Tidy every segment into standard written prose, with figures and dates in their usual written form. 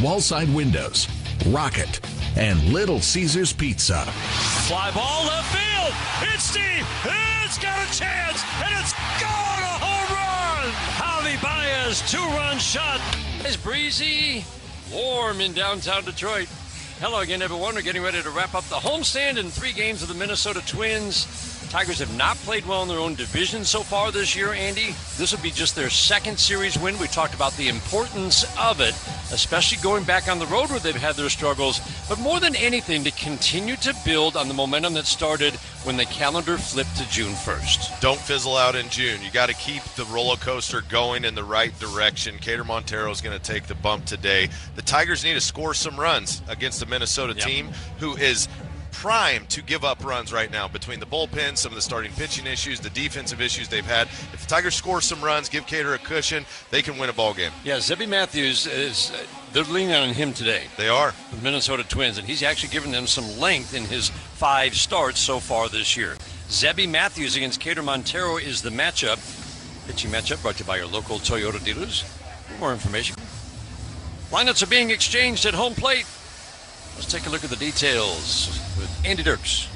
wall-side windows, Rocket, and Little Caesars Pizza. Fly ball left field. It's deep. It's got a chance, and it's gone, a home run. Javi Baez, 2-run shot. It's breezy, warm in downtown Detroit. Hello again, everyone. We're getting ready to wrap up the homestand in 3 games of the Minnesota Twins. Tigers have not played well in their own division so far this year, Andy. This will be just their 2nd series win. We talked about the importance of it, especially going back on the road where they've had their struggles. But more than anything, to continue to build on the momentum that started when the calendar flipped to June 1st. Don't fizzle out in June. You got to keep the roller coaster going in the right direction. Cater Montero is going to take the bump today. The Tigers need to score some runs against the Minnesota team, who is primed to give up runs right now between the bullpen, some of the starting pitching issues, the defensive issues they've had. If the Tigers score some runs, give Cater a cushion, they can win a ball game. Yeah, Zebby Matthews, they're leaning on him today. They are. The Minnesota Twins, and he's actually given them some length in his 5 starts so far this year. Zebby Matthews against Cater Montero is the matchup. Pitching matchup brought to you by your local Toyota dealers. For more information, lineups are being exchanged at home plate. Let's take a look at the details with Andy Dirks.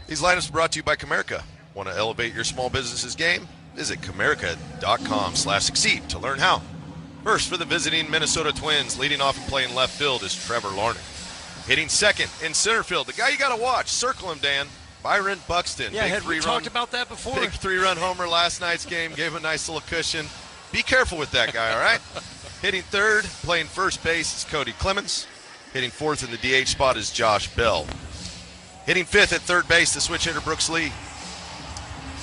These lineups are brought to you by Comerica. Want to elevate your small business's game? Visit Comerica.com/succeed to learn how. First, for the visiting Minnesota Twins, leading off and playing left field is Trevor Larnach. Hitting second in center field, the guy you got to watch. Circle him, Dan. Byron Buxton. Yeah, had we talked about that before? Big 3-run homer last night's game. Gave him a nice little cushion. Be careful with that guy, all right? Hitting third, playing first base is Cody Clemens. Hitting fourth in the DH spot is Josh Bell. Hitting fifth at third base, the switch hitter Brooks Lee.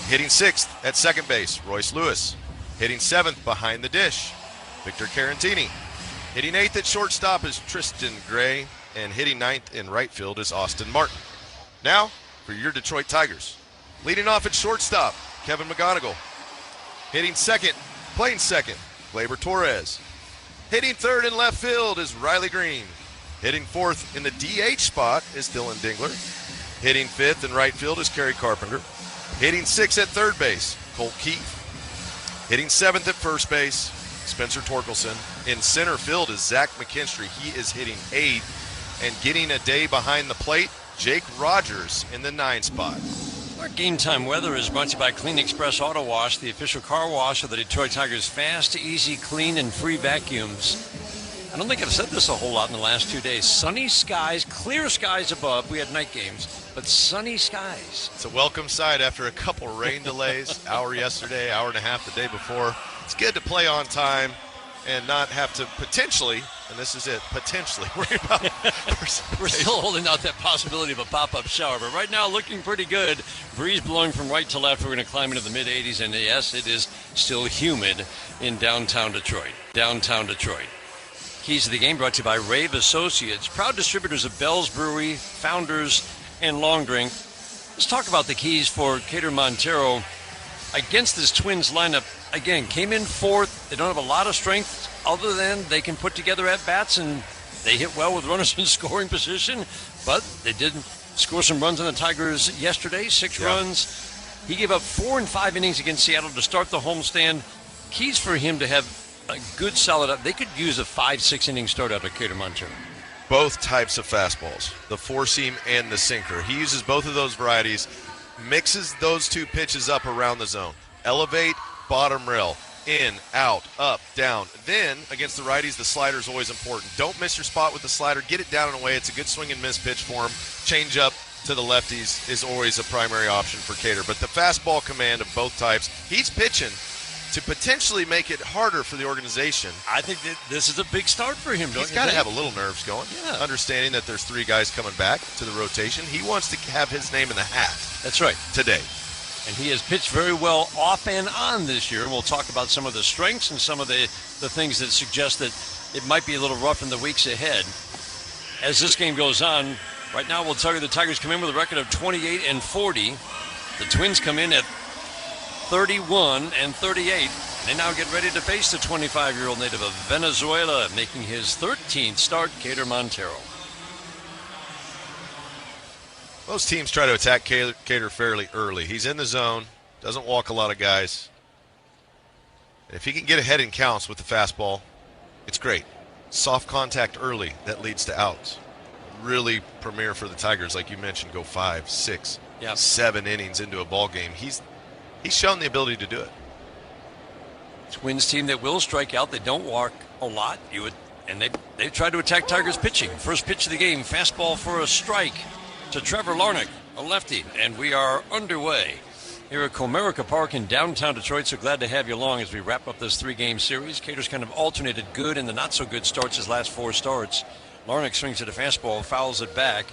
Hitting sixth at second base, Royce Lewis. Hitting seventh behind the dish, Victor Carantini. Hitting eighth at shortstop is Tristan Gray. And hitting ninth in right field is Austin Martin. Now, for your Detroit Tigers. Leading off at shortstop, Kevin McGonigal. Hitting second, playing second, Gleyber Torres. Hitting third in left field is Riley Green. Hitting fourth in the DH spot is Dylan Dingler. Hitting fifth in right field is Kerry Carpenter. Hitting sixth at third base, Colt Keith. Hitting seventh at first base, Spencer Torkelson. In center field is Zach McKinstry. He is hitting eighth. And getting a day behind the plate, Jake Rogers in the 9 spot. Our Game Time weather is brought to you by Clean Express Auto Wash, the official car wash of the Detroit Tigers. Fast, easy, clean, and free vacuums. I don't think I've said this a whole lot in the last 2 days. Sunny skies, clear skies above. We had night games, but sunny skies. It's a welcome sight after a couple rain delays. Hour yesterday, hour and a half the day before. It's good to play on time and not have to potentially, and this is it, potentially worry about We're still holding out that possibility of a pop-up shower, but right now looking pretty good. Breeze blowing from right to left. We're going to climb into the mid-80s, and yes, it is still humid in downtown Detroit. Downtown Detroit. Keys to the game brought to you by Rave Associates, proud distributors of Bell's Brewery, Founders, and Long Drink. Let's talk about the keys for Cater Montero against this Twins lineup. Again, came in fourth. They don't have a lot of strength other than they can put together at-bats, and they hit well with runners in scoring position. But they did score some runs on the Tigers yesterday, 6 runs. He gave up 4 and 5 innings against Seattle to start the homestand. Keys for him to have a good solid up. They could use a 5-6 inning start out of Cater Montero. Both types of fastballs, the four-seam and the sinker. He uses both of those varieties, mixes those 2 pitches up around the zone. Elevate, bottom rail, in, out, up, down. Then, against the righties, the slider is always important. Don't miss your spot with the slider. Get it down and away. It's a good swing and miss pitch for him. Change up to the lefties is always a primary option for Cater. But the fastball command of both types, he's pitching to potentially make it harder for the organization. I think that this is a big start for him, don't you think? He's got to have a little nerves going. Yeah. Understanding that there's 3 guys coming back to the rotation. He wants to have his name in the hat. That's right. Today. And he has pitched very well off and on this year. We'll talk about some of the strengths and some of the things that suggest that it might be a little rough in the weeks ahead. As this game goes on, right now we'll tell you the Tigers come in with a record of 28 and 40. The Twins come in at 31 and 38. They now get ready to face the 25-year-old native of Venezuela, making his 13th start, Cater Montero. Most teams try to attack Cater fairly early. He's in the zone, doesn't walk a lot of guys. And if he can get ahead in counts with the fastball, it's great. soft contact early that leads to outs. Really premier for the Tigers, like you mentioned, go 5, 6, 7 innings into a ball game. He's shown the ability to do it. Twins team that will strike out. They don't walk a lot. And they've tried to attack Tigers pitching. First pitch of the game, fastball for a strike to Trevor Larnach, a lefty. And we are underway here at Comerica Park in downtown Detroit. So glad to have you along as we wrap up this 3-game series. Cater's kind of alternated good and the not-so-good starts his last 4 starts. Larnach swings at a fastball, fouls it back.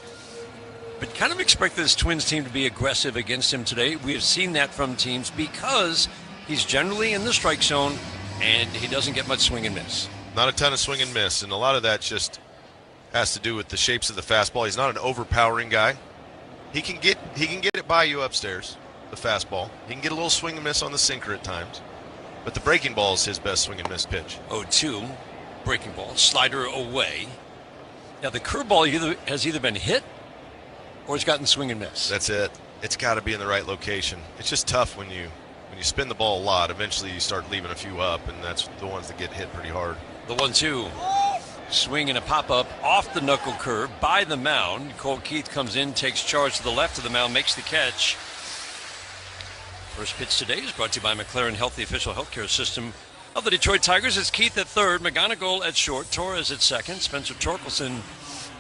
But kind of expect this Twins team to be aggressive against him today. We have seen that from teams because he's generally in the strike zone and he doesn't get much swing and miss. Not a ton of swing and miss, and a lot of that just has to do with the shapes of the fastball. He's not an overpowering guy. He can get it by you upstairs, the fastball. He can get a little swing and miss on the sinker at times. But the breaking ball is his best swing and miss pitch. 0-2, breaking ball, slider away. Now the curveball has either been hit or it's gotten swing and miss. That's it. It's got to be in the right location. It's just tough when you spin the ball a lot. Eventually you start leaving a few up, and that's the ones that get hit pretty hard. The 1-2. Swing and a pop-up off the knuckle curve by the mound. Cole Keith comes in, takes charge to the left of the mound, makes the catch. First pitch today is brought to you by McLaren Health, the official healthcare system of the Detroit Tigers. It's Keith at third, McGonigal at short, Torres at second, Spencer Torkelson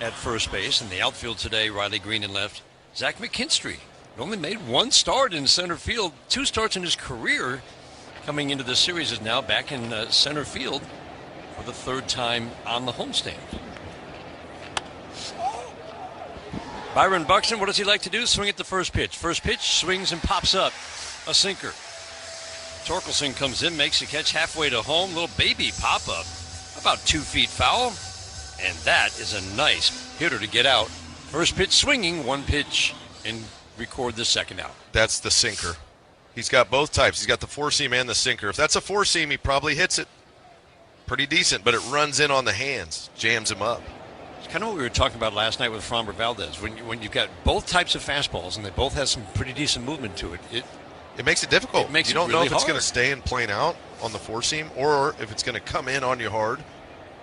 at first base. In the outfield today, Riley Green in left, Zach McKinstry. Only made 1 start in center field, 2 starts in his career. Coming into this series is now back in center field for the 3rd time on the homestand. Byron Buxton, what does he like to do? Swing at the first pitch. First pitch, swings and pops up. A sinker. Torkelson comes in, makes a catch halfway to home. Little baby pop-up. About 2 feet foul. And that is a nice hitter to get out. First pitch swinging, 1 pitch, and record the second out. That's the sinker. He's got both types. He's got the 4-seam and the sinker. If that's a 4-seam, he probably hits it pretty decent, but it runs in on the hands, jams him up. It's kind of what we were talking about last night with Framber Valdez. When you've got both types of fastballs and they both have some pretty decent movement to it, it makes it difficult. It makes you don't it really know if it's hard. going to stay in plane out on the 4-seam or if it's going to come in on you hard.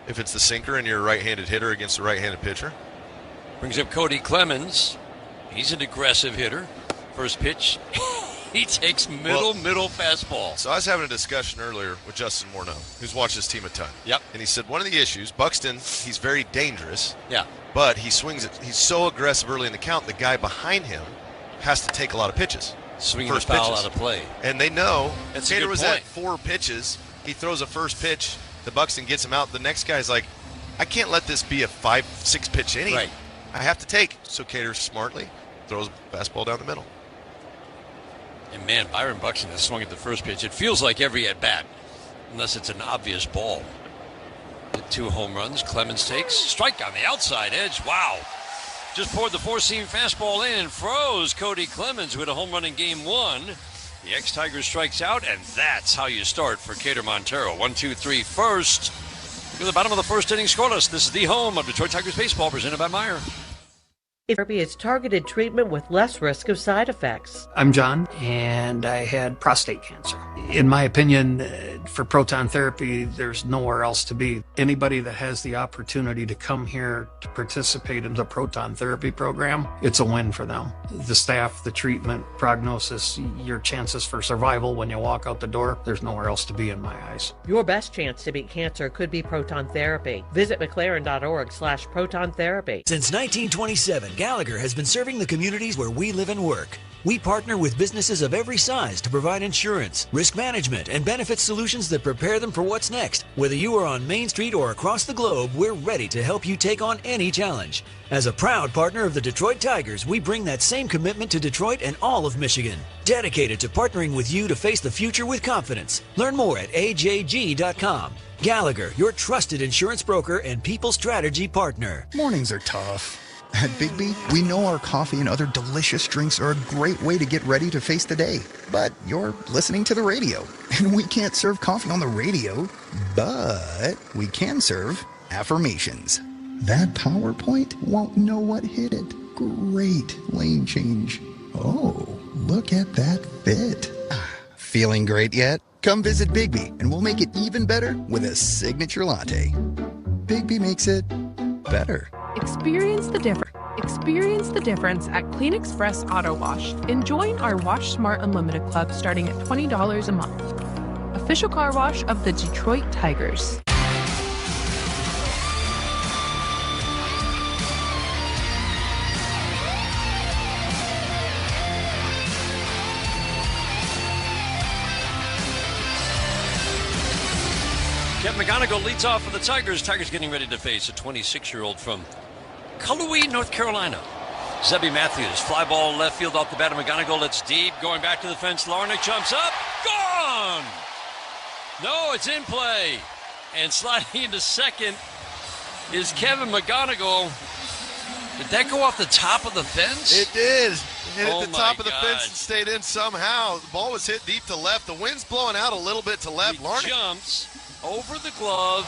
If it's the sinker and you're a right-handed hitter against a right-handed pitcher. Brings up Cody Clemens. He's an aggressive hitter. First pitch, he takes middle fastball. So I was having a discussion earlier with Justin Morneau, who's watched this team a ton. Yep. And he said one of the issues, Buxton, he's very dangerous. Yeah. But he swings it. He's so aggressive early in the count, the guy behind him has to take a lot of pitches. Swinging the foul out of play. And they know. That's Cater a good was point. at 4 pitches. He throws a first pitch. The Buxton gets him out. The next guy's like, I can't let this be a 5-6 pitch inning. Right. I have to take. So Cater smartly throws a fastball down the middle. And man, Byron Buxton has swung at the first pitch. It feels like every at-bat, unless it's an obvious ball. The 2 home runs. Clemens takes. Strike on the outside edge. Wow. Just poured the 4-seam fastball in and froze Cody Clemens, who had a home run in Game 1. The ex-Tiger strikes out, and that's how you start for Cater Montero. 1-2-3 first. To the bottom of the first inning scoreless. This is the home of Detroit Tigers baseball, presented by Meyer. Therapy is targeted treatment with less risk of side effects. I'm John, and I had prostate cancer. In my opinion, for proton therapy, there's nowhere else to be. Anybody that has the opportunity to come here to participate in the proton therapy program, it's a win for them. The staff, the treatment, prognosis, your chances for survival when you walk out the door, there's nowhere else to be in my eyes. Your best chance to beat cancer could be proton therapy. Visit mclaren.org/proton therapy. Since 1927, Gallagher has been serving the communities where we live and work. We partner with businesses of every size to provide insurance, risk management, and benefit solutions that prepare them for what's next. Whether you are on Main Street or across the globe, we're ready to help you take on any challenge. As a proud partner of the Detroit Tigers, we bring that same commitment to Detroit and all of Michigan. Dedicated to partnering with you to face the future with confidence. Learn more at ajg.com. Gallagher, your trusted insurance broker and people strategy partner. Mornings are tough. At Bigby, we know our coffee and other delicious drinks are a great way to get ready to face the day. But you're listening to the radio, and we can't serve coffee on the radio, but we can serve affirmations. That PowerPoint won't know what hit it. Great lane change. Oh, look at that fit. Feeling great yet? Come visit Bigby, and we'll make it even better with a signature latte. Bigby makes it better. Experience the difference. Experience the difference at Clean Express Auto Wash. And join our Wash Smart Unlimited Club starting at $20 a month. Official car wash of the Detroit Tigers. Kevin McGonigal leads off for the Tigers. Tigers getting ready to face a 26-year-old from Cullowhee, North Carolina. Zebby Matthews, fly ball left field off the bat of McGonigal. It's deep, going back to the fence. Larnach jumps up, gone! No, it's in play. And sliding into second is Kevin McGonigal. Did that go off the top of the fence? It did. Hit at the top of the fence and stayed in somehow. The ball was hit deep to left. The wind's blowing out a little bit to left. Larnach jumps over the glove.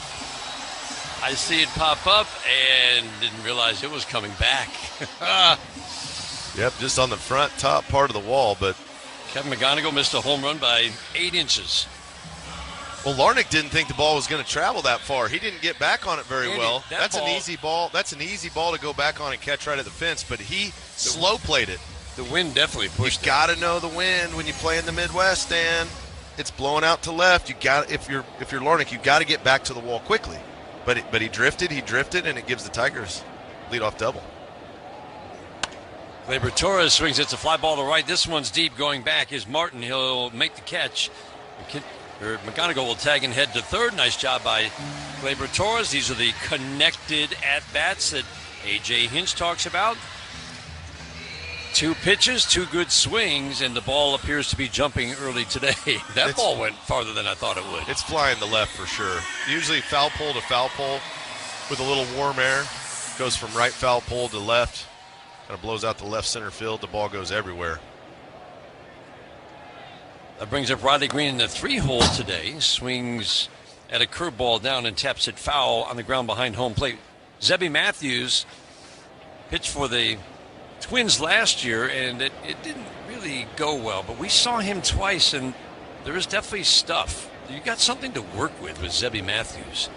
I see it pop up and didn't realize it was coming back. Yep, just on the front top part of the wall, but Kevin McGonigal missed a home run by 8 inches. Well, Larnach didn't think the ball was going to travel that far. He didn't get back on it very well. That's an easy ball. That's an easy ball to go back on and catch right at the fence, but he slow played it. The wind definitely pushed it. You got to know the wind when you play in the Midwest, Dan. It's blowing out to left. You got if you're Larnach, you got to get back to the wall quickly. But he drifted, and it gives the Tigers leadoff double. Gleyber Torres swings. It's a fly ball to right. This one's deep, going back is Martin. He'll make the catch. McGonigal will tag and head to third. Nice job by Gleyber Torres. These are the connected at-bats that A.J. Hinch talks about. 2 pitches, 2 good swings, and the ball appears to be jumping early today. That ball went farther than I thought it would. It's flying to left for sure. Usually foul pole to foul pole with a little warm air. Goes from right foul pole to left. Kind of blows out the left center field. The ball goes everywhere. That brings up Riley Green in the 3-hole today. Swings at a curveball down and taps it foul on the ground behind home plate. Zebby Matthews pitched for the Twins last year, and it didn't really go well, but we saw him twice, and there is definitely stuff. You got something to work with Zebby Matthews.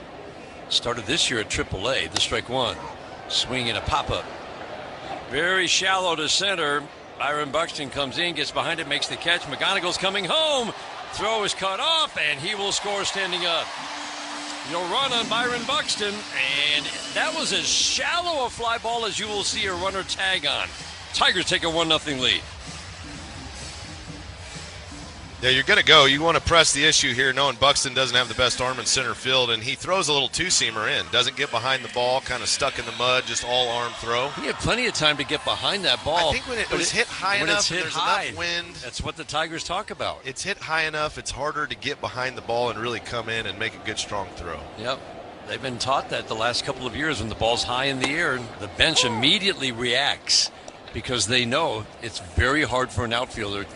Started this year at AAA, the strike one. Swing and a pop-up. Very shallow to center. Byron Buxton comes in, gets behind it, makes the catch. McGonigal's coming home. Throw is cut off, and he will score standing up. You'll run on Byron Buxton, and that was as shallow a fly ball as you will see a runner tag on. Tigers take a 1-0 lead. Yeah, you're going to go. You want to press the issue here, knowing Buxton doesn't have the best arm in center field, and he throws a little two-seamer in. Doesn't get behind the ball, kind of stuck in the mud, just all-arm throw. He had plenty of time to get behind that ball. I think when it was hit high enough, and there's enough wind. That's what the Tigers talk about. It's hit high enough, it's harder to get behind the ball and really come in and make a good, strong throw. Yep. They've been taught that the last couple of years when the ball's high in the air, the bench immediately reacts because they know it's very hard for an outfielder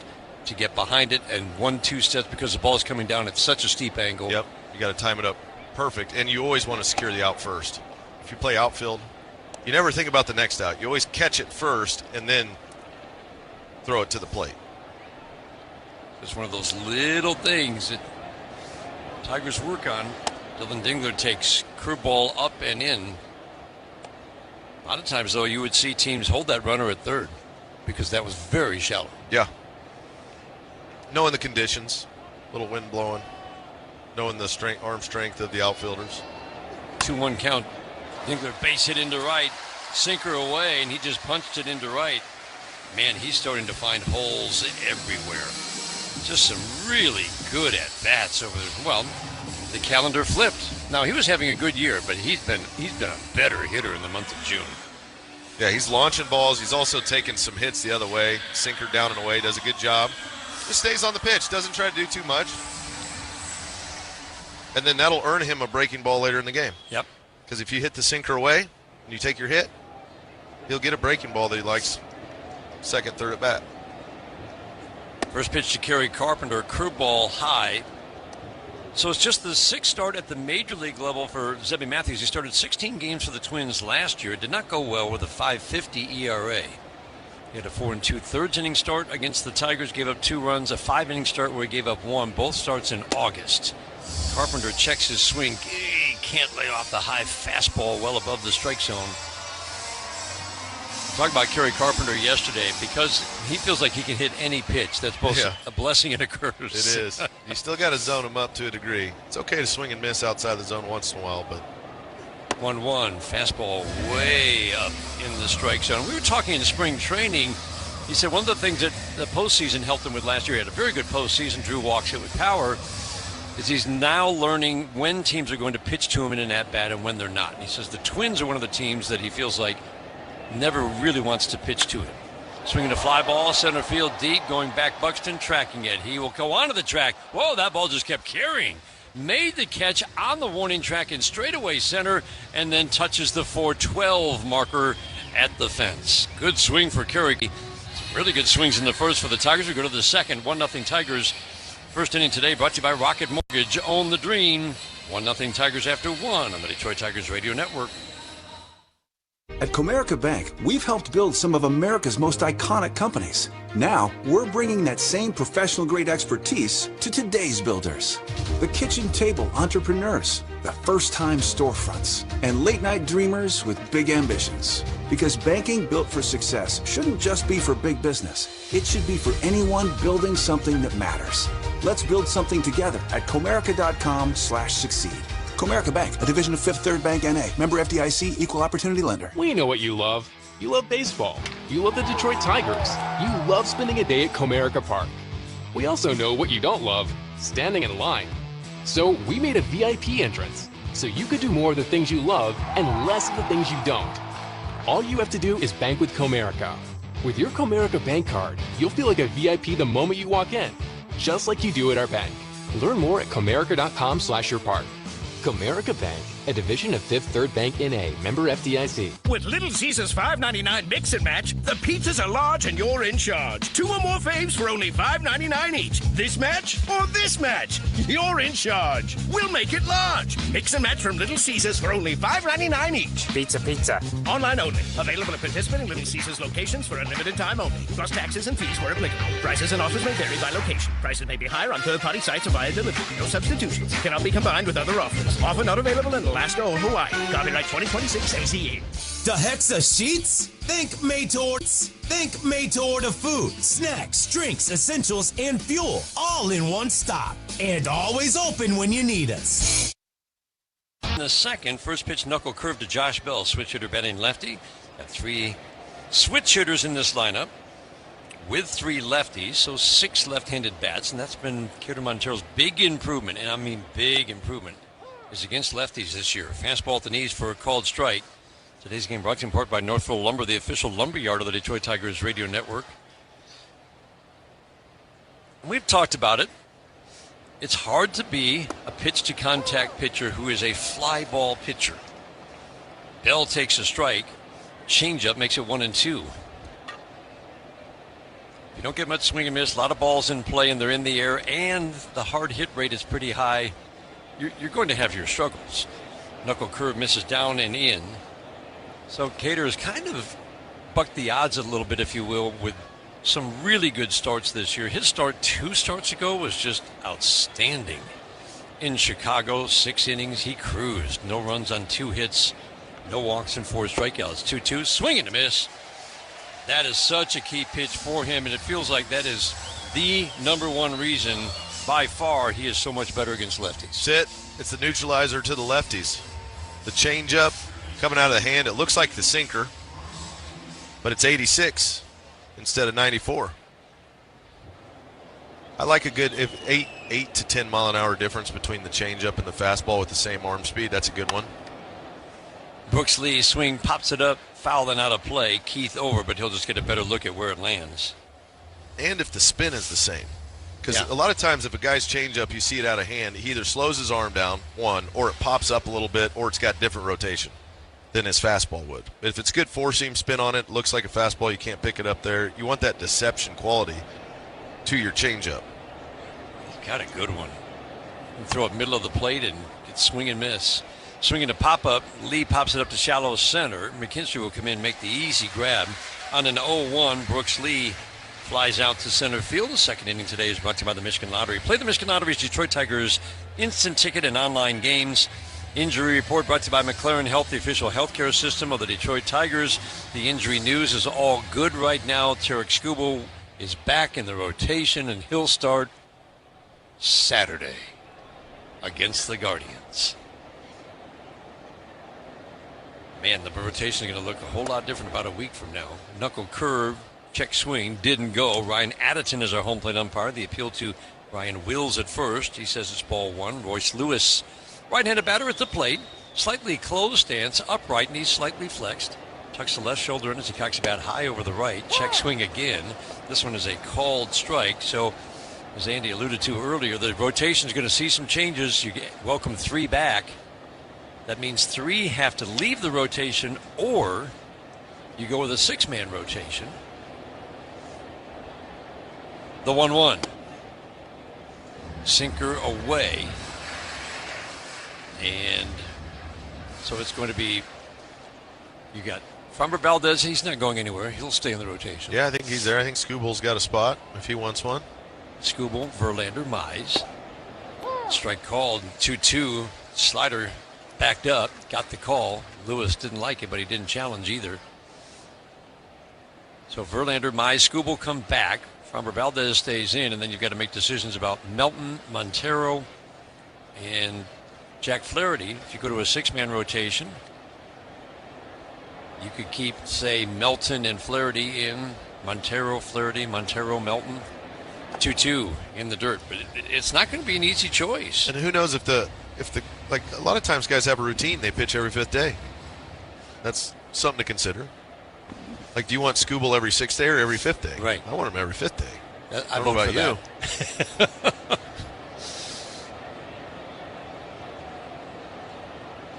to get behind it and 1-2 steps because the ball is coming down at such a steep angle. Yep, you got to time it up perfect, and you always want to secure the out first. If you play outfield, you never think about the next out. You always catch it first and then throw it to the plate. It's one of those little things that Tigers work on. Dylan Dingler takes curveball up and in. A lot of times, though, you would see teams hold that runner at third because that was very shallow. Yeah. Knowing the conditions, little wind blowing, knowing the strength, arm strength of the outfielders. 2-1 count. Dingler base hit into right, sinker away, and he just punched it into right. Man, he's starting to find holes everywhere. Just some really good at-bats over there. Well, the calendar flipped. Now, he was having a good year, but he's been a better hitter in the month of June. Yeah, he's launching balls. He's also taking some hits the other way. Sinker down and away, does a good job. Just stays on the pitch, doesn't try to do too much. And then that'll earn him a breaking ball later in the game. Yep. Because if you hit the sinker away and you take your hit, he'll get a breaking ball that he likes second, third at bat. First pitch to Kerry Carpenter, curveball high. So it's just the 6th start at the major league level for Zebby Matthews. He started 16 games for the Twins last year. It did not go well with a 5.50 ERA. He had a 4 2/3 inning start against the Tigers, gave up 2 runs, a 5-inning start where he gave up 1, both starts in August. Carpenter checks his swing. He can't lay off the high fastball well above the strike zone. Talked about Kerry Carpenter yesterday because he feels like he can hit any pitch. That's both a blessing and a curse. It is. You still got to zone him up to a degree. It's okay to swing and miss outside the zone once in a while, but 1-1, fastball way up in the strike zone. We were talking in spring training. He said one of the things that the postseason helped him with last year, he had a very good postseason, drew walks, hit with power, is he's now learning when teams are going to pitch to him in an at-bat and when they're not. And he says the Twins are one of the teams that he feels like never really wants to pitch to him. Swinging a fly ball, center field deep, going back, Buxton tracking it. He will go onto the track. Whoa, that ball just kept carrying. Made the catch on the warning track in straightaway center and then touches the 412 marker at the fence. Good swing for Kerry. Really good swings in the first for the Tigers. We go to the second. 1-0 Tigers. First inning today brought to you by Rocket Mortgage. Own the dream. 1-0 Tigers after 1 on the Detroit Tigers Radio Network. At Comerica Bank, we've helped build some of America's most iconic companies. Now, we're bringing that same professional-grade expertise to today's builders. The kitchen table entrepreneurs, the first-time storefronts, and late-night dreamers with big ambitions. Because banking built for success shouldn't just be for big business. It should be for anyone building something that matters. Let's build something together at Comerica.com/succeed. Comerica Bank, a division of Fifth Third Bank N.A., member FDIC, equal opportunity lender. We know what you love. You love baseball. You love the Detroit Tigers. You love spending a day at Comerica Park. We also know what you don't love, standing in line. So we made a VIP entrance, so you could do more of the things you love and less of the things you don't. All you have to do is bank with Comerica. With your Comerica Bank card, you'll feel like a VIP the moment you walk in, just like you do at our bank. Learn more at Comerica.com/yourpark. Comerica Bank, a division of Fifth Third Bank N.A., member FDIC. With Little Caesars $5.99 Mix and Match, the pizzas are large and you're in charge. 2 or more faves for only $5.99 each. This match or this match? You're in charge. We'll make it large. Mix and Match from Little Caesars for only $5.99 each. Pizza. Online only. Available at participating Little Caesars locations for a limited time only. Plus taxes and fees where applicable. Prices and offers may vary by location. Prices may be higher on third-party sites or via delivery. No substitutions. Cannot be combined with other offers. Offer not available in Alaska or Hawaii. Copyright 2026 ACE. The Hexa Sheets? Think made to order food, snacks, drinks, essentials, and fuel, all in one stop. And always open when you need us. In the second, first pitch knuckle curve to Josh Bell, switch hitter batting lefty. Got 3 switch hitters in this lineup with 3 lefties, so 6 left-handed bats, and that's been Kader Montero's big improvement, and I mean big improvement, is against lefties this year. Fastball at the knees for a called strike. Today's game brought to you in part by Northville Lumber, the official lumber yard of the Detroit Tigers Radio Network. We've talked about it. It's hard to be a pitch-to-contact pitcher who is a fly ball pitcher. Bell takes a strike. Changeup makes it 1-2. You don't get much swing and miss. A lot of balls in play, and they're in the air, and the hard hit rate is pretty high. You're going to have your struggles. Knuckle curve misses down and in. So Kader has kind of bucked the odds a little bit, if you will, with some really good starts this year. His start 2 starts ago was just outstanding. In Chicago, 6 innings, he cruised. No runs on 2 hits, no walks and 4 strikeouts. 2-2, swing and a miss. That is such a key pitch for him, and it feels like that is the #1 reason by far he is so much better against lefties. It's the neutralizer to the lefties. The changeup coming out of the hand, it looks like the sinker, but it's 86 instead of 94. I like a good 8 to 10 mile an hour difference between the changeup and the fastball with the same arm speed. That's a good one. Brooks Lee swing, pops it up, foul and out of play. Keith over, but he'll just get a better look at where it lands. And if the spin is the same. Because a lot of times if a guy's changeup, you see it out of hand, he either slows his arm down, or it pops up a little bit, or it's got different rotation than his fastball would. But if it's good four-seam spin on it, looks like a fastball, you can't pick it up there. You want that deception quality to your changeup. He's got a good one. You throw it middle of the plate and get swing and miss. Swinging a pop-up, Lee pops it up to shallow center. McKinstry will come in and make the easy grab. On an 0-1, Brooks Lee flies out to center field. The second inning today is brought to you by the Michigan Lottery. Play the Michigan Lottery's Detroit Tigers instant ticket and online games. Injury report brought to you by McLaren Health, the official healthcare system of the Detroit Tigers. The injury news is all good right now. Tarek Skubal is back in the rotation, and he'll start Saturday against the Guardians. Man, the rotation is going to look a whole lot different about a week from now. Knuckle curve, check swing, didn't go. Ryan Addison is our home plate umpire. The appeal to Ryan Wills at first. He says it's ball one. Royce Lewis, right-handed batter at the plate. Slightly closed stance, upright, knees slightly flexed. Tucks the left shoulder in as he cocks the bat high over the right. Check swing again. This one is a called strike. So, as Andy alluded to earlier, the rotation is going to see some changes. You welcome 3 back. That means 3 have to leave the rotation, or you go with a 6-man rotation. The 1-1. Sinker away. And so it's going to be, you got Framber Valdez. He's not going anywhere. He'll stay in the rotation. Yeah, I think he's there. I think Skubal's got a spot if he wants one. Skubal, Verlander, Mize. Strike called. 2-2. Slider backed up, got the call. Lewis didn't like it, but he didn't challenge either. So Verlander, Mize, Skubal come back. Framber Valdez stays in, and then you've got to make decisions about Melton, Montero, and Jack Flaherty. If you go to a 6-man rotation, you could keep, say, Melton and Flaherty in, Montero, Flaherty, Montero, Melton. 2-2 in the dirt, but it's not going to be an easy choice. And who knows if the like a lot of times guys have a routine, they pitch every 5th day. That's something to consider. Like, do you want Skubal every 6th day or every 5th day? Right. I want him every 5th day. I vote for that.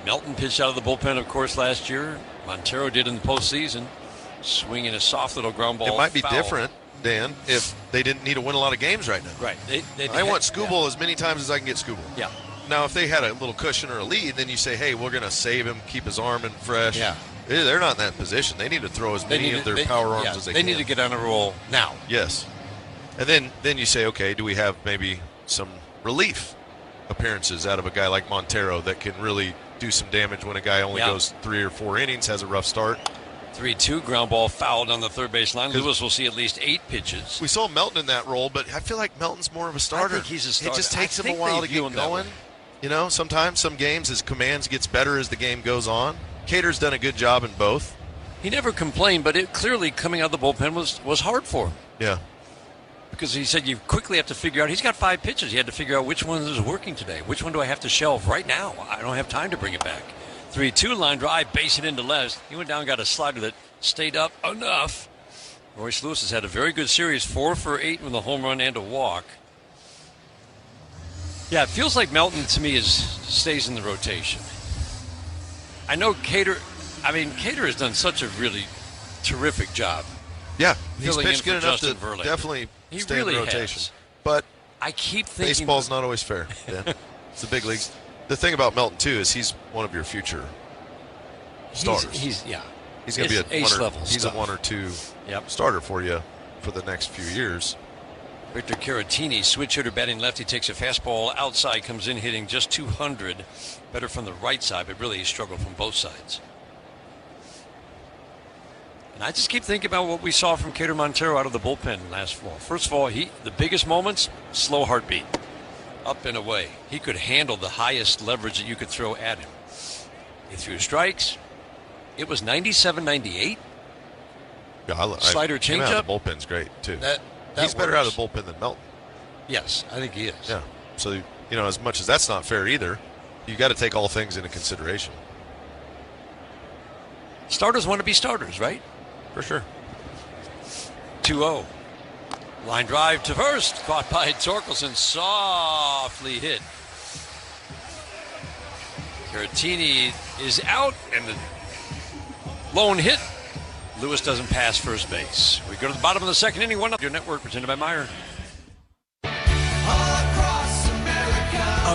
Melton pitched out of the bullpen, of course, last year. Montero did in the postseason, swinging a soft little ground ball. It might be foul. different, Dan, if they didn't need to win a lot of games right now. Right. I want Skubal as many times as I can get Skubal. Yeah. Now, if they had a little cushion or a lead, then you say, hey, we're going to save him, keep his arm in fresh. Yeah. They're not in that position. They need to throw as many of their power arms as they can. They need to get on a roll now. Yes. And then you say, okay, do we have maybe some relief appearances out of a guy like Montero that can really do some damage when a guy only goes 3 or 4 innings, has a rough start? 3-2 ground ball fouled on the third base line. Lewis will see at least 8 pitches. We saw Melton in that role, but I feel like Melton's more of a starter. I think he's a starter. It just takes him a while to get going. You know, sometimes some games his commands gets better as the game goes on. Cater's done a good job in both. He never complained, but it clearly coming out of the bullpen was hard for him. Yeah. Because he said you quickly have to figure out, he's got 5 pitches. He had to figure out which one is working today. Which one do I have to shelve right now? I don't have time to bring it back. 3-2 line drive, base it into left. He went down and got a slider that stayed up enough. Royce Lewis has had a very good series, 4 for 8 with a home run and a walk. Yeah, it feels like Melton to me stays in the rotation. I know Cater has done such a really terrific job. Yeah, he's pitched good enough to Verlander. definitely stay really in the rotation. has. But I keep thinking baseball's not always fair. Dan. It's the big leagues. The thing about Melton too is he's one of your future starters. He's going to be ace level. He's a 1 or 2 starter for you for the next few years. Victor Caratini, switch hitter batting lefty, takes a fastball outside, comes in hitting just 200. Better from the right side, but really he struggled from both sides. And I just keep thinking about what we saw from Cater Montero out of the bullpen last fall. First of all, the biggest moments, slow heartbeat, up and away. He could handle the highest leverage that you could throw at him. He threw strikes. It was 97-98. Yeah, Slider changeup. Out of the bullpen's great too. He's better out of the bullpen than Melton. Yes, I think he is. Yeah. So, as much as that's not fair either, you got to take all things into consideration. Starters want to be starters, right? For sure. 2-0. Line drive to first. Caught by Torkelson. Softly hit. Caratini is out, and the lone hit. Lewis doesn't pass first base. We go to the bottom of the second inning. 1-0. Your network presented by Meyer.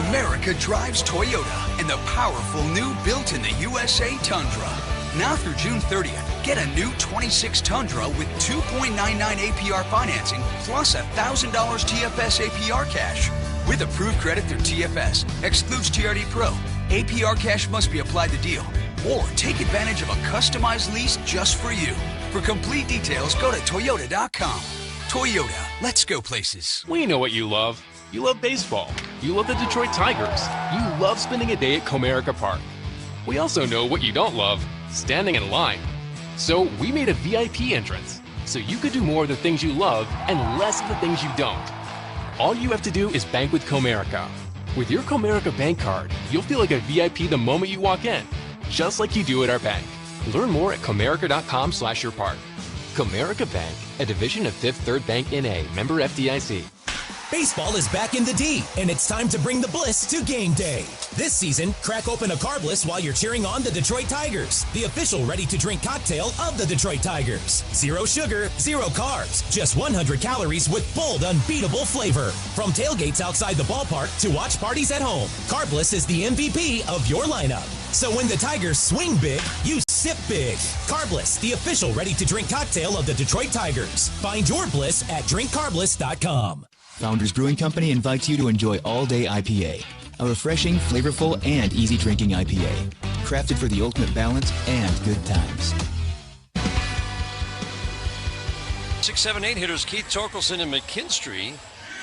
America drives Toyota in the powerful new built-in-the-USA Tundra. Now through June 30th, get a new 26 Tundra with 2.99 APR financing plus $1,000 TFS APR cash. With approved credit through TFS, excludes TRD Pro, APR cash must be applied to deal. Or take advantage of a customized lease just for you. For complete details, go to Toyota.com. Toyota, let's go places. We know what you love. You love baseball. You love the Detroit Tigers. You love spending a day at Comerica Park. We also know what you don't love, standing in line. So we made a VIP entrance, so you could do more of the things you love and less of the things you don't. All you have to do is bank with Comerica. With your Comerica bank card, you'll feel like a VIP the moment you walk in, just like you do at our bank. Learn more at Comerica.com/yourpark. Comerica Bank, a division of Fifth Third Bank N.A., member FDIC. Baseball is back in the D, and it's time to bring the bliss to game day. This season, crack open a Carbliss while you're cheering on the Detroit Tigers, the official ready-to-drink cocktail of the Detroit Tigers. 0 sugar, 0 carbs, just 100 calories with bold, unbeatable flavor. From tailgates outside the ballpark to watch parties at home, Carbliss is the MVP of your lineup. So when the Tigers swing big, you sip big. Carbliss, the official ready-to-drink cocktail of the Detroit Tigers. Find your bliss at drinkcarbliss.com. Founders Brewing Company invites you to enjoy All Day IPA, a refreshing, flavorful, and easy drinking IPA, crafted for the ultimate balance and good times. 6-7-8 hitters Keith Torkelson and McKinstry.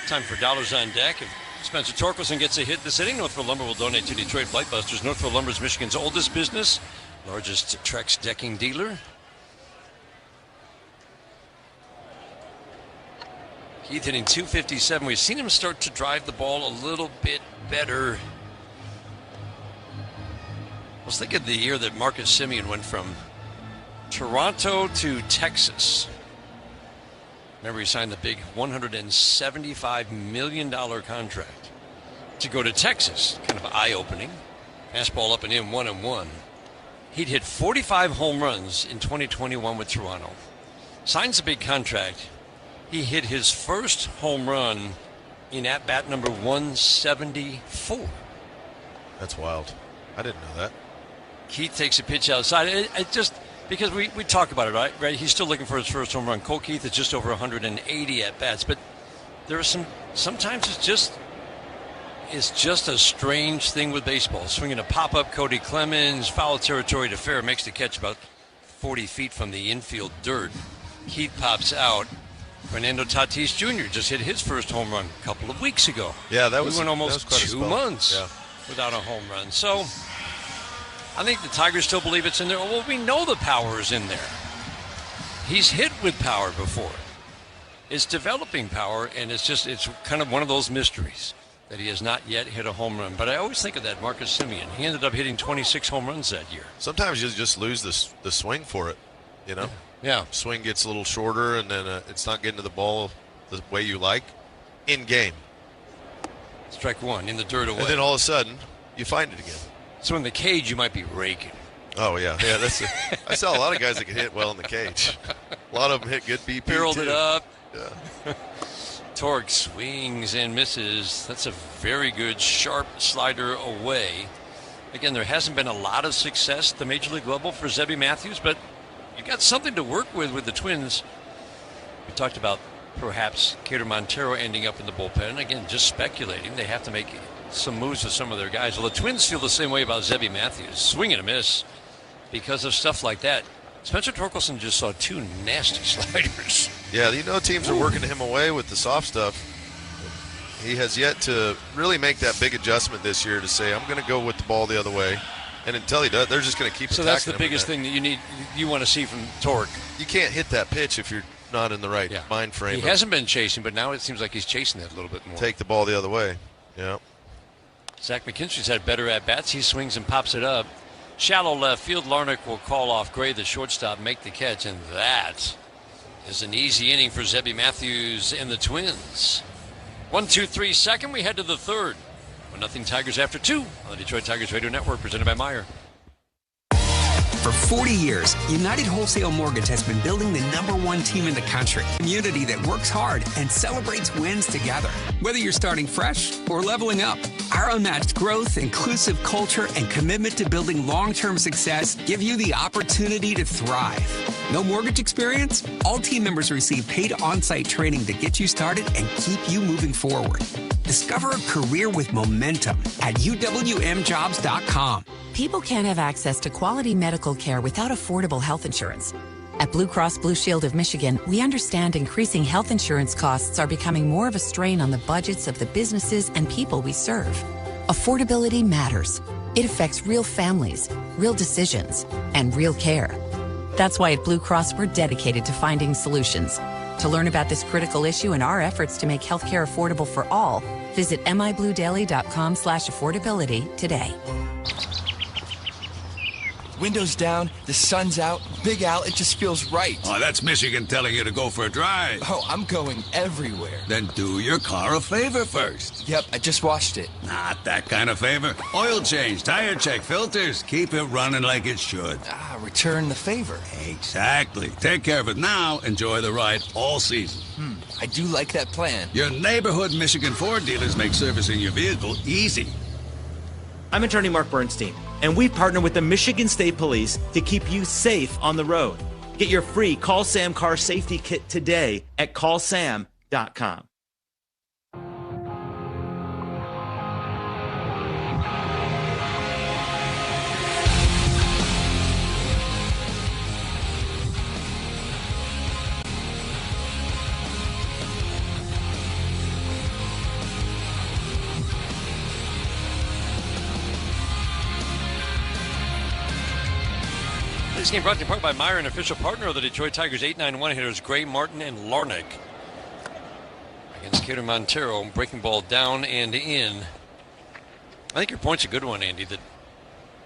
Time for dollars on deck. If Spencer Torkelson gets a hit this inning, Northfield Lumber will donate to Detroit Blightbusters. Northfield Lumber is Michigan's oldest business, largest Trex decking dealer. Keith hitting .257. We've seen him start to drive the ball a little bit better. I was thinking the year that Marcus Semien went from Toronto to Texas. Remember, he signed the big $175 million contract to go to Texas. Kind of eye-opening. Fastball up and in, 1-1. He'd hit 45 home runs in 2021 with Toronto. Signs a big contract. He hit his first home run in at-bat number 174. That's wild. I didn't know that. Keith takes a pitch outside. It just, because we talk about it, right? He's still looking for his first home run. Cole Keith is just over 180 at-bats. But there are sometimes it's just a strange thing with baseball. Swinging a pop-up, Cody Clemens, foul territory to fair, makes the catch about 40 feet from the infield dirt. Keith pops out. Fernando Tatis Jr. just hit his first home run a couple of weeks ago. Yeah, we went almost 2 months without a home run. So I think the Tigers still believe it's in there. Well, we know the power is in there. He's hit with power before. It's developing power, and it's kind of one of those mysteries that he has not yet hit a home run. But I always think of that Marcus Semien. He ended up hitting 26 home runs that year. Sometimes you just lose the swing for it, you know? Yeah. Swing gets a little shorter, and then it's not getting to the ball the way you like in game. Strike one, in the dirt away. And then all of a sudden, you find it again. So in the cage, you might be raking. Oh, yeah. I saw a lot of guys that can hit well in the cage. A lot of them hit good BP, barreled too. It up. Yeah. Torque swings and misses. That's a very good, sharp slider away. Again, there hasn't been a lot of success at the Major League level for Zebby Matthews, but you got something to work with the Twins. We talked about perhaps Cater Montero ending up in the bullpen. Again, just speculating. They have to make some moves with some of their guys. Well, the Twins feel the same way about Zebby Matthews. Swing and a miss because of stuff like that. Spencer Torkelson just saw 2 nasty sliders. Yeah, teams are working him away with the soft stuff. He has yet to really make that big adjustment this year to say, I'm going to go with the ball the other way. And until he does, they're just going to keep attacking him. So that's the biggest thing that you want to see from Torque. You can't hit that pitch if you're not in the right mind frame. He hasn't been chasing, but now it seems like he's chasing it a little bit more. Take the ball the other way. Yeah. Zach McKinstry's had better at-bats. He swings and pops it up. Shallow left field. Larnach will call off Gray, the shortstop, make the catch, and that is an easy inning for Zebby Matthews and the Twins. 1-2-3 second. We head to the third. 1-0 Tigers after 2 on the Detroit Tigers Radio Network, presented by Meijer. For 40 years, United Wholesale Mortgage has been building the #1 team in the country. A community that works hard and celebrates wins together. Whether you're starting fresh or leveling up, our unmatched growth, inclusive culture, and commitment to building long-term success give you the opportunity to thrive. No mortgage experience? All team members receive paid on-site training to get you started and keep you moving forward. Discover a career with momentum at uwmjobs.com. People can't have access to quality medical care without affordable health insurance. At Blue Cross Blue Shield of Michigan, we understand increasing health insurance costs are becoming more of a strain on the budgets of the businesses and people we serve. Affordability matters. It affects real families, real decisions, and real care. That's why at Blue Cross, we're dedicated to finding solutions. To learn about this critical issue and our efforts to make healthcare affordable for all, visit mibluedaily.com/affordability today. Windows down, the sun's out, Big Al, it just feels right. Oh, that's Michigan telling you to go for a drive. Oh, I'm going everywhere. Then do your car a favor first. Yep, I just washed it. Not that kind of favor. Oil change, tire check, filters. Keep it running like it should. Return the favor. Exactly. Take care of it now. Enjoy the ride all season. I do like that plan. Your neighborhood Michigan Ford dealers make servicing your vehicle easy. I'm attorney Mark Bernstein, and we partner with the Michigan State Police to keep you safe on the road. Get your free Call Sam car safety kit today at callsam.com. This game brought to you in part by Meyer, an official partner of the Detroit Tigers. 8-9-1 hitters Gray, Martin, and Larnick against Cater Montero. Breaking ball down and in. I think your point's a good one, Andy, that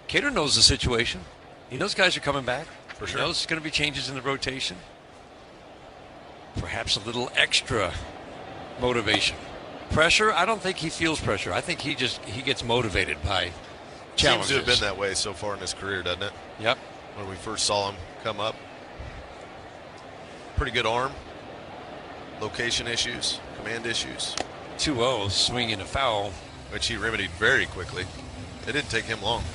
Cater knows the situation. He knows guys are coming back. For sure. He knows there's going to be changes in the rotation. Perhaps a little extra motivation. Pressure? I don't think he feels pressure. I think he gets motivated by challenges. Seems to have been that way so far in his career, doesn't it? Yep. When we first saw him come up. Pretty good arm. Location issues, command issues. 2-0, swinging a foul. Which he remedied very quickly. It didn't take him long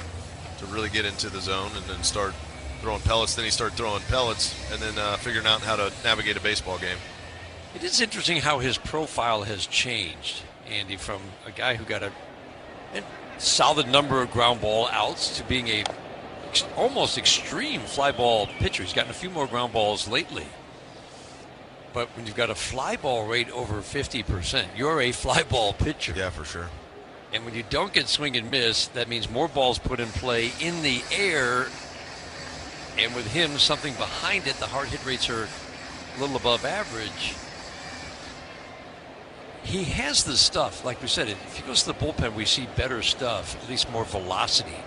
to really get into the zone and then start throwing pellets. Then he started throwing pellets and then figuring out how to navigate a baseball game. It is interesting how his profile has changed, Andy, from a guy who got a solid number of ground ball outs to being a almost extreme fly ball pitcher. He's gotten a few more ground balls lately. But when you've got a fly ball rate over 50%, you're a fly ball pitcher. Yeah, for sure. And when you don't get swing and miss, that means more balls put in play in the air. And with him, something behind it, the hard hit rates are a little above average. He has the stuff, like we said, if he goes to the bullpen, we see better stuff, at least more velocity.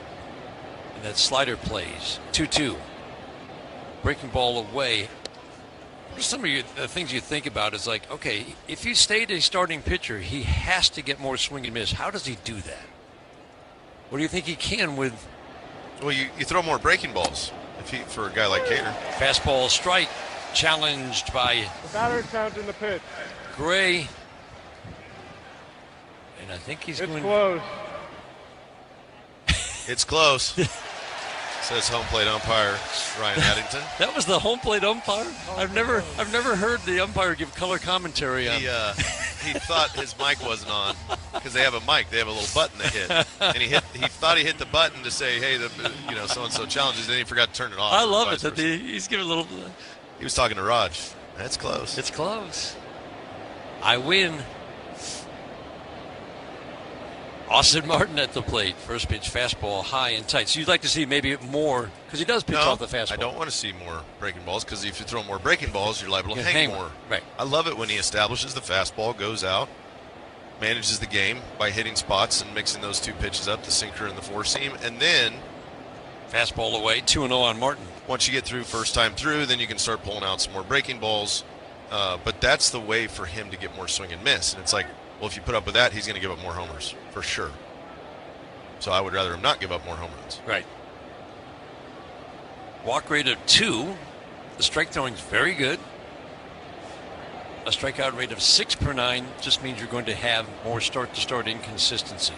And that slider plays. 2-2. Breaking ball away. Some of the things you think about is like, okay, if he stayed a starting pitcher, he has to get more swing and miss. How does he do that? What do you think he can with? Well, you throw more breaking balls for a guy like Cater. Fastball strike challenged by The batter's counting the pitch. Gray. And I think he's going. Close. It's close. Says home plate umpire Ryan Addington. That was the home plate umpire. I've never heard the umpire give color commentary on. He thought his mic wasn't on because they have a mic. They have a little button they hit, and he thought he hit the button to say, "Hey, so and so challenges." Then he forgot to turn it off. I love it that he's giving a little. He was talking to Raj. That's close. It's close. I win. Austin Martin at the plate. First pitch, fastball, high and tight. So you'd like to see maybe more, because he does pitch off the fastball. I don't want to see more breaking balls, because if you throw more breaking balls, you're liable to hang more. Right. I love it when he establishes the fastball, goes out, manages the game by hitting spots and mixing those two pitches up, the sinker and the four seam, and then fastball away, 2-0 on Martin. Once you get through first time through, then you can start pulling out some more breaking balls. But that's the way for him to get more swing and miss. And it's like, well, if you put up with that, he's going to give up more homers, for sure. So I would rather him not give up more home runs. Right. Walk rate of 2. The strike throwing is very good. A strikeout rate of 6 per 9 just means you're going to have more start-to-start inconsistency.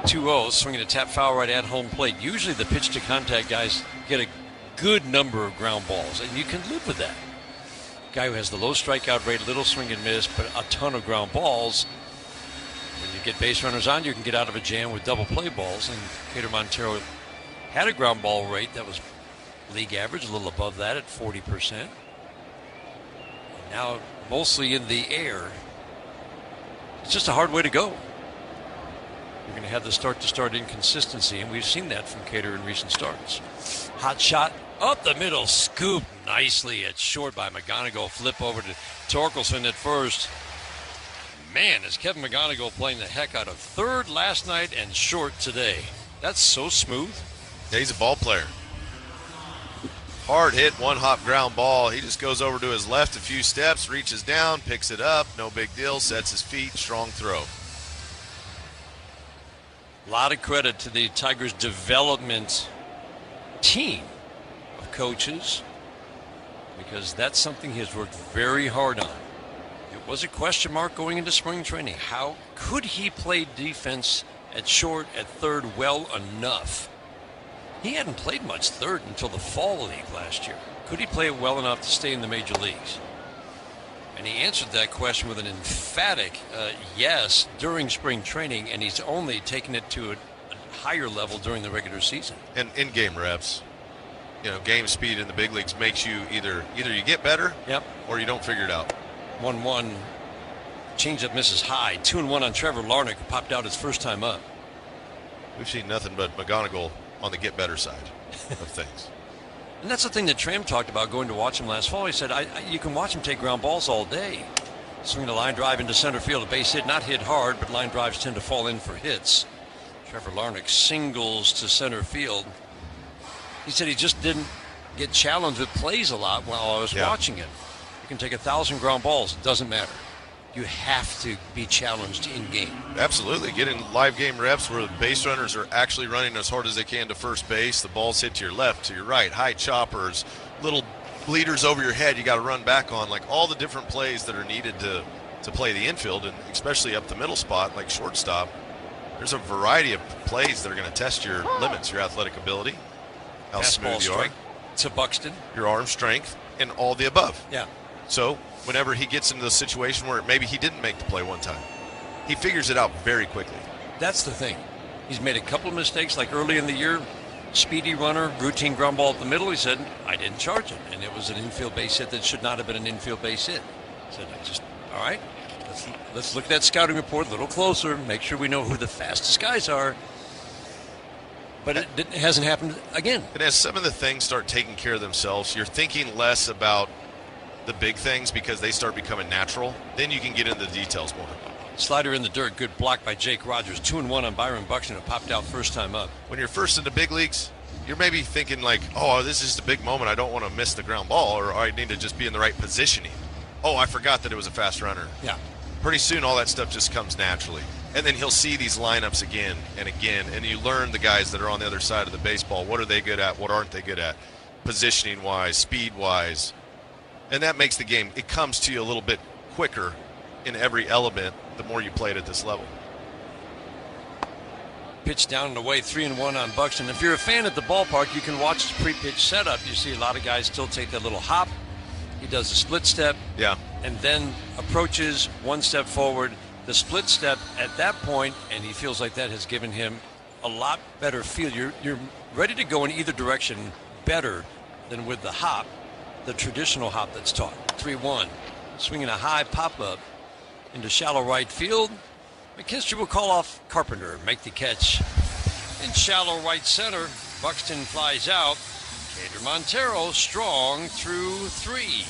2-0, swinging a tap foul right at home plate. Usually the pitch-to-contact guys get a good number of ground balls, and you can live with that. Guy who has the low strikeout rate, little swing and miss, but a ton of ground balls. When you get base runners on, you can get out of a jam with double play balls, and Cater Montero had a ground ball rate that was league average, a little above that at 40%. Now mostly in the air. It's just a hard way to go. You're going to have the start-to-start inconsistency, and we've seen that from Cater in recent starts. Hot shot up the middle, scooped nicely at short by McGonigal. Flip over to Torkelson at first. Man, is Kevin McGonigal playing the heck out of third last night and short today. That's so smooth. Yeah, he's a ball player. Hard hit, one-hop ground ball. He just goes over to his left a few steps, reaches down, picks it up, no big deal, sets his feet, strong throw. A lot of credit to the Tigers development team of coaches, because that's something he has worked very hard on. It was a question mark going into spring training. How could he play defense at short, at third well enough? He hadn't played much third until the fall league last year. Could he play it well enough to stay in the major leagues? And he answered that question with an emphatic yes during spring training, and he's only taken it to a higher level during the regular season. And in-game reps, game speed in the big leagues makes you either you get better, or you don't figure it out. 1-1, changeup misses high. 2-1 on Trevor Larnach, who popped out his first time up. We've seen nothing but McGonigal on the get better side of things. And that's the thing that Tram talked about going to watch him last fall. He said, you can watch him take ground balls all day. Swing a line drive into center field, a base hit, not hit hard, but line drives tend to fall in for hits. Trevor Larnach singles to center field. He said he just didn't get challenged with plays a lot while I was watching it. You can take 1,000 ground balls, it doesn't matter. You have to be challenged in game. Absolutely. Getting live game reps where the base runners are actually running as hard as they can to first base. The ball's hit to your left, to your right, high choppers, little bleeders over your head you got to run back on. Like all the different plays that are needed to play the infield, and especially up the middle spot like shortstop. There's a variety of plays that are going to test your limits, your athletic ability, how smooth you are, to Buxton, your arm strength, and all the above. Yeah. So whenever he gets into the situation where maybe he didn't make the play one time, he figures it out very quickly. That's the thing. He's made a couple of mistakes, like early in the year, speedy runner, routine ground ball up the middle. He said, I didn't charge it, and it was an infield base hit that should not have been an infield base hit. He said, all right, let's look at that scouting report a little closer, make sure we know who the fastest guys are. But it hasn't happened again. And as some of the things start taking care of themselves, you're thinking less about the big things because they start becoming natural. Then you can get into the details more. Slider in the dirt, good block by Jake Rogers. 2-1 on Byron Buxton, who popped out first time up. When you're first in the big leagues, you're maybe thinking like, oh, this is a big moment. I don't want to miss the ground ball, or I need to just be in the right positioning. Oh, I forgot that it was a fast runner. Yeah. Pretty soon all that stuff just comes naturally. And then he'll see these lineups again and again, and you learn the guys that are on the other side of the baseball. What are they good at? What aren't they good at? Positioning-wise, speed-wise. And that makes the game, it comes to you a little bit quicker in every element the more you play it at this level. Pitch down and away, 3-1 on Buxton. If you're a fan at the ballpark, you can watch the pre-pitch setup. You see a lot of guys still take that little hop. He does a split step. Yeah. And then approaches one step forward. The split step at that point, and he feels like that has given him a lot better feel. You're ready to go in either direction better than with the hop, the traditional hop that's taught. 3-1. Swinging a high pop-up into shallow right field. McKinstry will call off Carpenter, make the catch. In shallow right center, Buxton flies out. Cater Montero strong through 3.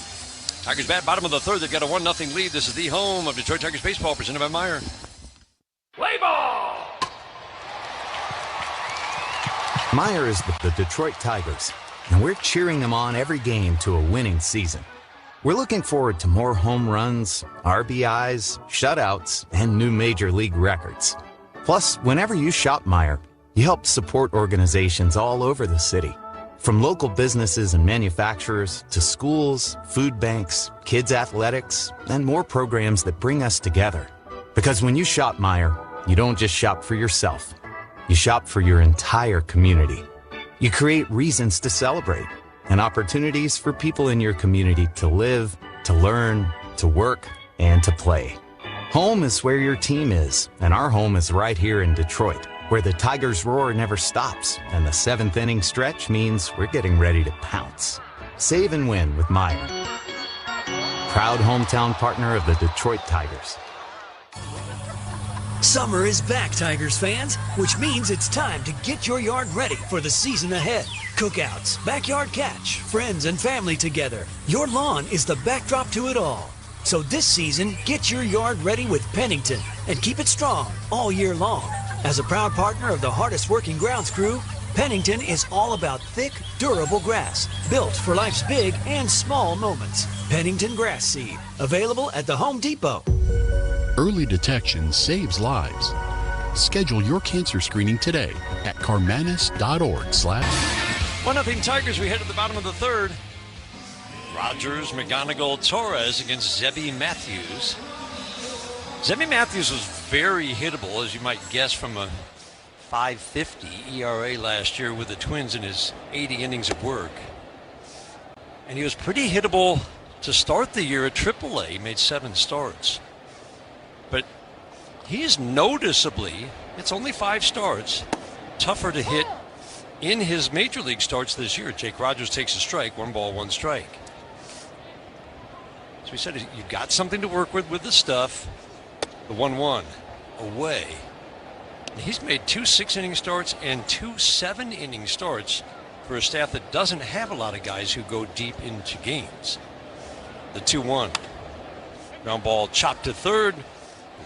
Tigers bat, bottom of the third. They've got a 1-0 lead. This is the home of Detroit Tigers baseball, presented by Meyer. Play ball! Meyer is the Detroit Tigers, and we're cheering them on every game to a winning season. We're looking forward to more home runs, RBIs, shutouts, and new major league records. Plus, whenever you shop Meyer, you help support organizations all over the city. From local businesses and manufacturers to schools, food banks, kids' athletics, and more programs that bring us together. Because when you shop Meyer, you don't just shop for yourself. You shop for your entire community. You create reasons to celebrate. and opportunities for people in your community to live, to learn, to work, and to play. Home is where your team is, and our home is right here in Detroit, where the Tigers' roar never stops, and the 7th inning stretch means we're getting ready to pounce. Save and win with Meijer. Proud hometown partner of the Detroit Tigers. Summer is back, Tigers fans, which means it's time to get your yard ready for the season ahead. Cookouts, backyard catch, friends and family together. Your lawn is the backdrop to it all. So this season, get your yard ready with Pennington and keep it strong all year long. As a proud partner of the hardest working grounds crew, Pennington is all about thick, durable grass, built for life's big and small moments. Pennington Grass Seed, available at the Home Depot. Early detection saves lives. Schedule your cancer screening today at carmanis.org/. 1-0 Tigers. We head to the bottom of the third. Rogers, McGonigal, Torres against Zebby Matthews. Zebby Matthews was very hittable, as you might guess, from a .550 ERA last year with the Twins in his 80 innings of work. And he was pretty hittable to start the year at AAA. He made 7 starts. But he's noticeably, it's only 5 starts, tougher to hit in his major league starts this year. Jake Rogers takes a strike, 1 ball, 1 strike. So he said, you've got something to work with the stuff. The 1-1 away. And he's made 2 6-inning starts and 2 7-inning starts for a staff that doesn't have a lot of guys who go deep into games. The 2-1. Ground ball chopped to third.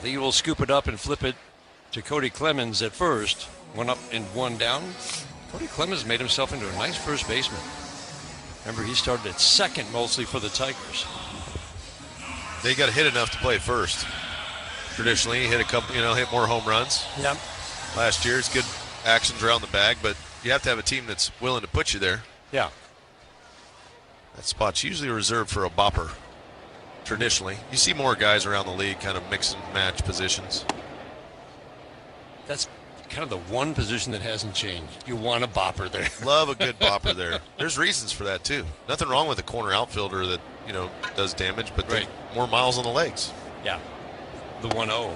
Lee will scoop it up and flip it to Cody Clemens at first. 1 up and 1 down. Cody Clemens made himself into a nice first baseman. Remember, he started at second mostly for the Tigers. They got to hit enough to play first. Traditionally, he hit a couple, hit more home runs. Yep. Last year, it's good actions around the bag, but you have to have a team that's willing to put you there. Yeah. That spot's usually reserved for a bopper. Traditionally, you see more guys around the league kind of mix and match positions. That's kind of the one position that hasn't changed. You want a bopper there. Love a good bopper there. There's reasons for that too. Nothing wrong with a corner outfielder that does damage, but right. More miles on the legs. Yeah. The 1-0.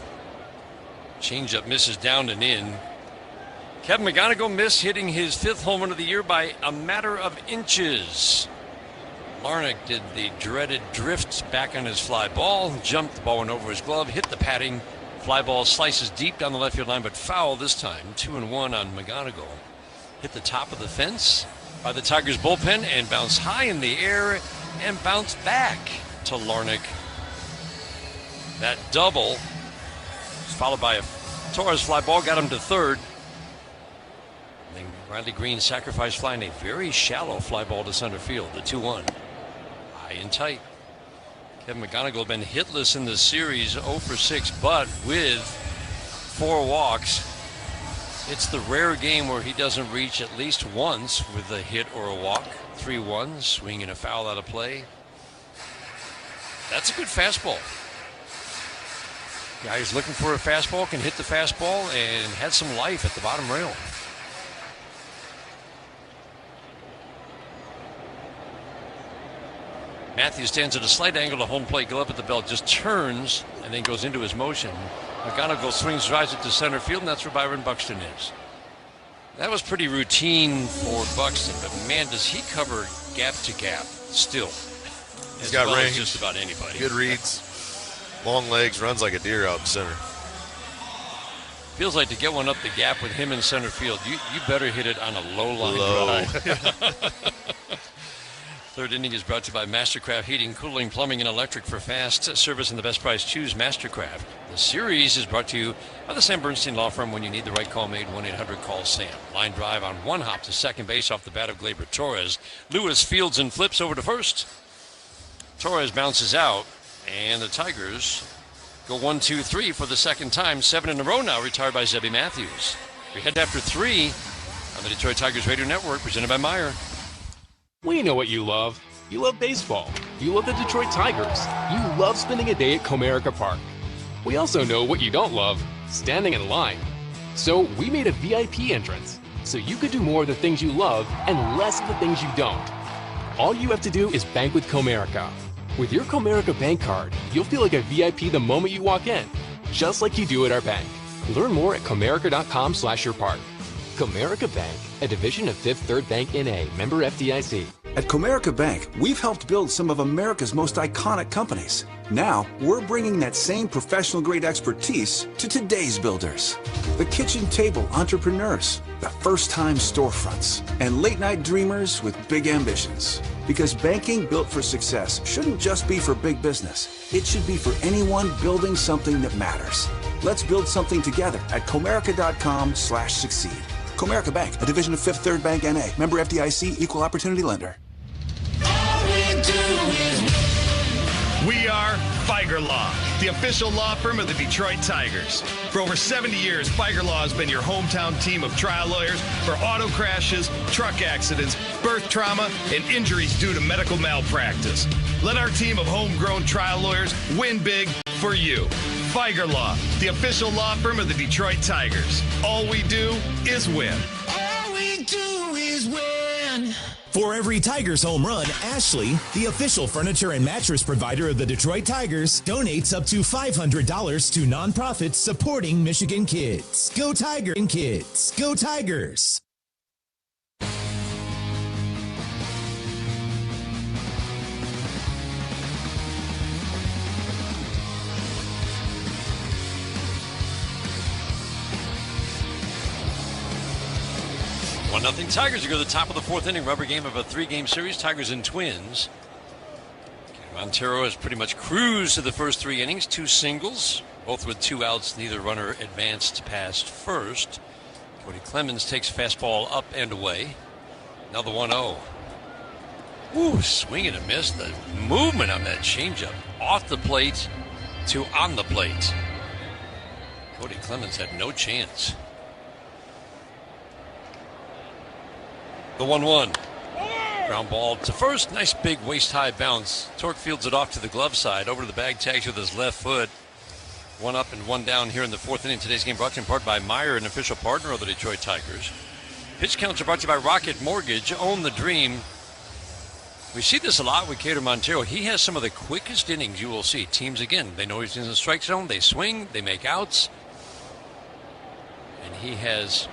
Changeup misses down and in. Kevin McGonigal missed, hitting his 5th home run of the year by a matter of inches. Larnach did the dreaded drift back on his fly ball, jumped, the ball went over his glove, hit the padding. Fly ball slices deep down the left field line, but foul this time. 2-1 on McGonigal. Hit the top of the fence by the Tigers bullpen and bounced high in the air and bounced back to Larnach. That double was followed by a Torres fly ball, got him to third. And then Riley Green sacrifice flying a very shallow fly ball to center field. The 2-1. High and tight. Kevin McGonigal been hitless in the series, 0 for 6, but with 4 walks. It's the rare game where he doesn't reach at least once with a hit or a walk. 3-1, swing and a foul out of play. That's a good fastball. Guy who's looking for a fastball can hit the fastball and had some life at the bottom rail. Matthews stands at a slight angle to home plate, glove at the belt, just turns and then goes into his motion. McGonigal swings, drives it to center field, and that's where Byron Buxton is. That was pretty routine for Buxton, but man, does he cover gap to gap still. He's got range. Just about anybody. Good reads, long legs, runs like a deer out in center. Feels like to get one up the gap with him in center field, you better hit it on a low line drive. Third inning is brought to you by Mastercraft Heating, Cooling, Plumbing, and Electric. For fast service and the best price, choose Mastercraft. The series is brought to you by the Sam Bernstein Law Firm. When you need the right call made, 1-800-CALL-SAM. Line drive on one hop to second base off the bat of Gleyber Torres. Lewis fields and flips over to first. Torres bounces out, and the Tigers go 1-2-3 for the second time. 7 in a row now, retired by Zebby Matthews. We head after 3 on the Detroit Tigers Radio Network, presented by Meijer. We know what you love. You love baseball. You love the Detroit Tigers. You love spending a day at Comerica Park. We also know what you don't love, standing in line. So we made a VIP entrance, so you could do more of the things you love and less of the things you don't. all you have to do is bank with Comerica. With your Comerica bank card, you'll feel like a VIP the moment you walk in, just like you do at our bank. Learn more at comerica.com/yourpark. Comerica Bank, a division of Fifth Third Bank N.A., member FDIC. At Comerica Bank, we've helped build some of America's most iconic companies. Now, we're bringing that same professional-grade expertise to today's builders. The kitchen table entrepreneurs, the first-time storefronts, and late-night dreamers with big ambitions. Because banking built for success shouldn't just be for big business. It should be for anyone building something that matters. Let's build something together at Comerica.com/succeed. Comerica Bank, a division of Fifth Third Bank N.A., member FDIC, equal opportunity lender. We are Feiger Law, the official law firm of the Detroit Tigers. For over 70 years, Feiger Law has been your hometown team of trial lawyers for auto crashes, truck accidents, birth trauma, and injuries due to medical malpractice. Let our team of homegrown trial lawyers win big for you. Feiger Law, the official law firm of the Detroit Tigers. All we do is win. All we do is win. For every Tigers home run, Ashley, the official furniture and mattress provider of the Detroit Tigers, donates up to $500 to nonprofits supporting Michigan kids. Go Tigers and kids. Go Tigers. Nothing. Tigers go to the top of the fourth inning. Rubber game of a 3-game series. Tigers and Twins. Montero has pretty much cruised to the first 3 innings. 2 singles, both with 2 outs. Neither runner advanced past first. Cody Clemens takes fastball up and away. Now the 1-0. Ooh, swing and a miss. The movement on that changeup. Off the plate to on the plate. Cody Clemens had no chance. The 1-1. Ground ball to first. Nice big waist-high bounce. Torque fields it off to the glove side. Over to the bag, tags with his left foot. 1 up and 1 down here in the fourth inning. Today's game brought to you in part by Meyer, an official partner of the Detroit Tigers. Pitch counts are brought to you by Rocket Mortgage. Own the dream. We see this a lot with Cater Montero. He has some of the quickest innings you will see. Teams, again, they know he's in the strike zone. They swing. They make outs. And he has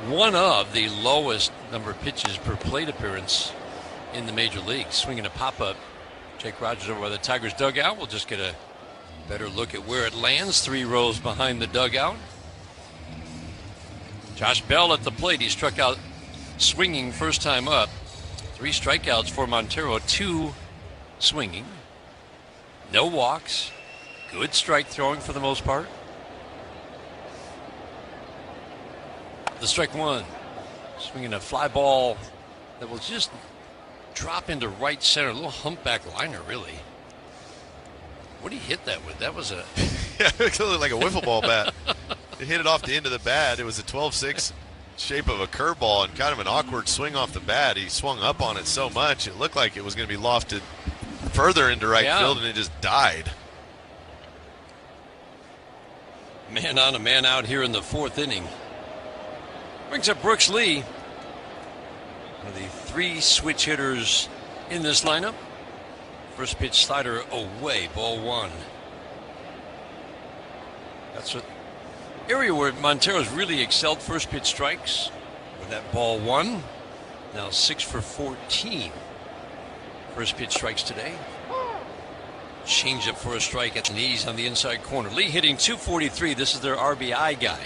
one of the lowest number of pitches per plate appearance in the major leagues. Swinging a pop-up. Jake Rogers over by the Tigers dugout. We'll just get a better look at where it lands. 3 rows behind the dugout. Josh Bell at the plate. He struck out swinging first time up. 3 strikeouts for Montero. 2 swinging. No walks. Good strike throwing for the most part. The strike 1. Swinging a fly ball that will just drop into right center. A little humpback liner, really. What did he hit that with? That was a... Yeah, it looked like a wiffle ball bat. It hit it off the end of the bat. It was a 12-6 shape of a curveball and kind of an awkward swing off the bat. He swung up on it so much, it looked like it was going to be lofted further into right field, and it just died. Man on a man out here in the fourth inning. Brings up Brooks Lee, one of the 3 switch hitters in this lineup. First pitch slider away, ball 1. That's what area where Montero's really excelled. First pitch strikes with that ball 1. Now 6 for 14. First pitch strikes today. Change up for a strike at the knees on the inside corner. Lee hitting .243. This is their RBI guy.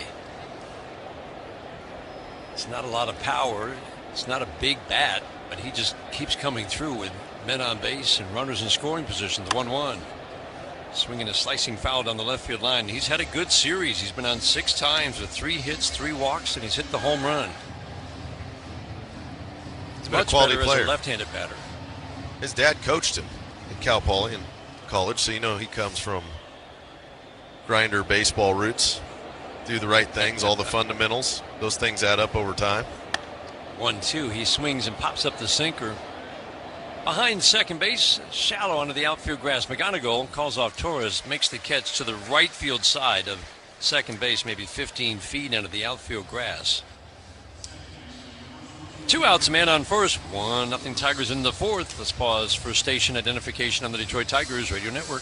It's not a lot of power. It's not a big bat, but he just keeps coming through with men on base and runners in scoring position. The 1-1. Swinging a slicing foul down the left field line. He's had a good series. He's been on 6 times with 3 hits, 3 walks, and he's hit the home run. He's been a quality player. As a left-handed batter. His dad coached him in Cal Poly in college, so you know he comes from grinder baseball roots. Do the right things, all the fundamentals. Those things add up over time. 1-2. He swings and pops up the sinker. Behind second base, shallow onto the outfield grass. McGonigal calls off Torres, makes the catch to the right field side of second base, maybe 15 feet into the outfield grass. 2 outs, man on first. 1-0 Tigers in the fourth. Let's pause for station identification on the Detroit Tigers Radio Network.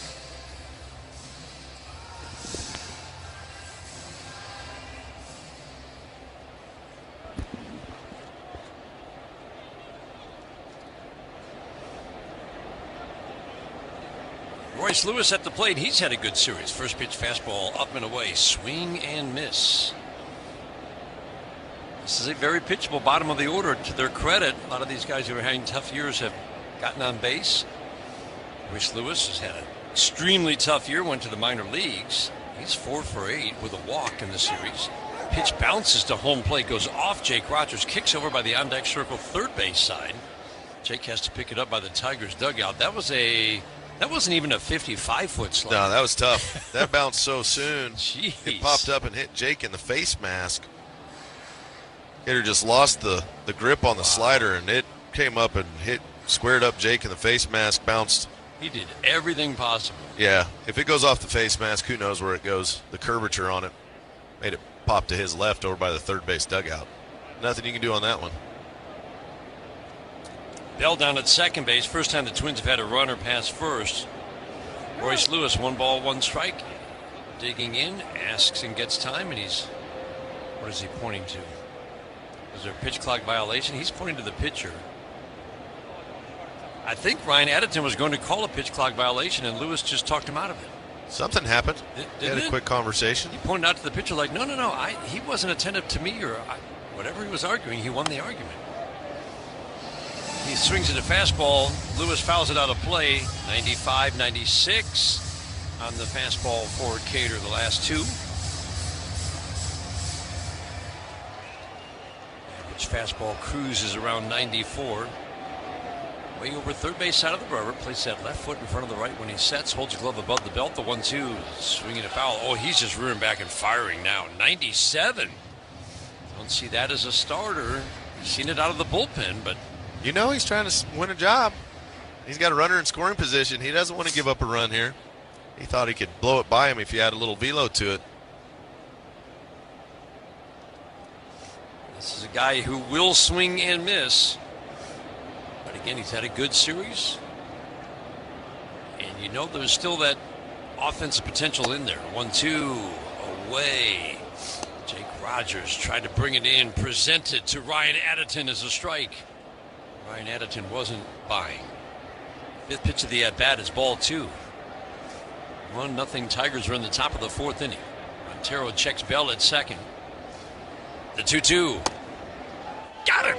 Royce Lewis at the plate. He's had a good series. First pitch fastball up and away. Swing and miss. This is a very pitchable bottom of the order. To their credit, a lot of these guys who are having tough years have gotten on base. Royce Lewis has had an extremely tough year. Went to the minor leagues. He's 4 for 8 with a walk in the series. Pitch bounces to home plate. Goes off Jake Rogers. Kicks over by the on-deck circle third base side. Jake has to pick it up by the Tigers dugout. That wasn't even a 55-foot slide. No, that was tough. That bounced so soon. Jeez. It popped up and hit Jake in the face mask. Hitter just lost the grip on the slider, and it came up and squared up Jake in the face mask, bounced. He did everything possible. Yeah, if it goes off the face mask, who knows where it goes. The curvature on it made it pop to his left over by the third base dugout. Nothing you can do on that one. Bell down at second base. First time the Twins have had a runner pass first. Royce Lewis, 1 ball, 1 strike. Digging in, asks and gets time, and what is he pointing to? Is there a pitch clock violation? He's pointing to the pitcher. I think Ryan Addington was going to call a pitch clock violation, and Lewis just talked him out of it. Something happened. They had a quick conversation. He pointed out to the pitcher like, no, he wasn't attentive to me, or whatever he was arguing. He won the argument. He swings at a fastball. Lewis fouls it out of play. 95, 96 on the fastball for Cater, the last 2. Average fastball cruises around 94. Way over third base side of the rubber. Places that left foot in front of the right when he sets. Holds a glove above the belt. The 1-2. Swinging a foul. Oh, he's just rearing back and firing now. 97. Don't see that as a starter. You've seen it out of the bullpen, but... You know he's trying to win a job. He's got a runner in scoring position. He doesn't want to give up a run here. He thought he could blow it by him if he had a little velo to it. This is a guy who will swing and miss. But again, he's had a good series. And you know there's still that offensive potential in there. 1-2 away. Jake Rogers tried to bring it in. Presented to Ryan Addington as a strike. Ryan Addington wasn't buying. 5th pitch of the at-bat is ball 2. 1-0 Tigers are in the top of the 4th inning. Montero checks Bell at second. The 2-2. Got him!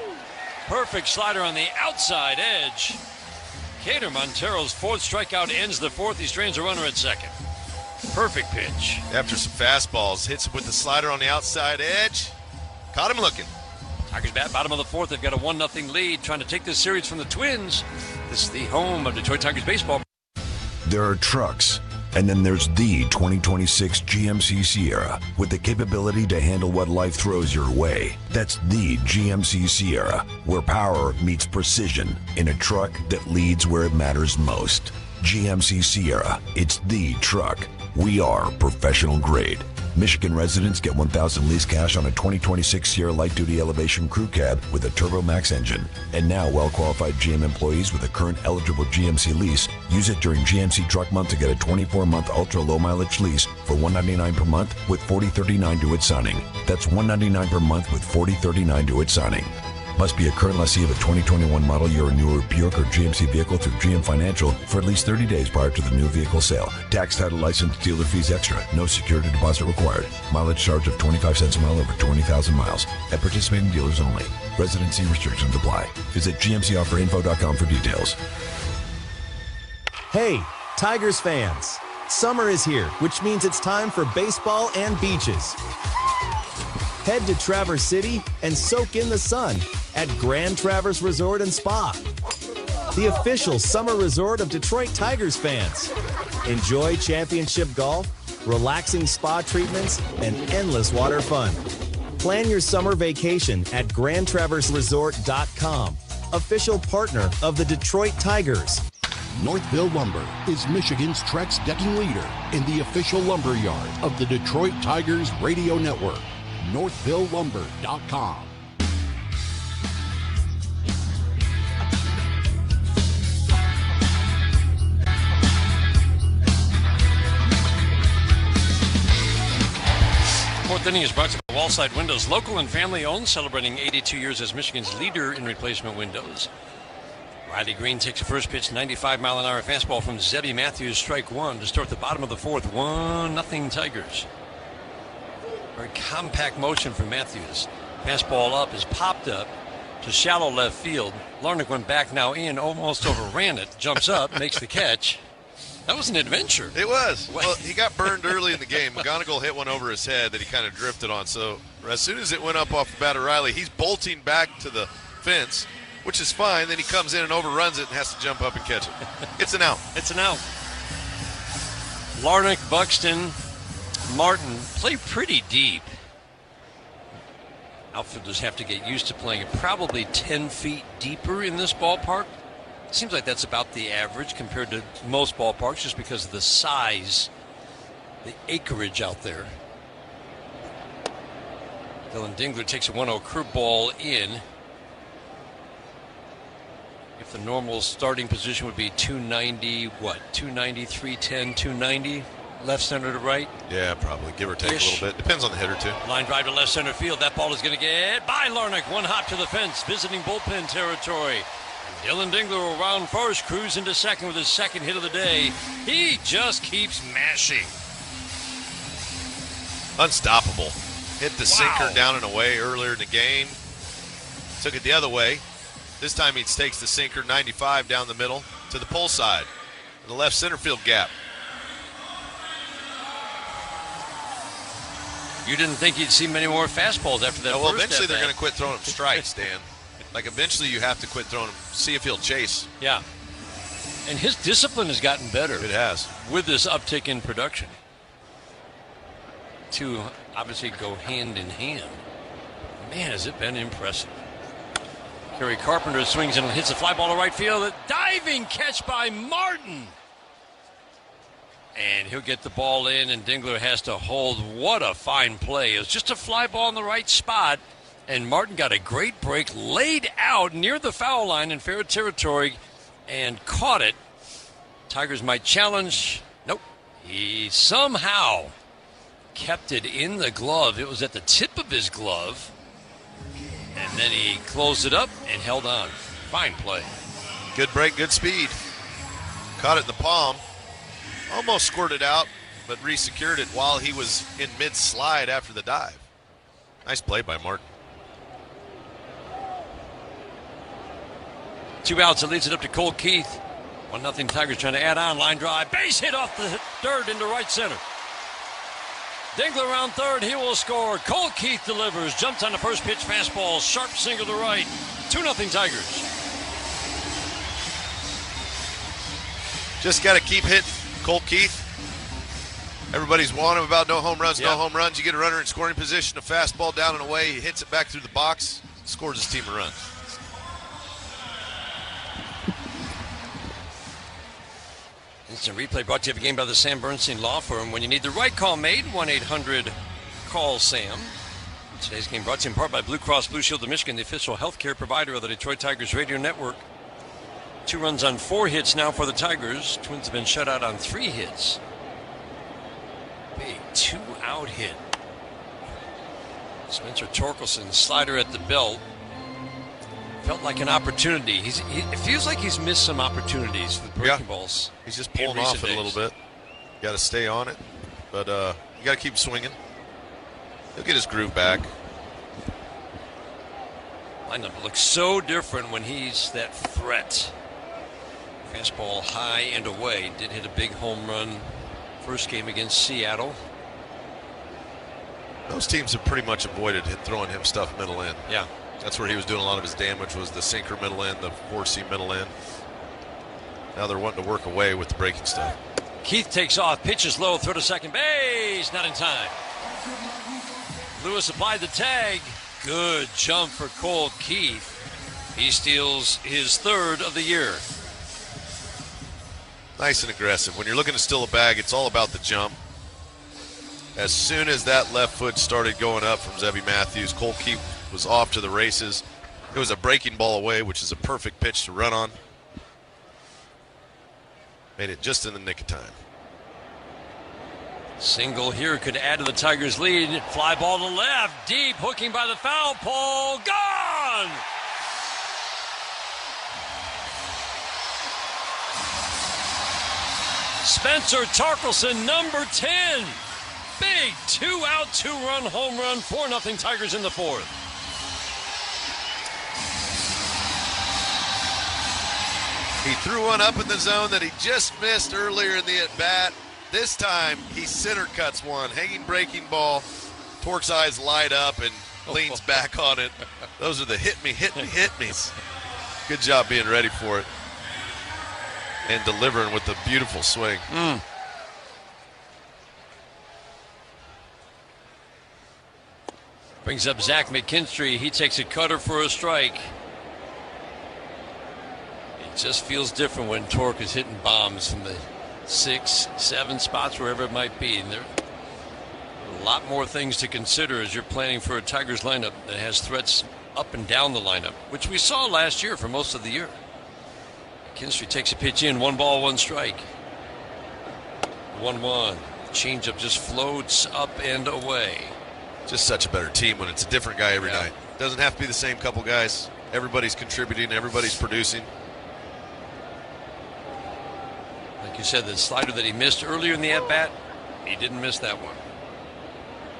Perfect slider on the outside edge. Cater Montero's 4th strikeout ends the 4th. He strains a runner at second. Perfect pitch. After some fastballs, hits with the slider on the outside edge. Caught him looking. Tigers bat, bottom of the 4th. They've got a 1-0 lead, trying to take this series from the Twins. This is the home of Detroit Tigers baseball. There are trucks, and then there's the 2026 GMC Sierra with the capability to handle what life throws your way. That's the GMC Sierra, where power meets precision in a truck that leads where it matters most. GMC Sierra, it's the truck. We are professional grade. Michigan residents get $1,000 lease cash on a 2026 Sierra Light Duty Elevation Crew Cab with a Turbo Max engine. And now well-qualified GM employees with a current eligible GMC lease use it during GMC Truck Month to get a 24-month ultra-low mileage lease for $199 per month with $40.39 due at signing. That's $199 per month with $40.39 due at signing. Must be a current lessee of a 2021 model year or newer Buick or GMC vehicle through GM Financial for at least 30 days prior to the new vehicle sale. Tax, title, license, dealer fees extra. No security deposit required. Mileage charge of 25 cents a mile over 20,000 miles. At participating dealers only. Residency restrictions apply. Visit GMCofferinfo.com for details. Hey, Tigers fans. Summer is here, which means it's time for baseball and beaches. Head to Traverse City and soak in the sun at Grand Traverse Resort and Spa, the official summer resort of Detroit Tigers fans. Enjoy championship golf, relaxing spa treatments, and endless water fun. Plan your summer vacation at GrandTraverseResort.com, official partner of the Detroit Tigers. Northville Lumber is Michigan's Trex decking leader in the official lumber yard of the Detroit Tigers radio network. NorthvilleLumber.com. Fourth inning is brought to you by Wallside Windows, local and family-owned, celebrating 82 years as Michigan's leader in replacement windows. Riley Green takes a first pitch, 95-mile-an-hour fastball from Zebby Matthews, strike one to start the bottom of the fourth. 1-0 Tigers. Very compact motion from Matthews. Fastball up is popped up to shallow left field. Larnach went back now in, almost overran it, jumps up, makes the catch. That was an adventure. It was. Well, he got burned early in the game. McGonigal hit one over his head that he kind of drifted on. So as soon as it went up off the bat of Riley, he's bolting back to the fence, which is fine. Then he comes in and overruns it and has to jump up and catch it. It's an out. It's an out. Larnach, Buxton, Martin play pretty deep. Outfielders have to get used to playing it probably 10 feet deeper in this ballpark. Seems like that's about the average compared to most ballparks just because of the size, the acreage out there. Dylan Dingler takes a 1-0 curveball in. If the normal starting position would be 290, 290, 310, 290, left center to right? Yeah, probably, give or take a little bit. Depends on the hitter, too. Line drive to left center field. That ball is going to get by Larnach. One hop to the fence, visiting bullpen territory. Dylan Dingler will round first, cruise into second with his second hit of the day. He just keeps mashing. Unstoppable. Hit the sinker down and away earlier in the game. Took it the other way. This time he takes the sinker 95 down the middle to the pole side. The left center field gap. You didn't think you'd see many more fastballs after that. Well, eventually they're going to quit throwing him strikes, Dan. Like, eventually you have to quit throwing him, see if he'll chase. Yeah. And his discipline has gotten better. It has. With this uptick in production. Two obviously go hand in hand. Man, has it been impressive. Kerry Carpenter swings and hits a fly ball to right field. A diving catch by Martin. And he'll get the ball in, and Dingler has to hold. What a fine play. It was just a fly ball in the right spot. And Martin got a great break, laid out near the foul line in fair territory, and caught it. Tigers might challenge. Nope. He somehow kept it in the glove. It was at the tip of his glove. And then he closed it up and held on. Fine play. Good break, good speed. Caught it in the palm. Almost squirted out, but re-secured it while he was in mid-slide after the dive. Nice play by Martin. 2 outs. It leads it up to Cole Keith. 1-0 Tigers trying to add on. Line drive. Base hit off the third into right center. Dingler around third. He will score. Cole Keith delivers. Jumps on the first pitch. Fastball. Sharp single to right. 2-0 Tigers. Just got to keep hitting. Cole Keith. Everybody's wanting about no home runs, no home runs. You get a runner in scoring position, a fastball down and away. He hits it back through the box. Scores his team a run. Instant replay brought to you every game by the Sam Bernstein Law Firm. When you need the right call made, 1-800-CALL-SAM. Today's game brought to you in part by Blue Cross Blue Shield of Michigan, the official healthcare provider of the Detroit Tigers radio network. 2 runs on 4 hits now for the Tigers. Twins have been shut out on 3 hits. Big 2-out hit. Spencer Torkelson, slider at the belt. Felt like an opportunity. It feels like he's missed some opportunities with breaking balls. He's just pulling off it a little bit. Got to stay on it, but you got to keep swinging. He'll get his groove back. Lineup looks so different when he's that threat. Fastball high and away. Did hit a big home run first game against Seattle. Those teams have pretty much avoided throwing him stuff middle in. Yeah. That's where he was doing a lot of his damage, was the sinker middle end, the 4-seam middle end. Now they're wanting to work away with the breaking stuff. Keith takes off, pitches low, throw to second base, not in time. Lewis applied the tag. Good jump for Cole Keith. He steals his 3rd of the year. Nice and aggressive. When you're looking to steal a bag, it's all about the jump. As soon as that left foot started going up from Zebby Matthews, Cole Keith was off to the races. It was a breaking ball away, which is a perfect pitch to run on. Made it just in the nick of time. Single here could add to the Tigers' lead. Fly ball to left, deep, hooking by the foul pole. Gone! Spencer Torkelson, number 10. Big 2-out, 2-run home run, 4-0 Tigers in the fourth. He threw one up in the zone that he just missed earlier in the at-bat. This time, he center cuts one. Hanging breaking ball. Torque's eyes light up and leans back on it. Those are the hit me, hit me, hit me's. Good job being ready for it. And delivering with a beautiful swing. Brings up Zach McKinstry. He takes a cutter for a strike. It just feels different when Torque is hitting bombs from the 6, 7 spots, wherever it might be. And there are a lot more things to consider as you're planning for a Tigers lineup that has threats up and down the lineup, which we saw last year for most of the year. McKinstry takes a pitch in, 1 ball, 1 strike. 1-1. Changeup just floats up and away. Just such a better team when it's a different guy every night. Doesn't have to be the same couple guys. Everybody's contributing, everybody's producing. Like you said, the slider that he missed earlier in the at-bat, he didn't miss that one.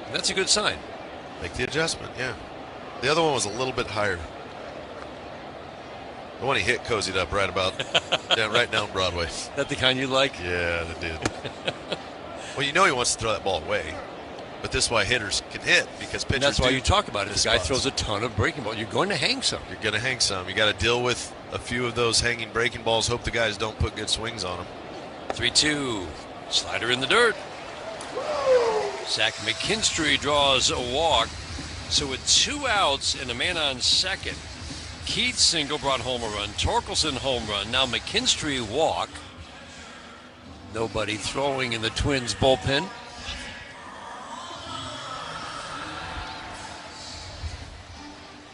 And that's a good sign. Make the adjustment, yeah. The other one was a little bit higher. The one he hit cozied up right about right down Broadway. That the kind you like? Yeah, that did. Well, you know he wants to throw that ball away. But this is why hitters can hit, because pitchers. And that's why you talk about it. This guy throws a ton of breaking balls. You're going to hang some. You're going to hang some. You got to deal with a few of those hanging breaking balls. Hope the guys don't put good swings on them. 3-2. Slider in the dirt. Zach McKinstry draws a walk. So with 2 outs and a man on second, Keith single brought home a run. Torkelson home run. Now McKinstry walk. Nobody throwing in the Twins bullpen.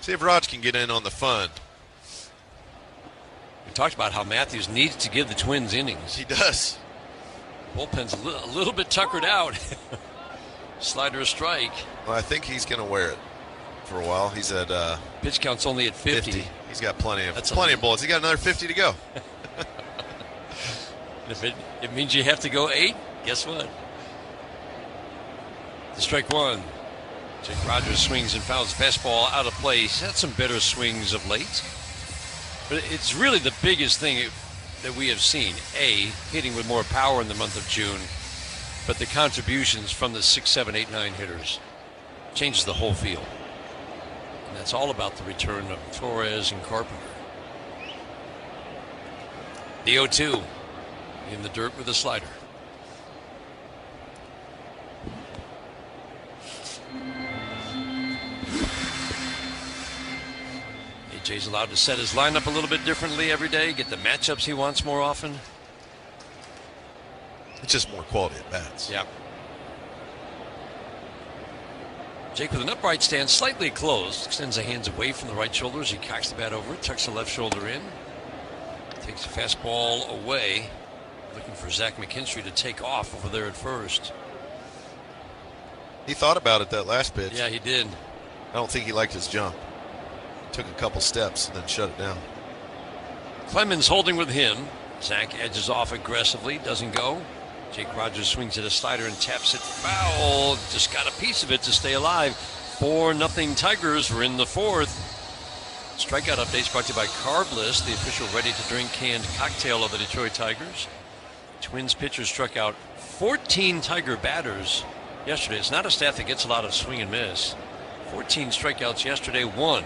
See if Raj can get in on the fun. We talked about how Matthews needs to give the Twins innings. He does. Bullpen's a little bit tuckered out. Slider a strike. Well, I think he's going to wear it for a while. He's at pitch count's only at 50. He's got plenty of bullets. He got another 50 to go. If it means you have to go 8, guess what? The strike 1. Jake Rogers swings and fouls fastball out of play. He's had some better swings of late. But it's really the biggest thing that we have seen. A, hitting with more power in the month of June, but the contributions from the 6, 7, 8, 9 hitters changes the whole field. And that's all about the return of Torres and Carpenter. The 0-2 in the dirt with a slider. AJ's allowed to set his lineup a little bit differently every day, get the matchups he wants more often. It's just more quality at bats. Yeah. Jake with an upright stance, slightly closed, extends the hands away from the right shoulder as he cocks the bat over, tucks the left shoulder in, takes the fastball away, looking for Zach McKinstry to take off over there at first. He thought about it that last pitch. Yeah, he did. I don't think he liked his jump. Took a couple steps and then shut it down. Clemens holding with him. Zach edges off aggressively, doesn't go. Jake Rogers swings at a slider and taps it foul. Just got a piece of it to stay alive. 4-0 Tigers. We're in the fourth. Strikeout updates brought to you by Carbless, the official ready-to-drink canned cocktail of the Detroit Tigers. Twins pitchers struck out 14 Tiger batters yesterday. It's not a stat that gets a lot of swing and miss. 14 strikeouts yesterday, 1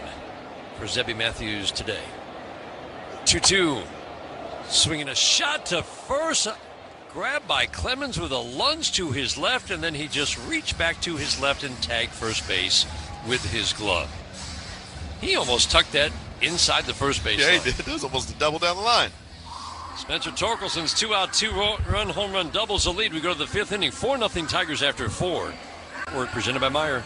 for Zebby Matthews today. 2-2. Swinging a shot to first. Grabbed by Clemens with a lunge to his left, and then he just reached back to his left and tagged first base with his glove. He almost tucked that inside the first base line. Yeah, he did. It was almost a double down the line. Spencer Torkelson's 2-out, 2-run home run doubles the lead. We go to the 5th inning. 4-0 Tigers after 4. Work presented by Meyer.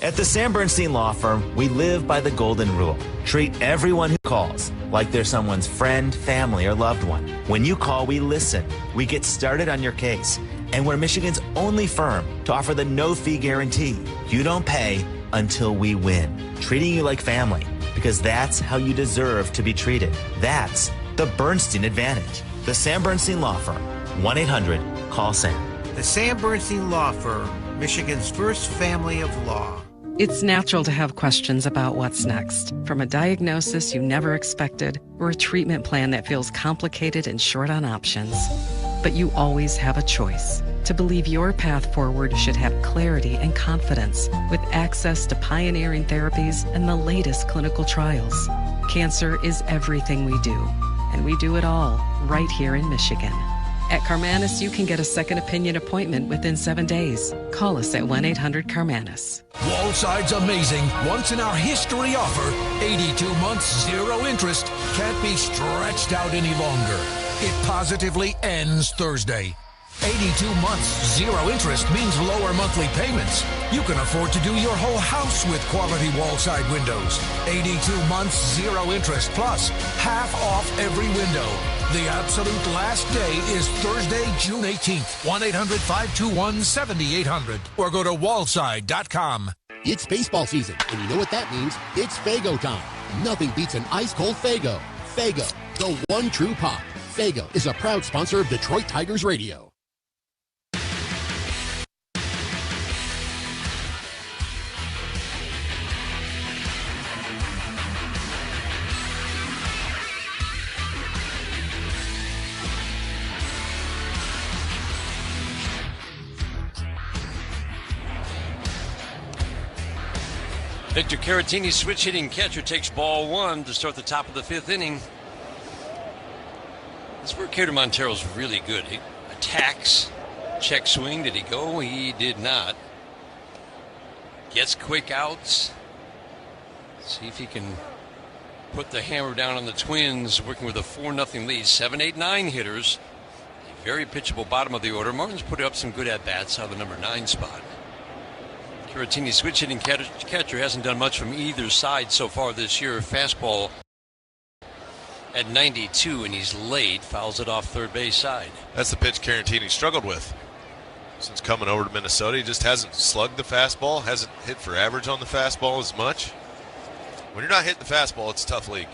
At the Sam Bernstein Law Firm, we live by the golden rule. Treat everyone who calls like they're someone's friend, family, or loved one. When you call, we listen. We get started on your case. And we're Michigan's only firm to offer the no-fee guarantee. You don't pay until we win. Treating you like family, because that's how you deserve to be treated. That's the Bernstein Advantage. The Sam Bernstein Law Firm. 1-800-CALL-SAM. The Sam Bernstein Law Firm, Michigan's first family of law. It's natural to have questions about what's next, from a diagnosis you never expected or a treatment plan that feels complicated and short on options. But you always have a choice to believe your path forward should have clarity and confidence with access to pioneering therapies and the latest clinical trials. Cancer is everything we do, and we do it all right here in Michigan. At Carmanis, you can get a second opinion appointment within 7 days. Call us at 1-800-CARMANIS. Wallside's amazing once-in-our-history offer. 82 months, 0 interest. Can't be stretched out any longer. It positively ends Thursday. 82 months, 0 interest means lower monthly payments. You can afford to do your whole house with quality Wallside windows. 82 months, 0 interest, plus half off every window. The absolute last day is Thursday, June 18th. 1-800-521-7800 or go to wallside.com. It's baseball season, and you know what that means. It's Faygo time. Nothing beats an ice-cold Faygo. Faygo, the one true pop. Faygo is a proud sponsor of Detroit Tigers Radio. Victor Caratini, switch-hitting catcher, takes ball 1 to start the top of the 5th inning. This is where Cater Montero's really good. He attacks, check swing. Did he go? He did not. Gets quick outs. See if he can put the hammer down on the Twins, working with a 4-0 lead. 7, 8, 9 hitters. A very pitchable bottom of the order. Martin's put up some good at-bats out of the number 9 spot. Caratini, switch-hitting catcher, hasn't done much from either side so far this year. Fastball at 92, and he's late. Fouls it off third base side. That's the pitch Caratini struggled with since coming over to Minnesota. He just hasn't slugged the fastball, hasn't hit for average on the fastball as much. When you're not hitting the fastball, it's a tough league.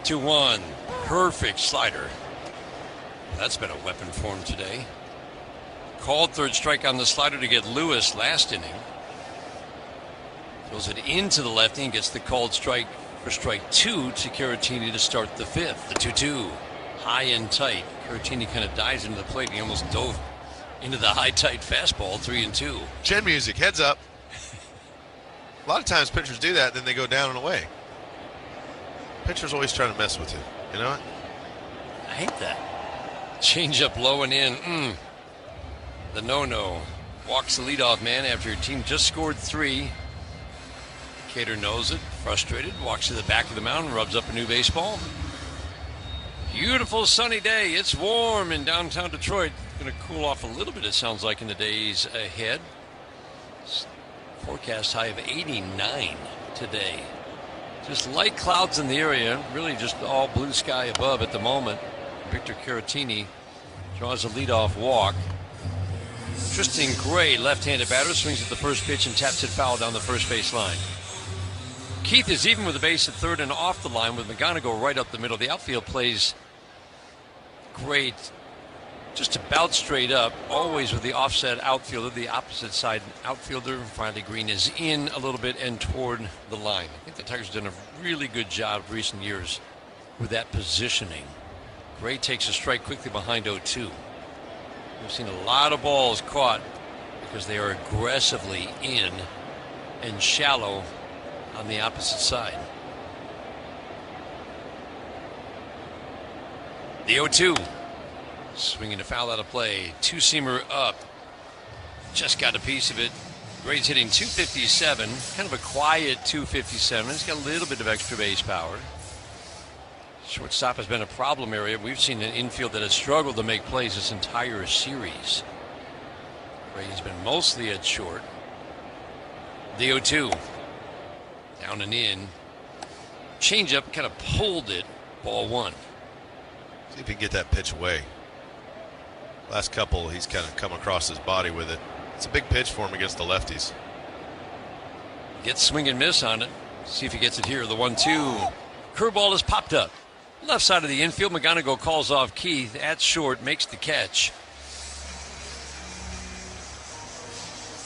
2-1. Perfect slider. That's been a weapon for him today. Called third strike on the slider to get Lewis last inning. Throws it into the lefty and gets the called strike for strike 2 to Caratini to start the 5th. The 2-2. High and tight. Caratini kind of dives into the plate. He almost dove into the high, tight fastball. 3-2. Chin music. Heads up. A lot of times pitchers do that, then they go down and away. Pitcher's always trying to mess with you. You know what? I hate that. Change up low and in. The no-no. Walks the leadoff man after your team just scored 3. Cater knows it. Frustrated. Walks to the back of the mound and rubs up a new baseball. Beautiful sunny day. It's warm in downtown Detroit. Going to cool off a little bit, it sounds like, in the days ahead. Forecast high of 89 today. Just light clouds in the area. Really just all blue sky above at the moment. Victor Caratini draws a leadoff walk. Tristan Gray, left-handed batter, swings at the first pitch and taps it foul down the first base line. Keith is even with the base at third and off the line with McGonigal right up the middle. The outfield plays great, just about straight up, always with the offset outfielder. The opposite side outfielder, Riley Green, is in a little bit and toward the line. I think the Tigers have done a really good job in recent years with that positioning. Gray takes a strike quickly behind 0-2. We've seen a lot of balls caught because they are aggressively in and shallow on the opposite side. The 0-2. Swinging a foul out of play. Two-seamer up. Just got a piece of it. Gray's hitting 257. Kind of a quiet 257. He's got a little bit of extra base power. Shortstop has been a problem area. We've seen an infield that has struggled to make plays this entire series. Gray's been mostly at short. The 0-2. Down and in. Changeup kind of pulled it. Ball 1. See if he can get that pitch away. Last couple, he's kind of come across his body with it. It's a big pitch for him against the lefties. Gets swing and miss on it. See if he gets it here. The 1-2. Curveball is popped up. Left side of the infield. McGonigal calls off Keith at short, makes the catch.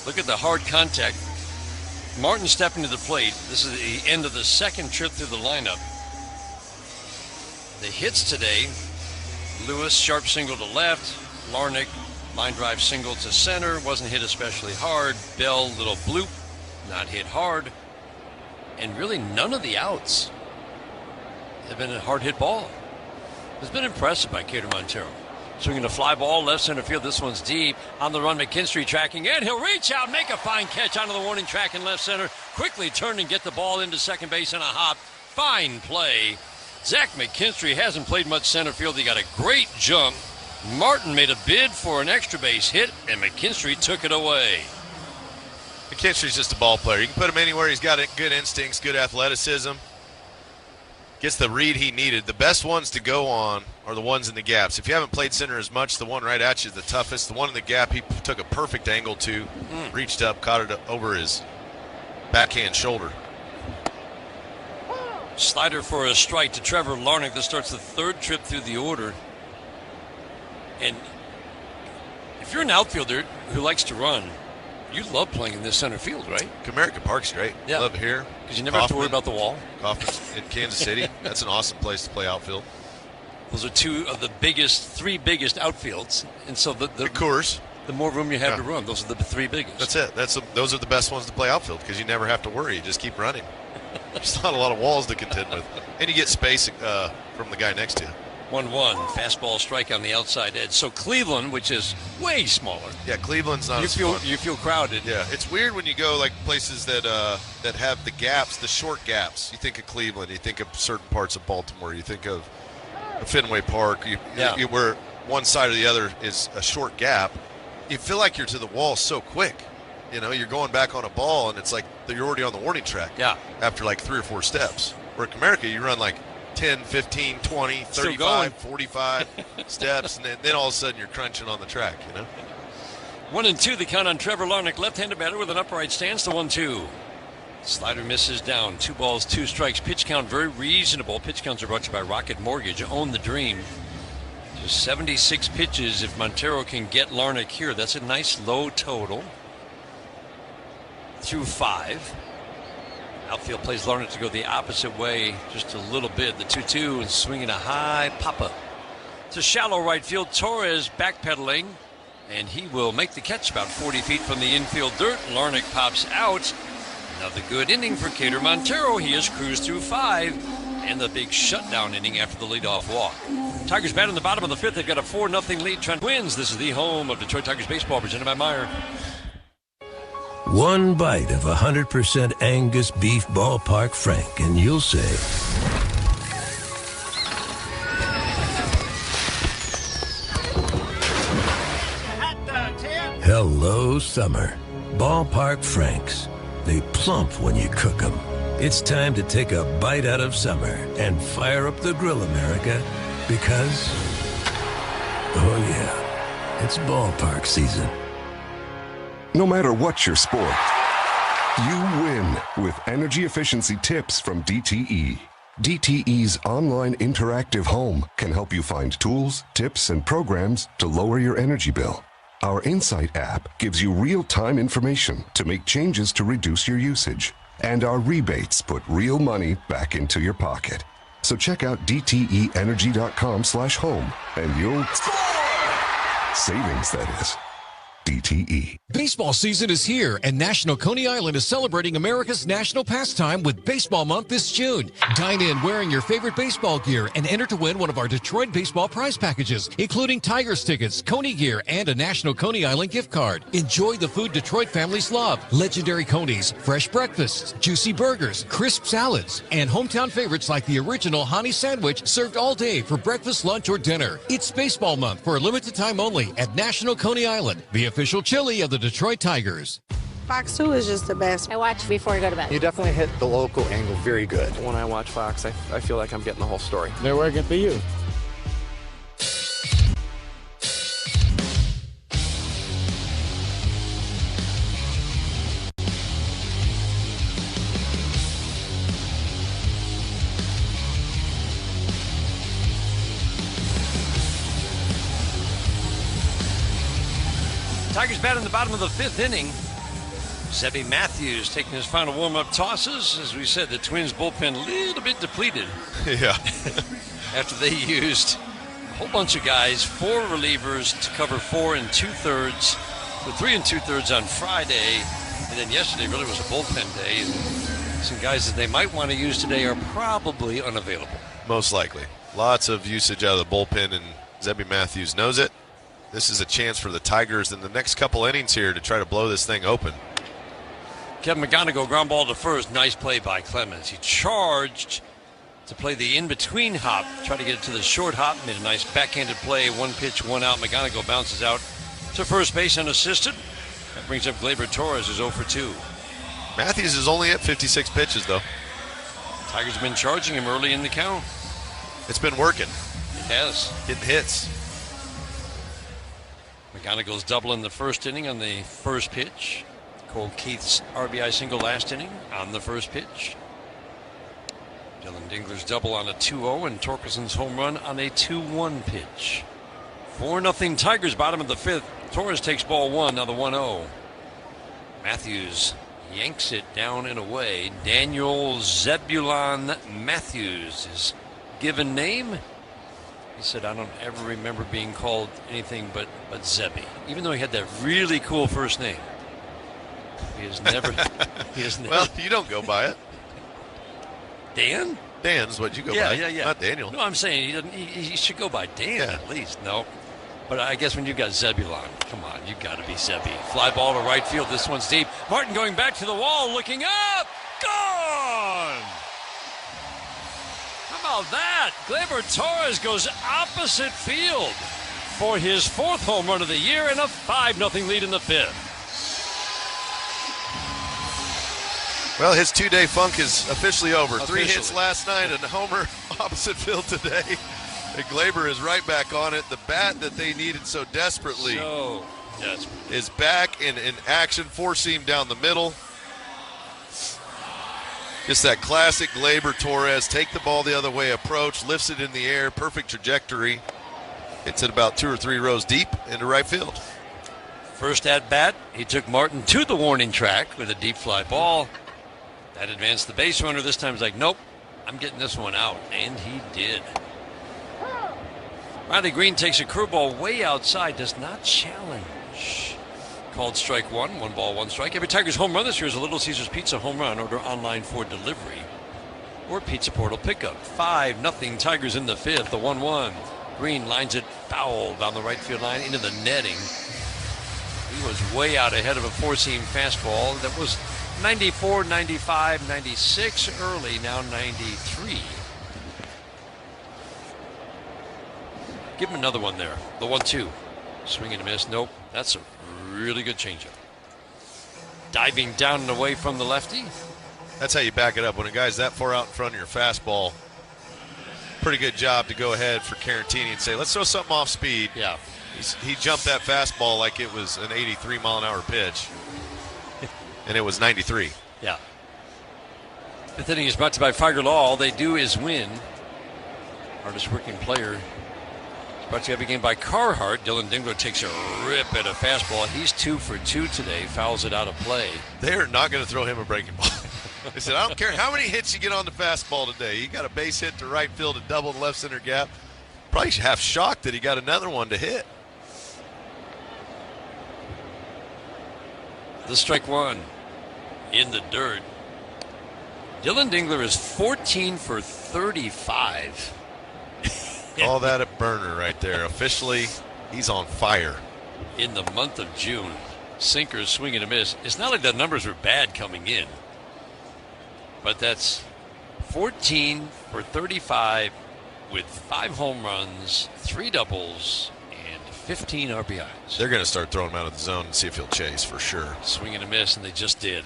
Look at the hard contact. Martin stepping to the plate. This is the end of the second trip through the lineup. The hits today. Lewis, sharp single to left. Larnach, line drive single to center. Wasn't hit especially hard. Bell, little bloop. Not hit hard. And really none of the outs have been a hard hit ball. It's been impressive by Cater Montero. Swinging a fly ball, left center field. This one's deep. On the run, McKinstry tracking, and he'll reach out, make a fine catch onto the warning track in left center. Quickly turn and get the ball into second base in a hop. Fine play. Zach McKinstry hasn't played much center field. He got a great jump. Martin made a bid for an extra base hit, and McKinstry took it away. McKinstry's just a ball player. You can put him anywhere. He's got good instincts, good athleticism. Gets the read he needed. The best ones to go on are the ones in the gaps. If you haven't played center as much, the one right at you is the toughest. The one in the gap, he took a perfect angle to, reached up, caught it over his backhand shoulder. Slider for a strike to Trevor Larnach. This starts the third trip through the order. And if you're an outfielder who likes to run, you love playing in this center field, right? Comerica Park's great. Yeah. Love it here. Because you never have to worry about the wall. Kauffman's in Kansas City. That's an awesome place to play outfield. Those are two of the three biggest outfields. And so the Coors. The more room you have to run, those are the three biggest. That's it. Those are the best ones to play outfield because you never have to worry. You just keep running. There's not a lot of walls to contend with. And you get space from the guy next to you. 1-1. Fastball strike on the outside edge. So Cleveland, which is way smaller. Yeah, Cleveland's not You feel crowded. Yeah, it's weird when you go like places that have the gaps, the short gaps. You think of Cleveland. You think of certain parts of Baltimore. You think of Fenway Park. Where one side or the other is a short gap. You feel like you're to the wall so quick. You know, you're going back on a ball, and it's like you're already on the warning track. Yeah. After like 3 or 4 steps. Where at Comerica, you run like 10, 15, 20, 35, 45 steps, and then all of a sudden you're crunching on the track, you know? 1-2, the count on Trevor Larnach, left-handed batter with an upright stance to 1-2. Slider misses down. 2 balls, 2 strikes. Pitch count very reasonable. Pitch counts are brought to you by Rocket Mortgage. Own the dream. Just 76 pitches if Montero can get Larnach here. That's a nice low total. Through 5. Outfield plays Larnach to go the opposite way just a little bit. The 2-2 and swinging a high pop-up. To shallow right field. Torres backpedaling, and he will make the catch about 40 feet from the infield dirt. Larnach pops out. Another good inning for Cater Montero. He has cruised through 5, and the big shutdown inning after the leadoff walk. Tigers bat in the bottom of the 5th. They've got a 4-0 lead. Trent wins. This is the home of Detroit Tigers baseball, presented by Meyer. One bite of 100% Angus beef ballpark frank, and you'll say, hello, summer. Ballpark Franks. They plump when you cook them. It's time to take a bite out of summer and fire up the grill, America, because, oh yeah, it's ballpark season. No matter what your sport, you win with energy efficiency tips from DTE. DTE's online interactive home can help you find tools, tips, and programs to lower your energy bill. Our Insight app gives you real-time information to make changes to reduce your usage. And our rebates put real money back into your pocket. So check out DTEenergy.com/home and you'll... Savings, that is. DTE. Baseball season is here, and National Coney Island is celebrating America's national pastime with Baseball Month this June. Dine in wearing your favorite baseball gear and enter to win one of our Detroit baseball prize packages, including Tigers tickets, Coney gear, and a National Coney Island gift card. Enjoy the food Detroit families love. Legendary Coneys, fresh breakfasts, juicy burgers, crisp salads, and hometown favorites like the original honey sandwich served all day for breakfast, lunch, or dinner. It's Baseball Month for a limited time only at National Coney Island, the official chili of the Detroit Tigers. Fox 2 is just the best. I watch before I go to bed. You definitely hit the local angle very good. When I watch Fox, I feel like I'm getting the whole story. They're working for you. Tigers bat in the bottom of the 5th inning. Zebby Matthews taking his final warm-up tosses. As we said, the Twins bullpen a little bit depleted. Yeah. After they used a whole bunch of guys, 4 relievers to cover 4 2/3, with 3 2/3 on Friday. And then yesterday really was a bullpen day. And some guys that they might want to use today are probably unavailable. Most likely. Lots of usage out of the bullpen, and Zebby Matthews knows it. This is a chance for the Tigers in the next couple innings here to try to blow this thing open. Kevin McGonigal ground ball to first. Nice play by Clemens. He charged to play the in-between hop, tried to get it to the short hop, made a nice backhanded play, 1 pitch, 1 out. McGonigal bounces out to first base unassisted. That brings up Gleyber Torres, who's 0 for 2. Matthews is only at 56 pitches, though. Tigers have been charging him early in the count. It's been working. It has. Getting hits. McGonigal's double in the first inning on the first pitch. Cole Keith's RBI single last inning on the first pitch. Dylan Dingler's double on a 2-0 and Torkelson's home run on a 2-1 pitch. 4-0 Tigers, bottom of the 5th. Torres takes ball 1, now the 1-0. Matthews yanks it down and away. Daniel Zebulon Matthews, his given name. He said, I don't ever remember being called anything but Zebby, even though he had that really cool first name. He has never. Well, you don't go by it. Dan? Dan's what you go by. Yeah. Not Daniel. No, I'm saying he doesn't. He should go by Dan at least. No. But I guess when you got Zebulon, come on, you got to be Zebby. Fly ball to right field. This one's deep. Martin going back to the wall, looking up. Gone! How about that? Gleyber Torres goes opposite field for his 4th home run of the year and a 5-0 lead in the 5th. Well, his 2-day funk is officially over. 3 hits last night and a homer opposite field today. And Gleyber is right back on it. The bat that they needed so desperately is back in action. 4-seam down the middle. Just that classic Gleyber Torres, take the ball the other way approach, lifts it in the air, perfect trajectory. Hits it about 2 or 3 rows deep into right field. First at bat, he took Martin to the warning track with a deep fly ball. That advanced the base runner. This time he's like, nope, I'm getting this one out. And he did. Riley Green takes a curveball way outside, does not challenge. Called strike 1, 1 ball, 1 strike. Every Tigers home run this year is a Little Caesars Pizza home run. Order online for delivery or Pizza Portal pickup. 5-0 Tigers in the 5th, the 1-1. Green lines it foul down the right field line into the netting. He was way out ahead of a 4-seam fastball that was 94, 95, 96 early, now 93. Give him another one there. The 1-2. Swing and a miss. Nope. That's a really good changeup. Diving down and away from the lefty. That's how you back it up. When a guy's that far out in front of your fastball, pretty good job to go ahead for Carantini and say, let's throw something off speed. Yeah. He jumped that fastball like it was an 83-mile-an-hour pitch. And it was 93. Yeah. Fifth inning is brought to you by Figer Law. All they do is win. Hardest working player. It's brought to you every game by Carhartt. Dylan Dingler takes a rip at a fastball. He's 2 for 2 today. Fouls it out of play. They are not going to throw him a breaking ball. They said, I don't care how many hits you get on the fastball today. He got a base hit to right field, a double to left center gap. Probably half shocked that he got another one to hit. The strike 1 in the dirt. Dylan Dingler is 14 for 35. All that a burner right there. Officially, he's on fire. In the month of June, sinkers, swing and a miss. It's not like the numbers were bad coming in. But that's 14 for 35 with 5 home runs, 3 doubles, and 15 RBIs. They're going to start throwing him out of the zone and see if he'll chase for sure. Swing and a miss, and they just did.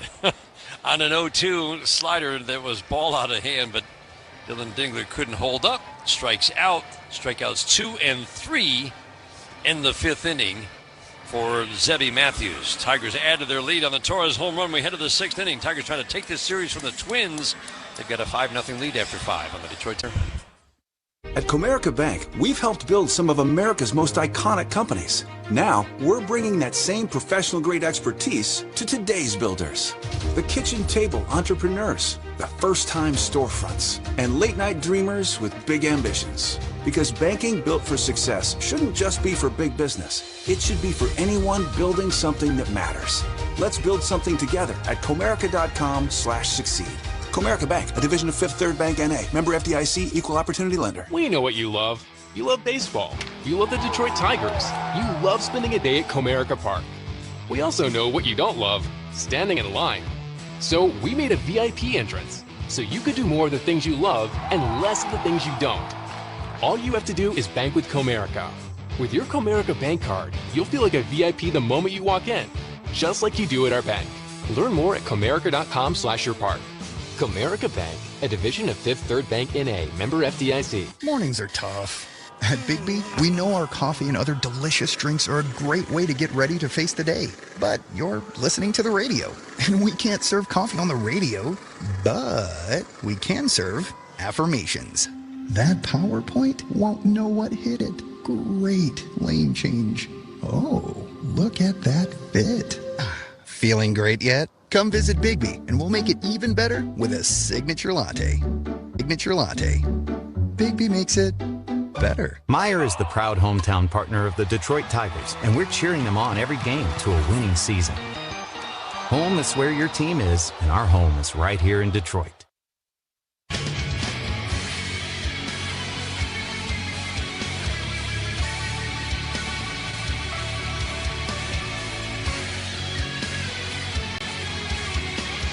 On an 0-2 slider that was ball out of hand, but Dylan Dingler couldn't hold up. Strikes out. Strikeouts 2 and 3 in the 5th inning for Zebby Matthews. Tigers add to their lead on the Torres home run. We head to the 6th inning. Tigers trying to take this series from the Twins. They've got a 5-0 lead after 5 on the Detroit turn. At Comerica Bank, we've helped build some of America's most iconic companies. Now, we're bringing that same professional-grade expertise to today's builders. The kitchen table entrepreneurs, the first-time storefronts, and late-night dreamers with big ambitions. Because banking built for success shouldn't just be for big business. It should be for anyone building something that matters. Let's build something together at Comerica.com/succeed. Comerica Bank, a division of Fifth Third Bank N.A., member FDIC, equal opportunity lender. We know what you love. You love baseball. You love the Detroit Tigers. You love spending a day at Comerica Park. We also know what you don't love, standing in line. So we made a VIP entrance, so you could do more of the things you love and less of the things you don't. All you have to do is bank with Comerica. With your Comerica Bank card, you'll feel like a VIP the moment you walk in, just like you do at our bank. Learn more at Comerica.com/yourpark. Comerica Bank, a division of Fifth Third Bank N.A., member FDIC. Mornings are tough. At Bigby, we know our coffee and other delicious drinks are a great way to get ready to face the day. But you're listening to the radio, and we can't serve coffee on the radio, but we can serve affirmations. That PowerPoint won't know what hit it. Great lane change. Oh, look at that fit. Feeling great yet? Come visit Bigby, and we'll make it even better with a signature latte. Signature latte. Bigby makes it better. Meijer is the proud hometown partner of the Detroit Tigers, and we're cheering them on every game to a winning season. Home is where your team is, and our home is right here in Detroit.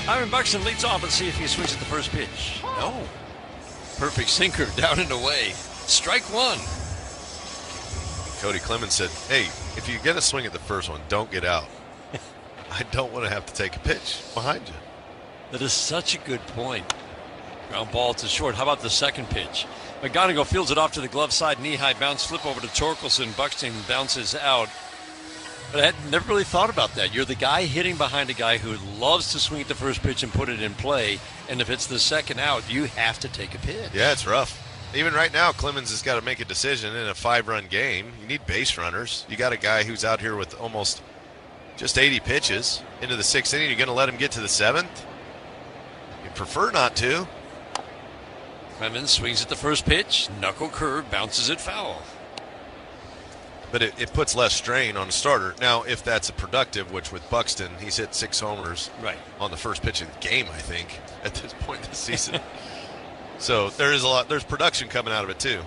Iron Buxton leads off. Let's see if he swings at the first pitch. No. Perfect sinker down and away. Strike one. Cody Clemens said, hey, if you get a swing at the first one, don't get out. I don't want to have to take a pitch behind you. That is such a good point. Ground ball to short. How about the second pitch? McGonigal fields it off to the glove side. Knee-high bounce. Flip over to Torkelson. Buxton bounces out. But I had never really thought about that. You're the guy hitting behind a guy who loves to swing at the first pitch and put it in play. And if it's the second out, you have to take a pitch. Yeah, it's rough. Even right now, Clemens has got to make a decision in a 5-run game. You need base runners. You got a guy who's out here with almost just 80 pitches into the 6th inning. You're going to let him get to the 7th? You prefer not to. Clemens swings at the first pitch. Knuckle curve, bounces it foul. But it puts less strain on a starter. Now, if that's a productive, which with Buxton, he's hit 6 homers on the first pitch of the game, I think, at this point in the season. So there's production coming out of it too.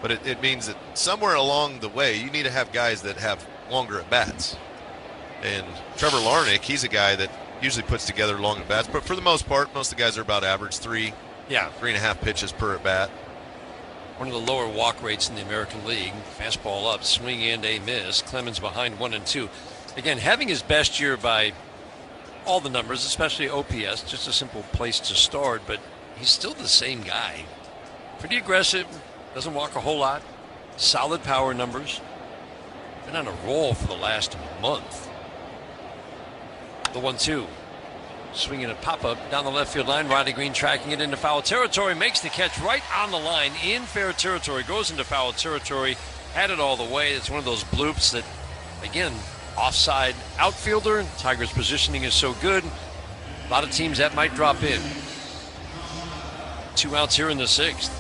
But it means that somewhere along the way, you need to have guys that have longer at-bats. And Trevor Larnach, he's a guy that usually puts together long at-bats. But for the most part, most of the guys are about average 3.5 pitches per at-bat. One of the lower walk rates in the American League. Fastball up, swing and a miss. Clemens behind 1-2. Again, having his best year by all the numbers, especially OPS, just a simple place to start, but he's still the same guy. Pretty aggressive, doesn't walk a whole lot. Solid power numbers. Been on a roll for the last month. The 1-2. Swinging a pop-up down the left field line. Riley Green tracking it into foul territory. Makes the catch right on the line in fair territory. Goes into foul territory. Had it all the way. It's one of those bloops that, again, offside outfielder. Tigers' positioning is so good. A lot of teams that might drop in. 2 outs here in the 6th.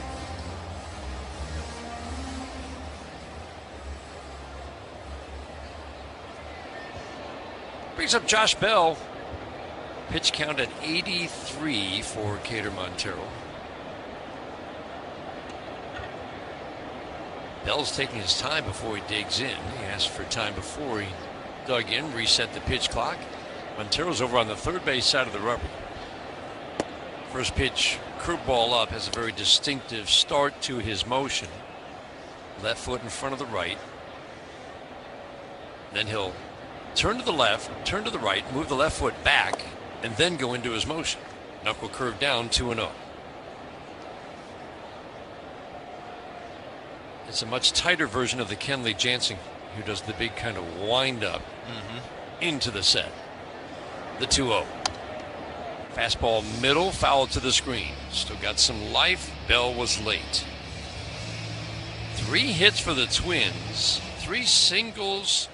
Brings up Josh Bell. Pitch count at 83 for Cater Montero. Bell's taking his time before he digs in. He asked for time before he dug in, reset the pitch clock. Montero's over on the third base side of the rubber. First pitch, curveball up, has a very distinctive start to his motion. Left foot in front of the right. Then he'll turn to the left, turn to the right, move the left foot back, and then go into his motion. Knuckle curve down, 2-0. It's a much tighter version of the Kenley Jansen, who does the big kind of wind up into the set. The 2-0. Fastball middle, foul to the screen. Still got some life. Bell was late. 3 hits for the Twins, 3 singles.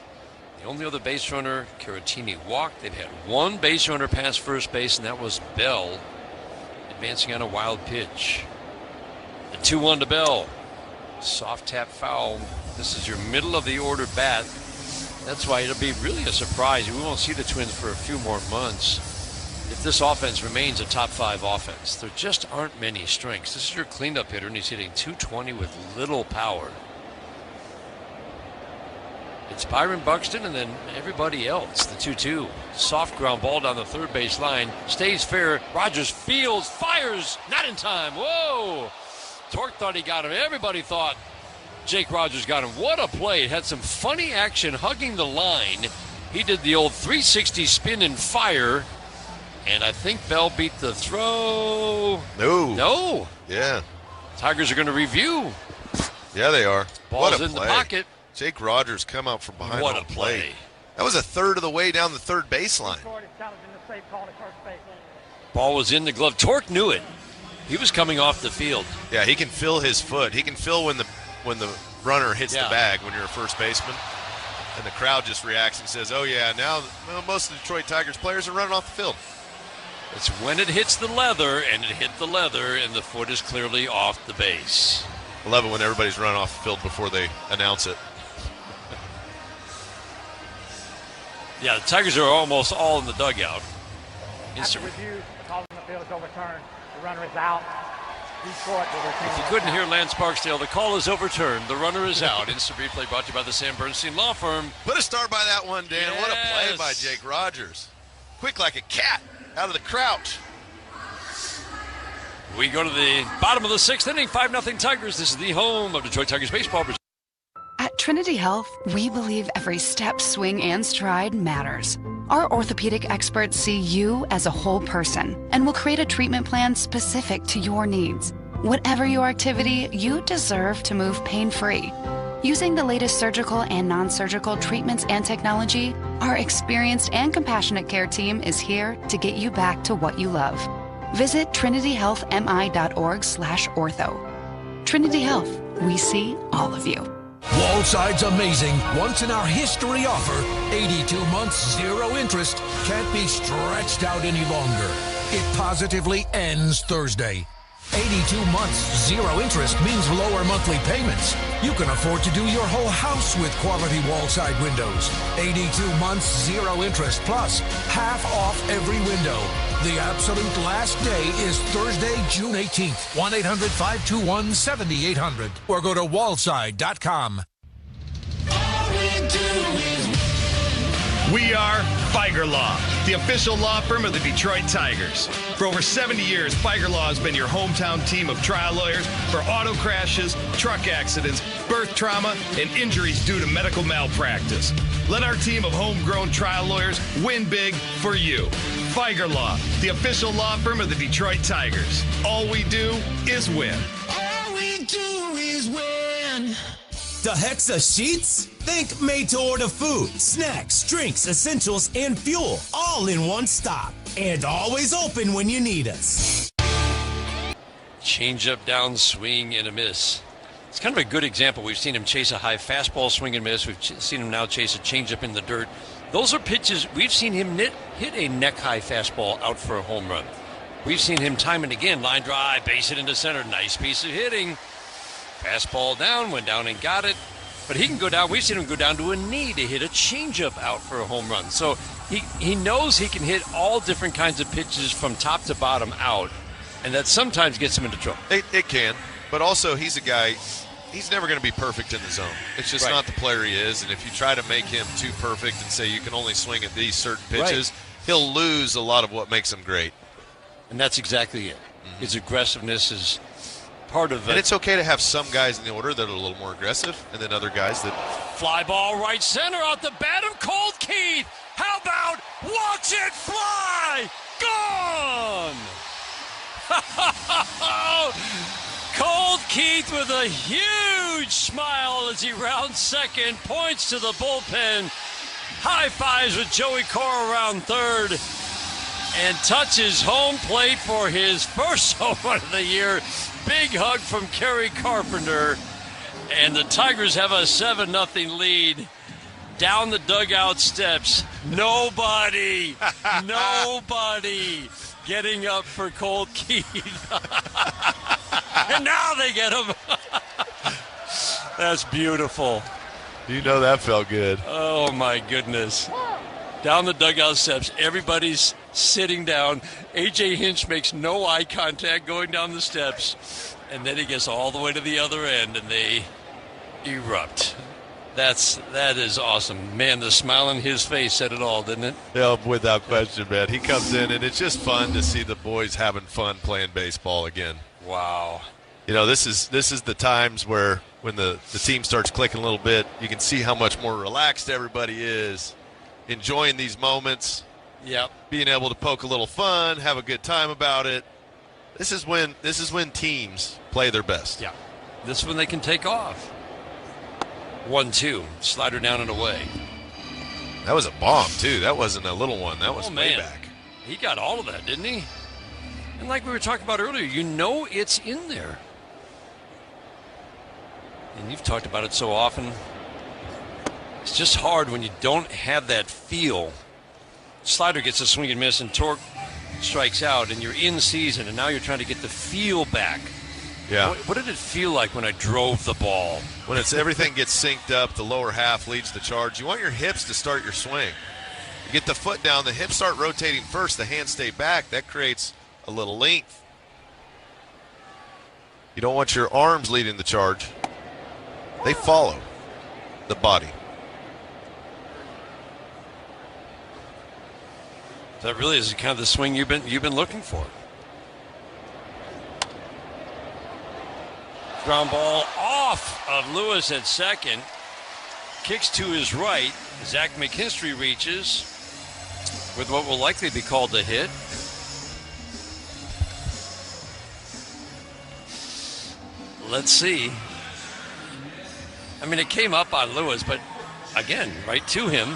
The only other base runner, Caratini, walked. They've had 1 base runner pass first base, and that was Bell, advancing on a wild pitch. The 2-1 to Bell. Soft tap foul. This is your middle of the order bat. That's why it'll be really a surprise. We won't see the Twins for a few more months if this offense remains a top 5 offense. There just aren't many strengths. This is your cleanup hitter, and he's hitting .220 with little power. It's Byron Buxton and then everybody else. The 2-2. Soft ground ball down the third base line. Stays fair. Rogers fields, fires. Not in time. Whoa! Torque thought he got him. Everybody thought Jake Rogers got him. What a play. It had some funny action hugging the line. He did the old 360 spin and fire. And I think Bell beat the throw. No. Yeah. Tigers are going to review. Yeah, they are. Ball's what a in play. the pocket. Jake Rogers come out from behind. What on a play. That was a third of the way down the third baseline. Ball was in the glove. Torque knew it. He was coming off the field. Yeah, he can feel his foot. He can feel when the runner hits the bag when you're a first baseman. And the crowd just reacts and says, oh, yeah, now most of the Detroit Tigers players are running off the field. It's when it hits the leather, and it hit the leather, and the foot is clearly off the base. I love it when everybody's running off the field before they announce it. Yeah, the Tigers are almost all in the dugout. After review, the call on the field is overturned. The runner is out. If you couldn't hear Lance Barksdale, the call is overturned. The runner is out. Instant replay brought to you by the Sam Bernstein Law Firm. Put a star by that one, Dan. Yes. What a play by Jake Rogers. Quick like a cat out of the crouch. We go to the bottom of the 6th inning, 5-0 Tigers. This is the home of Detroit Tigers baseball. At Trinity Health, we believe every step, swing, and stride matters. Our orthopedic experts see you as a whole person and will create a treatment plan specific to your needs. Whatever your activity, you deserve to move pain-free. Using the latest surgical and non-surgical treatments and technology, our experienced and compassionate care team is here to get you back to what you love. Visit trinityhealthmi.org/ortho. Trinity Health, we see all of you. Wallside's amazing once-in-our-history offer. 82 months, 0 interest. Can't be stretched out any longer. It positively ends Thursday. 82 months, 0 interest means lower monthly payments. You can afford to do your whole house with quality Wallside windows. 82 months, 0 interest, plus half off every window. The absolute last day is Thursday, June 18th. 1-800-521-7800 or go to wallside.com. We are Figer Law, the official law firm of the Detroit Tigers. For over 70 years, Figer Law has been your hometown team of trial lawyers for auto crashes, truck accidents, birth trauma, and injuries due to medical malpractice. Let our team of homegrown trial lawyers win big for you. Figer Law, the official law firm of the Detroit Tigers. All we do is win. All we do is win. The Hexa Sheets? Think made-to-order food, snacks, drinks, essentials, and fuel, all in one stop. And always open when you need us. Change up, down, swing, and a miss. It's kind of a good example. We've seen him chase a high fastball, swing and miss. We've seen him now chase a changeup in the dirt. Those are pitches. We've seen him hit a neck-high fastball out for a home run. We've seen him time and again, line drive, base it into center. Nice piece of hitting. Fastball down, went down and got it. But he can go down. We've seen him go down to a knee to hit a changeup out for a home run. So he knows he can hit all different kinds of pitches from top to bottom out, and that sometimes gets him into trouble. It can, but also he's a guy, he's never going to be perfect in the zone. It's just not the player he is, and if you try to make him too perfect and say you can only swing at these certain pitches, he'll lose a lot of what makes him great. And that's exactly it. His aggressiveness is part of it. And it's okay to have some guys in the order that are a little more aggressive, and then other guys that... Fly ball right center out the bat of Colt Keith. How about watch it fly? Gone! Colt Keith with a huge smile as he rounds second, points to the bullpen, high fives with Joey Cora around third, and touches home plate for his first home run of the year. Big hug from Kerry Carpenter. And the Tigers have a 7-0 lead. Down the dugout steps. Nobody getting up for Colt Keith. And now they get him. That's beautiful. You know that felt good. Oh, my goodness. Down the dugout steps. Everybody's sitting down. A.J. Hinch makes no eye contact going down the steps. And then he gets all the way to the other end, and they erupt. That is awesome. Man, the smile on his face said it all, didn't it? Yeah, without question, man. He comes in, and it's just fun to see the boys having fun playing baseball again. Wow. You know, this is the times where when the team starts clicking a little bit, you can see how much more relaxed everybody is, enjoying these moments. Yep. Being able to poke a little fun, have a good time about it. This is when teams play their best. Yeah. This is when they can take off. 1-2. Slider down and away. That was a bomb, too. That wasn't a little one. That was way man. back. He got all of that, didn't he? And like we were talking about earlier, you know it's in there. And you've talked about it so often. It's just hard when you don't have that feel. Slider gets a swing and miss, and Torque strikes out, and you're in season, and now you're trying to get the feel back. Yeah. What did it feel like when I drove the ball? When everything gets synced up, the lower half leads the charge. You want your hips to start your swing. You get the foot down, the hips start rotating first, the hands stay back. That creates a little length. You don't want your arms leading the charge. They follow the body. That really is kind of the swing you've been looking for. Ground ball off of Lewis at second. Kicks to his right. Zach McKinstry reaches with what will likely be called a hit. Let's see. I mean, it came up on Lewis, but again, right to him.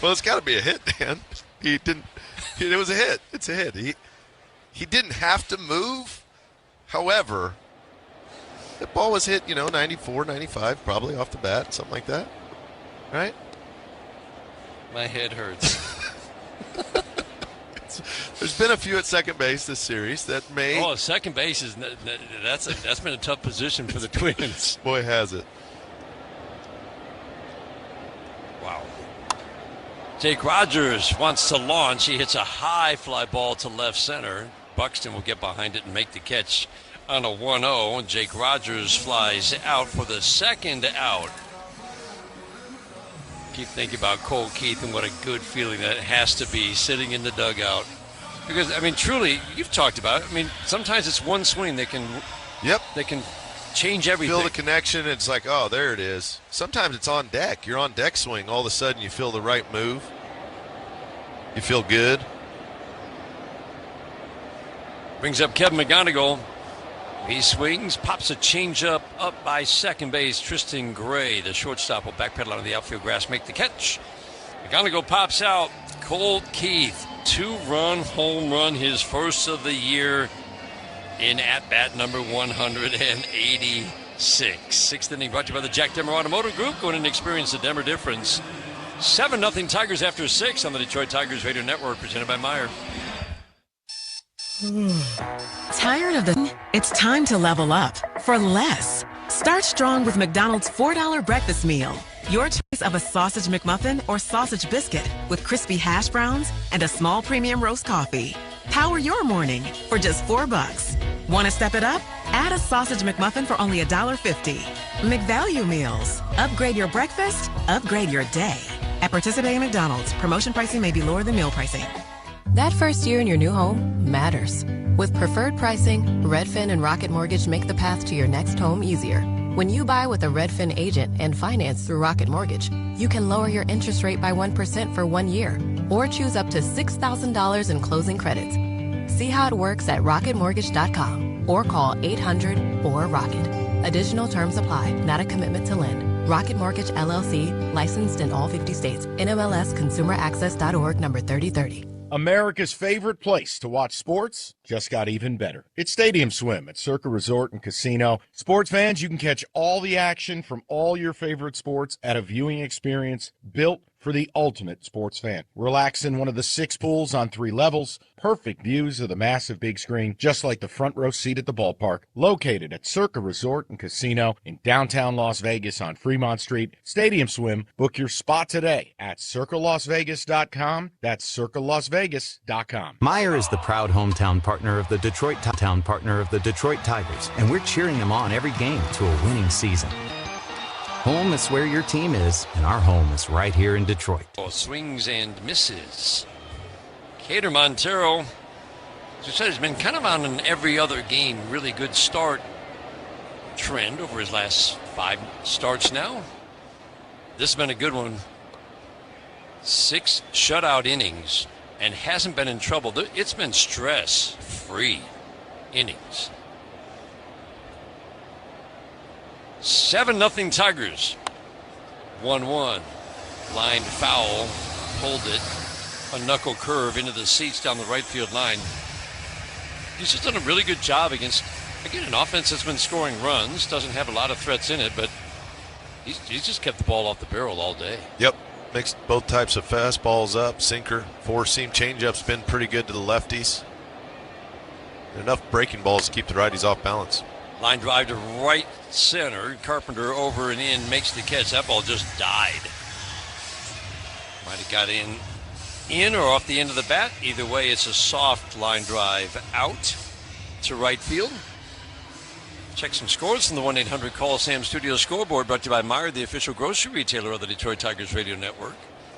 Well, it's got to be a hit, Dan. It was a hit. It's a hit. He didn't have to move. However, the ball was hit, 94, 95, probably off the bat, something like that. Right? My head hurts. There's been a few at second base this series that may. Oh, second base that's been a tough position for the Twins. Boy, has it. Wow. Jake Rogers wants to launch. He hits a high fly ball to left center. Buxton will get behind it and make the catch on a 1-0. Jake Rogers flies out for the second out. Keep thinking about Cole Keith and what a good feeling that has to be sitting in the dugout. Because, I mean, truly, you've talked about it. I mean, sometimes it's one swing that can change everything. Feel the connection. It's like, oh, there it is. Sometimes it's on deck. You're on deck swing. All of a sudden you feel the right move. You feel good. Brings up Kevin McGonigal. He swings, pops a changeup up by second base. Tristan Gray, the shortstop, will backpedal onto the outfield grass, make the catch. McGonigal pops out. Colt Keith, 2-run home run, his first of the year in at-bat number 186. Sixth inning brought to you by the Jack Demmer Automotive Group. Go in and experience the Demmer difference. 7-0 Tigers after 6 on the Detroit Tigers Radio Network, presented by Meyer. Tired of the... It's time to level up for less. Start strong with McDonald's $4 breakfast meal. Your choice of a sausage McMuffin or sausage biscuit with crispy hash browns and a small premium roast coffee. Power your morning for just $4. Want to step it up? Add a sausage McMuffin for only $1.50. McValue meals. Upgrade your breakfast, upgrade your day. At participating McDonald's, promotion pricing may be lower than meal pricing. That first year in your new home matters. With preferred pricing, Redfin and Rocket Mortgage make the path to your next home easier. When you buy with a Redfin agent and finance through Rocket Mortgage, you can lower your interest rate by 1% for 1 year, or choose up to $6,000 in closing credits. See how it works at rocketmortgage.com or call 800-4ROCKET. Additional terms apply, not a commitment to lend. Rocket Mortgage, LLC, licensed in all 50 states. NMLS ConsumerAccess.org number 3030. America's favorite place to watch sports just got even better. It's Stadium Swim at Circa Resort and Casino. Sports fans, you can catch all the action from all your favorite sports at a viewing experience built for the ultimate sports fan. Relax in one of the 6 pools on 3 levels. Perfect views of the massive big screen, just like the front row seat at the ballpark. Located at Circa Resort and Casino in downtown Las Vegas on Fremont Street. Stadium Swim. Book your spot today at circalasvegas.com. That's circalasvegas.com. Meijer is the proud hometown partner of the Detroit Tigers, and we're cheering them on every game to a winning season. Home is where your team is, and our home is right here in Detroit. Swings and misses. Cater Montero, as you said, has been kind of on an every other game really good start trend over his last 5 starts now. This has been a good one. 6 shutout innings and hasn't been in trouble. It's been stress-free innings. 7-0 Tigers. 1-1. Lined foul. Pulled it. A knuckle curve into the seats down the right field line. He's just done a really good job against, again, an offense that's been scoring runs. Doesn't have a lot of threats in it, but he's just kept the ball off the barrel all day. Yep. Mixed both types of fastballs up. Sinker, 4-seam changeup's been pretty good to the lefties. Enough breaking balls to keep the righties off balance. Line drive to right center. Carpenter over and in, makes the catch. That ball just died. Might have got in or off the end of the bat. Either way, it's a soft line drive out to right field. Check some scores from the 1-800-CALL-SAM Studio Scoreboard, brought to you by Meijer, the official grocery retailer of the Detroit Tigers radio network.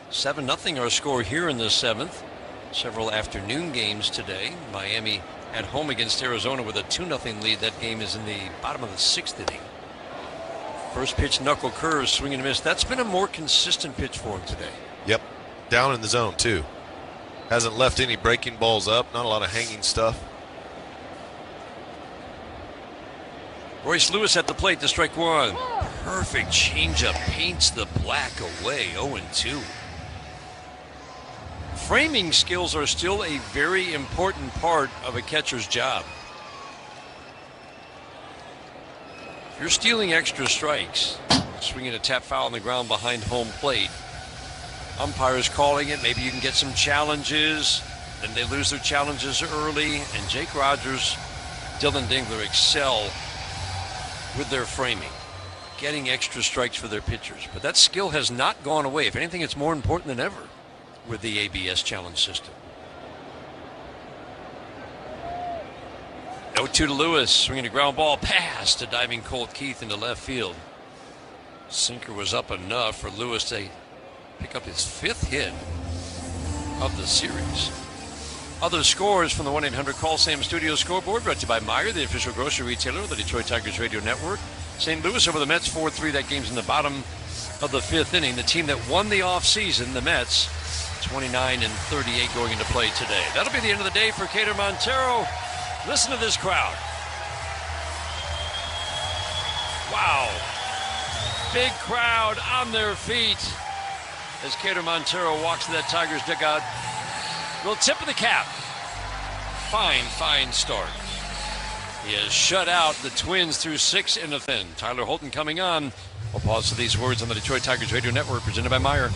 7-0 our score here in the 7th. Several afternoon games today. Miami at home against Arizona with a 2-0 lead. That game is in the bottom of the 6th inning. First pitch, knuckle curve, swing and miss. That's been a more consistent pitch for him today. Yep. Down in the zone, too. Hasn't left any breaking balls up. Not a lot of hanging stuff. Royce Lewis at the plate to strike 1. Perfect changeup. Paints the black away. 0-2. Framing skills are still a very important part of a catcher's job. If you're stealing extra strikes, swinging a tap foul on the ground behind home plate, umpires calling it, maybe you can get some challenges, then they lose their challenges early, and Jake Rogers, Dylan Dingler excel with their framing, getting extra strikes for their pitchers. But that skill has not gone away. If anything, it's more important than ever with the ABS challenge system. 0-2 to Lewis, swinging a ground ball, pass to diving Colt Keith into left field. Sinker was up enough for Lewis to pick up his 5th hit of the series. Other scores from the 1-800-CALL-SAM Studio Scoreboard, brought to you by Meijer, the official grocery retailer of the Detroit Tigers radio network. St. Louis over the Mets 4-3. That game's in the bottom of the 5th inning. The team that won the offseason, the Mets, 29-38 going into play today. That'll be the end of the day for Cater Montero. Listen to this crowd. Wow. Big crowd on their feet as Cater Montero walks to that Tigers dugout. Little tip of the cap. Fine start. He has shut out the Twins through 6 1/3. Tyler Holton coming on. We'll pause for these words on the Detroit Tigers radio network, presented by Meijer.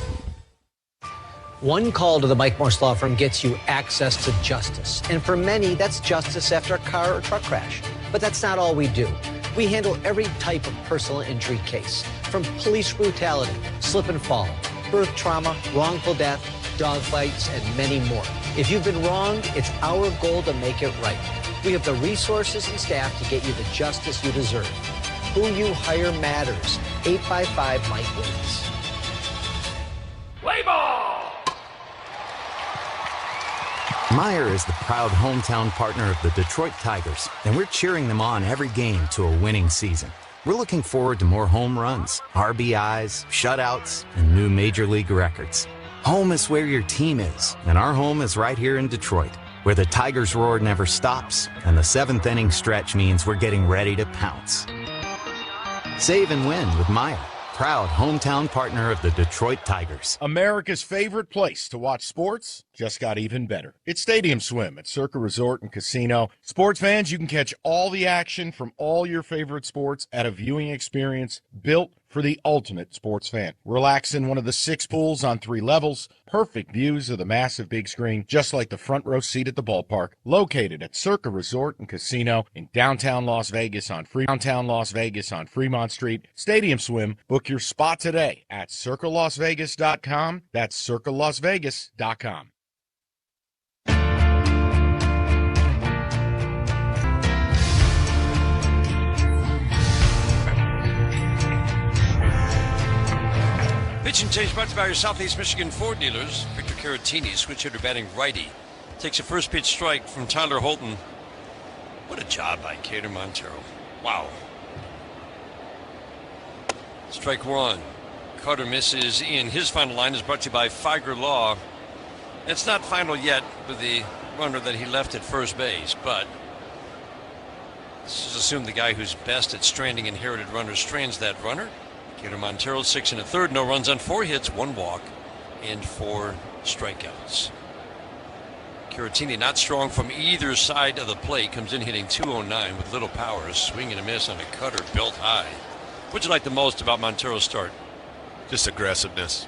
One call to the Mike Morse Law Firm gets you access to justice. And for many, that's justice after a car or truck crash. But that's not all we do. We handle every type of personal injury case, from police brutality, slip and fall, birth trauma, wrongful death, dogfights, and many more. If you've been wronged, it's our goal to make it right. We have the resources and staff to get you the justice you deserve. Who you hire matters. 855 Mike Wins. Play ball! Meijer is the proud hometown partner of the Detroit Tigers, and we're cheering them on every game to a winning season. We're looking forward to more home runs, RBIs, shutouts, and new Major League records. Home is where your team is, and our home is right here in Detroit, where the Tigers' roar never stops, and the 7th inning stretch means we're getting ready to pounce. Save and win with Meijer, proud hometown partner of the Detroit Tigers. America's favorite place to watch sports just got even better. It's Stadium Swim at Circa Resort and Casino. Sports fans, you can catch all the action from all your favorite sports at a viewing experience built for the ultimate sports fan. Relax in one of the 6 pools on 3 levels. Perfect views of the massive big screen, just like the front row seat at the ballpark. Located at Circa Resort and Casino in downtown Las Vegas on Fremont Street. Stadium Swim. Book your spot today at circalasvegas.com. That's circalasvegas.com. Pitch and change brought to you by your Southeast Michigan Ford dealers. Victor Caratini, switch hitter batting righty, takes a first pitch strike from Tyler Holton. What a job by Cater Montero. Wow. Strike 1. Carter misses in. His final line is brought to you by Figer Law. It's not final yet with the runner that he left at first base, but let's just assume the guy who's best at stranding inherited runners strands that runner. Cater Montero, 6 1/3, no runs on 4 hits, 1 walk, and 4 strikeouts. Caratini not strong from either side of the plate, comes in hitting .209 with little power, swing and a miss on a cutter built high. What'd you like the most about Montero's start? Just aggressiveness.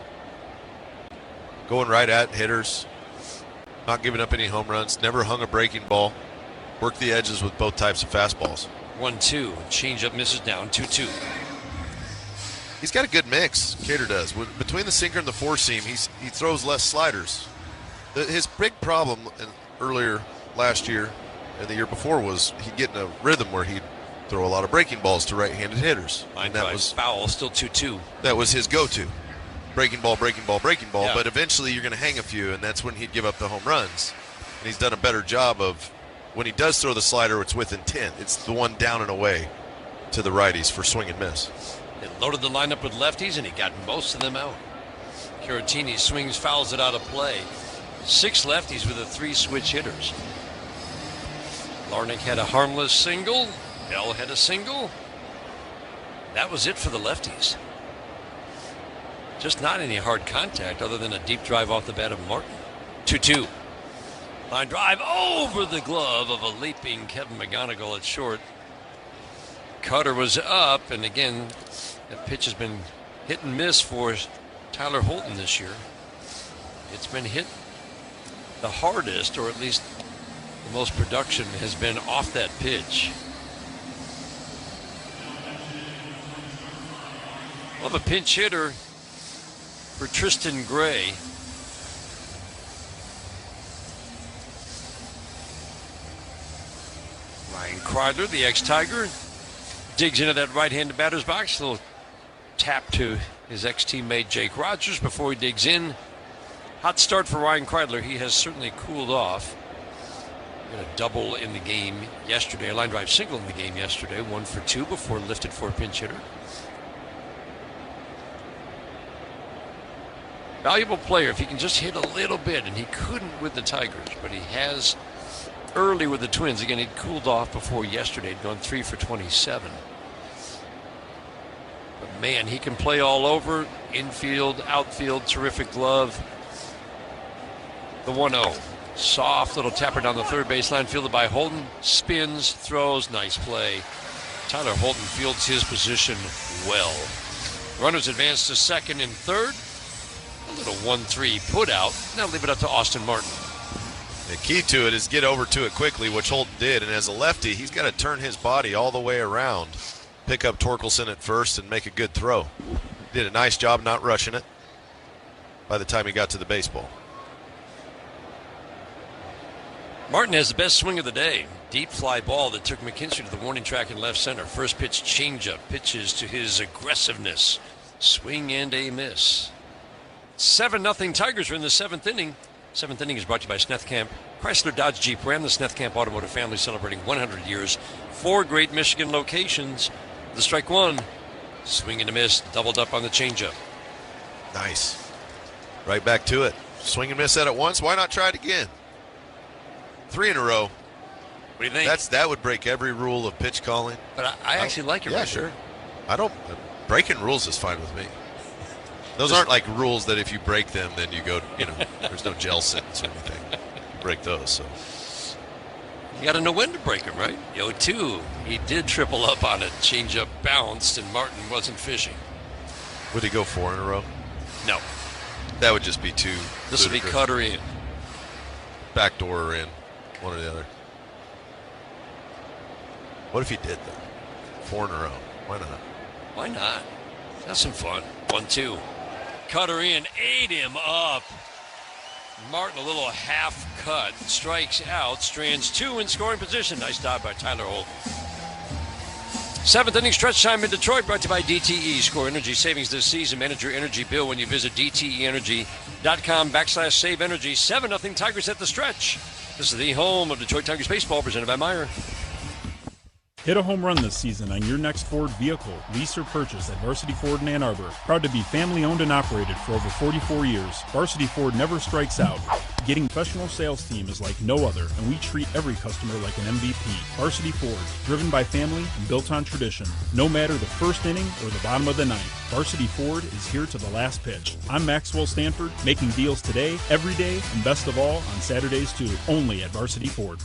Going right at hitters, not giving up any home runs, never hung a breaking ball, worked the edges with both types of fastballs. 1-2, changeup misses down, 2-2. He's got a good mix, Cater does. Between the sinker and the four-seam, he throws less sliders. His big problem earlier last year and the year before was he'd get in a rhythm where he'd throw a lot of breaking balls to right-handed hitters. Line drive was foul, still 2-2. That was his go-to. Breaking ball, yeah. but eventually you're going to hang a few, and that's when he'd give up the home runs. And he's done a better job of, when he does throw the slider, it's with intent. It's the one down and away to the righties for swing and miss. They loaded the lineup with lefties, and he got most of them out. Caratini swings, fouls it out of play. 6 lefties with the 3 switch hitters. Larnick had a harmless single. Bell had a single. That was it for the lefties. Just not any hard contact other than a deep drive off the bat of Martin. 2-2. Line drive over the glove of a leaping Kevin McGonigal at short. Cutter was up, and again, that pitch has been hit and miss for Tyler Holton this year. It's been hit the hardest, or at least the most production has been off that pitch. We'll have a pinch hitter for Tristan Gray. Ryan Kreidler, the ex-Tiger, digs into that right-handed batter's box. A little tap to his ex-teammate Jake Rogers before he digs in. Hot start for Ryan Kreidler. He has certainly cooled off. He got a double in the game yesterday, a line drive single in the game yesterday, 1 for 2 before lifted for a pinch hitter. Valuable player if he can just hit a little bit, and he couldn't with the Tigers, but he has early with the Twins. Again, he'd cooled off before yesterday. He'd gone 3 for 27. But man, he can play all over. Infield, outfield, terrific glove. The 1-0. Soft little tapper down the third baseline, fielded by Holton. Spins, throws, nice play. Tyler Holton fields his position well. Runners advance to second and third. A little 1-3 put out. Now leave it up to Austin Martin. The key to it is get over to it quickly, which Holton did. And as a lefty, he's got to turn his body all the way around, pick up Torkelson at first, and make a good throw. Did a nice job not rushing it by the time he got to the baseball. Martin has the best swing of the day. Deep fly ball that took McKinstry to the warning track in left center. First pitch changeup, pitches to his aggressiveness. Swing and a miss. 7-0 Tigers are in the 7th inning. 7th inning is brought to you by Snethkamp Chrysler Dodge Jeep Ram, the Snethkamp Automotive family celebrating 100 years. 4 great Michigan locations. The strike 1. Swing and a miss, doubled up on the changeup. Nice. Right back to it. Swing and miss at it once. Why not try it again? 3 in a row. What do you think? That would break every rule of pitch calling. But I actually like it. Yeah, right sure. there. Breaking rules is fine with me. Those aren't like rules that if you break them, then you go, There's no gel sentence or anything. You break those, so. You got to know when to break them, right? 0-2. He did triple up on it. Changeup bounced, and Martin wasn't fishing. Would he go 4 in a row? No. That would just be too. This would be cutter in. Backdoor or in. One or the other. What if he did, though? 4 in a row. Why not? Why not? That's some fun. 1-2. Cutter in. Ate him up. Martin, a little half cut. Strikes out. Strands 2 in scoring position. Nice dive by Tyler Holden. 7th inning stretch time in Detroit, brought to you by DTE. Score energy savings this season. Manage your energy bill when you visit DTEenergy.com/save energy. 7-0 Tigers at the stretch. This is the home of Detroit Tigers baseball, presented by Meyer. Hit a home run this season on your next Ford vehicle, lease or purchase at Varsity Ford in Ann Arbor. Proud to be family owned and operated for over 44 years. Varsity Ford never strikes out. Getting a professional sales team is like no other, and we treat every customer like an MVP. Varsity Ford, driven by family and built on tradition. No matter the first inning or the bottom of the ninth, Varsity Ford is here to the last pitch. I'm Maxwell Stanford, making deals today, every day, and best of all, on Saturdays too, only at Varsity Ford.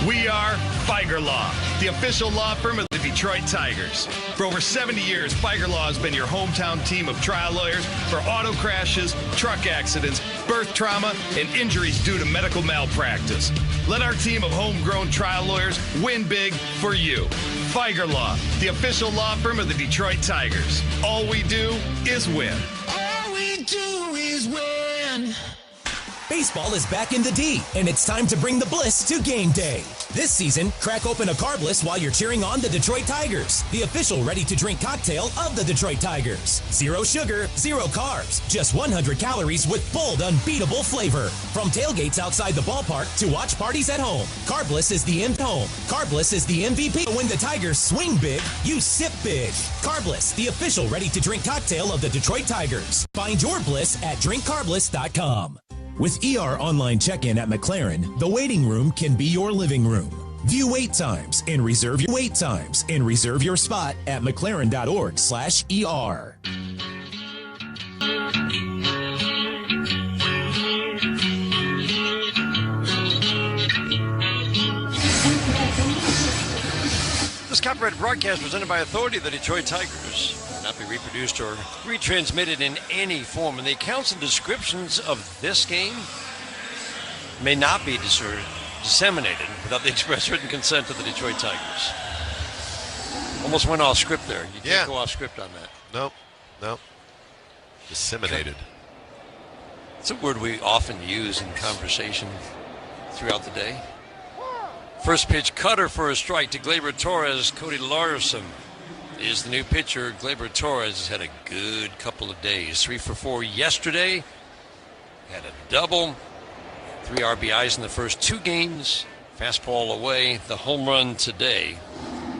We are Feiger Law, the official law firm of the Detroit Tigers. For over 70 years, Feiger Law has been your hometown team of trial lawyers for auto crashes, truck accidents, birth trauma, and injuries due to medical malpractice. Let our team of homegrown trial lawyers win big for you. Feiger Law, the official law firm of the Detroit Tigers. All we do is win. All we do is win. Baseball is back in the D, and it's time to bring the bliss to game day. This season, crack open a Carbliss while you're cheering on the Detroit Tigers, the official ready-to-drink cocktail of the Detroit Tigers. 0 sugar, 0 carbs, just 100 calories with bold, unbeatable flavor. From tailgates outside the ballpark to watch parties at home, Carbliss is the home. Carbliss is the MVP. When the Tigers swing big, you sip big. Carbliss, the official ready-to-drink cocktail of the Detroit Tigers. Find your bliss at drinkcarbliss.com. With ER Online Check-In at McLaren, the waiting room can be your living room. View wait times and reserve your spot at mclaren.org/ER. This copyrighted broadcast presented by authority of the Detroit Tigers. Not be reproduced or retransmitted in any form, and the accounts and descriptions of this game may not be disseminated without the express written consent of the Detroit Tigers. Almost went off script there. You can't go off script on that. Nope. Disseminated. It's a word we often use in conversation throughout the day. First pitch, cutter for a strike to Gleyber Torres. Cody Larson is the new pitcher. Gleyber Torres has had a good couple of days. 3 for 4 yesterday. Had a double. 3 RBIs in the first 2 games. Fastball away. The home run today.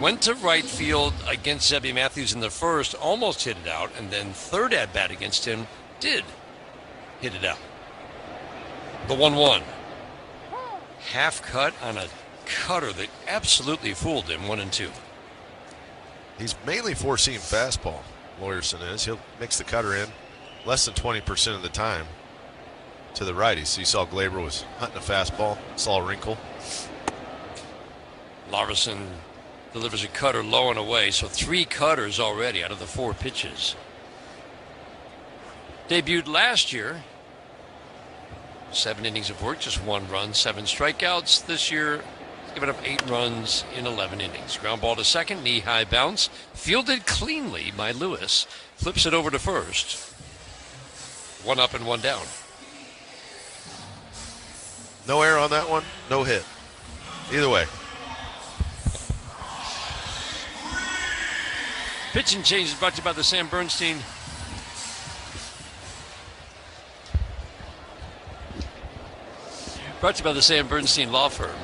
Went to right field against Zebby Matthews in the first. Almost hit it out. And then third at bat against him did hit it out. The 1-1. Half cut on a cutter that absolutely fooled him. 1-2. He's mainly four-seam fastball, Lawyerson is. He'll mix the cutter in less than 20% of the time to the righty. So you saw Gleyber was hunting a fastball, saw a wrinkle. Larson delivers a cutter low and away, so 3 cutters already out of the 4 pitches. Debuted last year. 7 innings of work, just 1 run, 7 strikeouts. This year, given up 8 runs in 11 innings. Ground ball to second, knee-high bounce. Fielded cleanly by Lewis. Flips it over to first. 1 up and 1 down. No error on that one, no hit. Either way. Pitching change is brought to you by the Sam Bernstein. Brought to you by the Sam Bernstein Law Firm.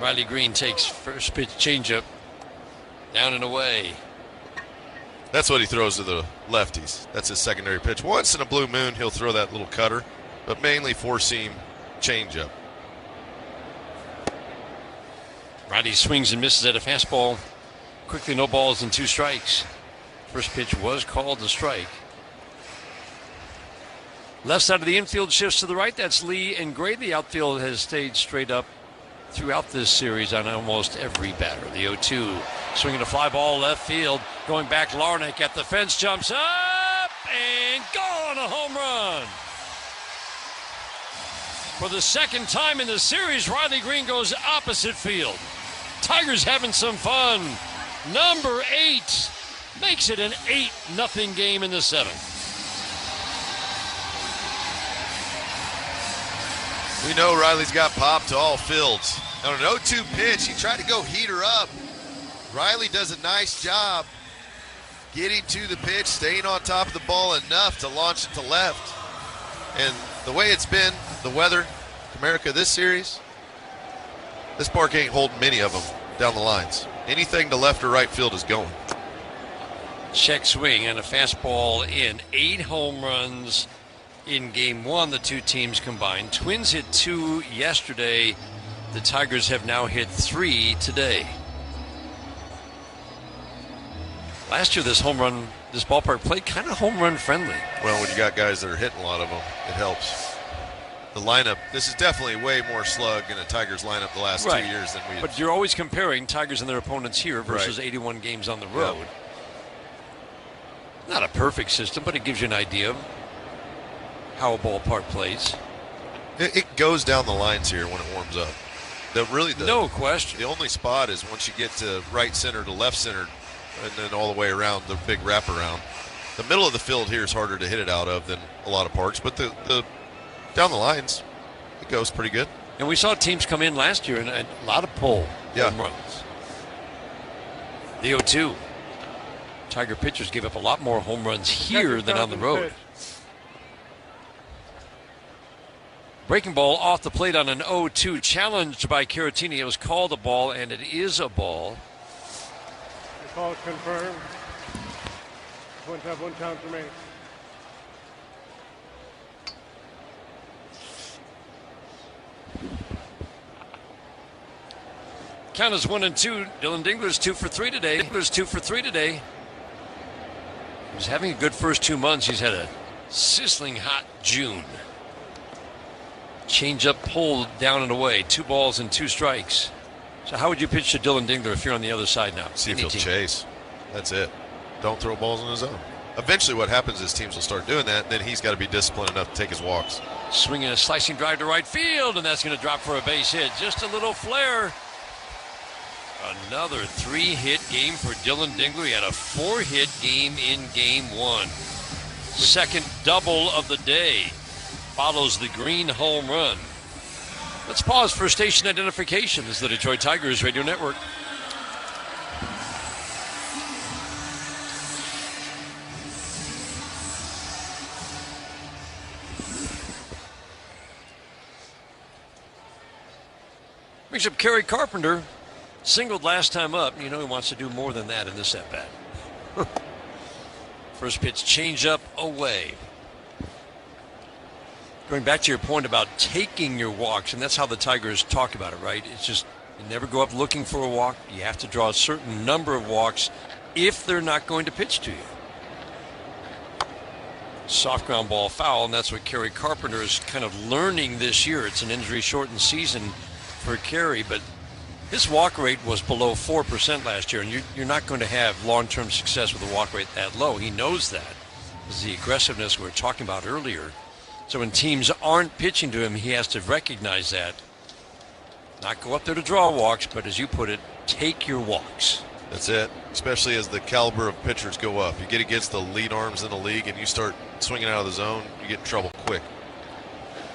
Riley Green takes first pitch changeup. Down and away. That's what he throws to the lefties. That's his secondary pitch. Once in a blue moon, he'll throw that little cutter, but mainly four-seam changeup. Riley swings and misses at a fastball. Quickly, no balls and 2 strikes. First pitch was called a strike. Left side of the infield shifts to the right. That's Lee and Gray. The outfield has stayed straight up throughout this series on almost every batter. The 0-2, swinging a fly ball left field. Going back, Larnach at the fence, jumps up and gone, a home run. For the second time in the series, Riley Green goes opposite field. Tigers having some fun. Number 8 makes it an 8-0 game in the 7th. We know Riley's got pop to all fields. On an 0-2 pitch, he tried to go heat her up. Riley does a nice job getting to the pitch, staying on top of the ball enough to launch it to left. And the way it's been, the weather, Comerica this series, this park ain't holding many of them down the lines. Anything to left or right field is going. Check swing and a fastball in. 8 home runs in game 1, the two teams combined. Twins hit 2 yesterday. The Tigers have now hit 3 today. Last year, this ballpark played kind of home run friendly. Well, when you got guys that are hitting a lot of them, it helps. The lineup, this is definitely way more slug in a Tigers lineup the last 2 years than we. But you're always comparing Tigers and their opponents here versus 81 games on the road. Yep. Not a perfect system, but it gives you an idea of how a ballpark plays. It goes down the lines here when it warms up. No question. The only spot is once you get to right center to left center, and then all the way around the big wraparound. The middle of the field here is harder to hit it out of than a lot of parks, but the down the lines, it goes pretty good. And we saw teams come in last year and a lot of pull home runs. The 0-2. Tiger pitchers gave up a lot more home runs here than on the road. Breaking ball off the plate on an 0-2, challenged by Caratini. It was called a ball, and it is a ball. The call is confirmed. One count remaining. Count is 1-2. Dylan Dingler's 2 for 3 today. He's having a good first 2 months. He's had a sizzling hot June. Changeup pulled down and away. 2 balls and 2 strikes. So how would you pitch to Dylan Dingler if you're on the other side now? See if he'll chase. That's it. Don't throw balls in his zone. Eventually what happens is teams will start doing that, then he's got to be disciplined enough to take his walks. Swinging a slicing drive to right field, and that's going to drop for a base hit. Just a little flare. Another 3-hit game for Dylan Dingler. He had a 4-hit game in game 1. Second double of the day. Follows the green home run. Let's pause for station identification. This is the Detroit Tigers Radio Network. Brings up Kerry Carpenter. Singled last time up. You know he wants to do more than that in this at-bat. First pitch, change-up away. Going back to your point about taking your walks, and that's how the Tigers talk about it, right? It's just you never go up looking for a walk. You have to draw a certain number of walks if they're not going to pitch to you. Soft ground ball foul, and that's what Kerry Carpenter is kind of learning this year. It's an injury-shortened season for Kerry, but his walk rate was below 4% last year, and you're not going to have long-term success with a walk rate that low. He knows that. This is the aggressiveness we were talking about earlier. So when teams aren't pitching to him, he has to recognize that. Not go up there to draw walks, but as you put it, take your walks. That's it, especially as the caliber of pitchers go up. You get against the lead arms in the league and you start swinging out of the zone, you get in trouble quick.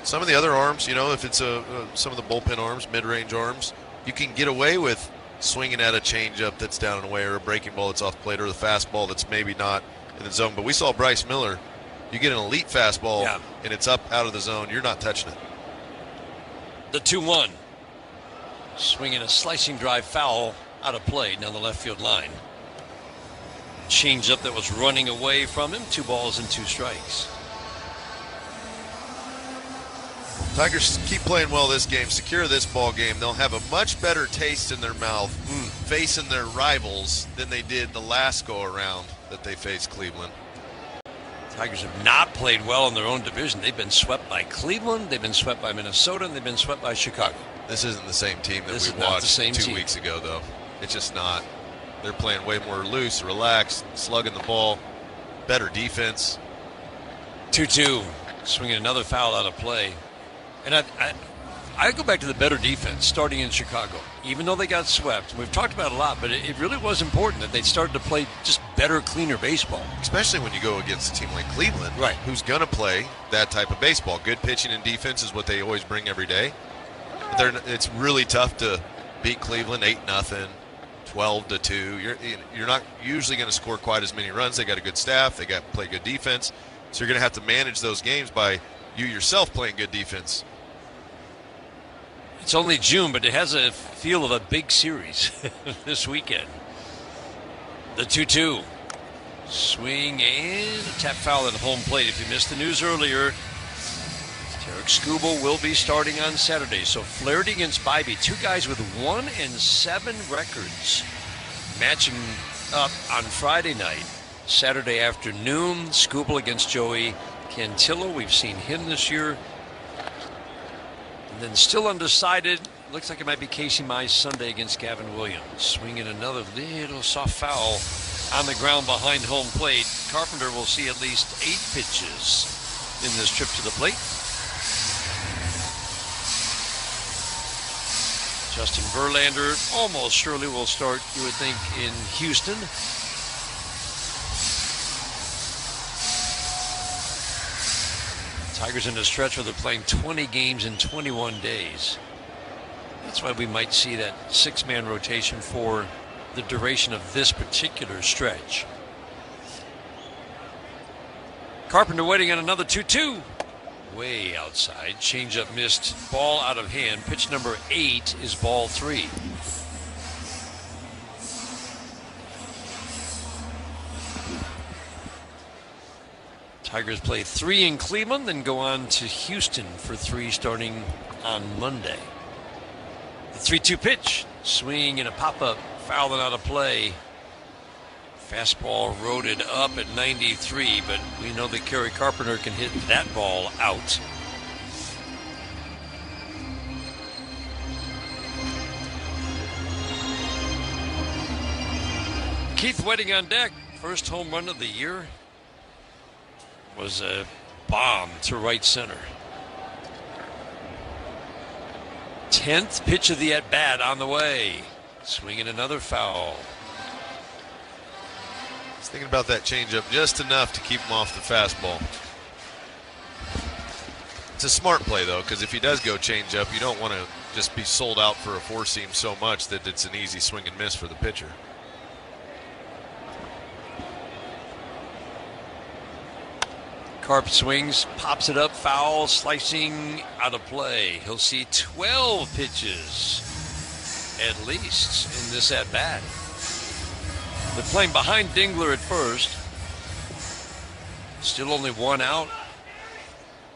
Some of the other arms, you know, if it's some of the bullpen arms, mid-range arms, you can get away with swinging at a changeup that's down and away, or a breaking ball that's off the plate, or the fastball that's maybe not in the zone. But we saw Bryce Miller. You get an elite fastball, and it's up out of the zone. You're not touching it. The 2-1. Swinging a slicing drive foul out of play down the left field line. Changeup that was running away from him. 2 balls and 2 strikes. Tigers keep playing well this game, secure this ball game. They'll have a much better taste in their mouth facing their rivals than they did the last go around. that they face Cleveland. Tigers have not played well in their own division. They've been swept by Cleveland, they've been swept by Minnesota, and they've been swept by Chicago. This isn't the same team that we watched watched 2 weeks ago, though. It's just not. They're playing way more loose, relaxed, slugging the ball, better defense. 2-2, swinging another foul out of play. And I go back to the better defense starting in Chicago. Even though they got swept, we've talked about it a lot, but it really was important that they started to play just better, cleaner baseball. Especially when you go against a team like Cleveland, right? Who's going to play that type of baseball. Good pitching and defense is what they always bring every day. It's really tough to beat Cleveland 8-0, 12-2. You're not usually going to score quite as many runs. They got a good staff. They got to play good defense. So you're going to have to manage those games by you yourself playing good defense. It's only June, but it has a feel of a big series this weekend. The 2-2. Swing and a tap foul at home plate. If you missed the news earlier, Tarek Skubal will be starting on Saturday. So Flaherty against Bybee, 2 guys with 1-7 records, matching up on Friday night. Saturday afternoon, Skubal against Joey Cantillo. We've seen him this year. And then still undecided, looks like it might be Casey Mize Sunday against Gavin Williams. Swinging another little soft foul on the ground behind home plate. Carpenter will see at least 8 pitches in this trip to the plate. Justin Verlander almost surely will start, you would think, in Houston. Tigers in a stretch where they're playing 20 games in 21 days. That's why we might see that 6-man rotation for the duration of this particular stretch. Carpenter waiting on another 2-2. Way outside. Changeup missed. Ball out of hand. Pitch number 8 is ball 3. Tigers play 3 in Cleveland, then go on to Houston for 3 starting on Monday. The 3-2 pitch. Swing and a pop-up. Fouling out of play. Fastball roaded up at 93, but we know that Kerry Carpenter can hit that ball out. Keith waiting on deck. First home run of the year was a bomb to right center. 10th pitch of the at-bat on the way. Swinging another foul. I was thinking about that changeup just enough to keep him off the fastball. It's a smart play, though, because if he does go changeup, you don't want to just be sold out for a 4-seam so much that it's an easy swing and miss for the pitcher. Carp swings, pops it up, foul, slicing out of play. He'll see 12 pitches at least in this at-bat. They're playing behind Dingler at first. Still only 1 out.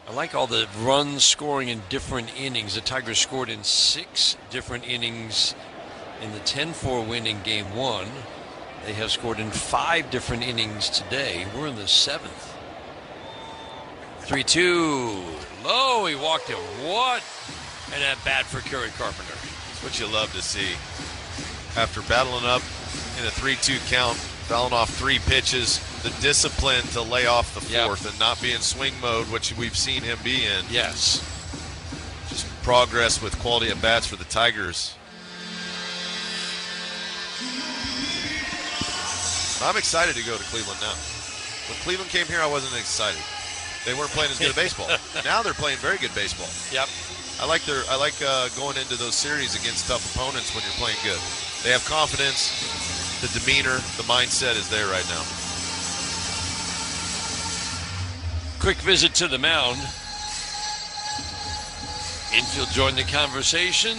I like all the runs scoring in different innings. The Tigers scored in 6 different innings in the 10-4 win in Game 1. They have scored in 5 different innings today. We're in the 7th. 3-2. Low, he walked it. What an at-bat for Kerry Carpenter. That's what you love to see. After battling up in a 3-2 count, fouling off 3 pitches, the discipline to lay off the 4th and not be in swing mode, which we've seen him be in. Yes. Just progress with quality at-bats for the Tigers. I'm excited to go to Cleveland now. When Cleveland came here, I wasn't excited. They weren't playing as good a baseball. Now they're playing very good baseball. Yep. I like going into those series against tough opponents when you're playing good. They have confidence, the demeanor, the mindset is there right now. Quick visit to the mound. Infield joined the conversation.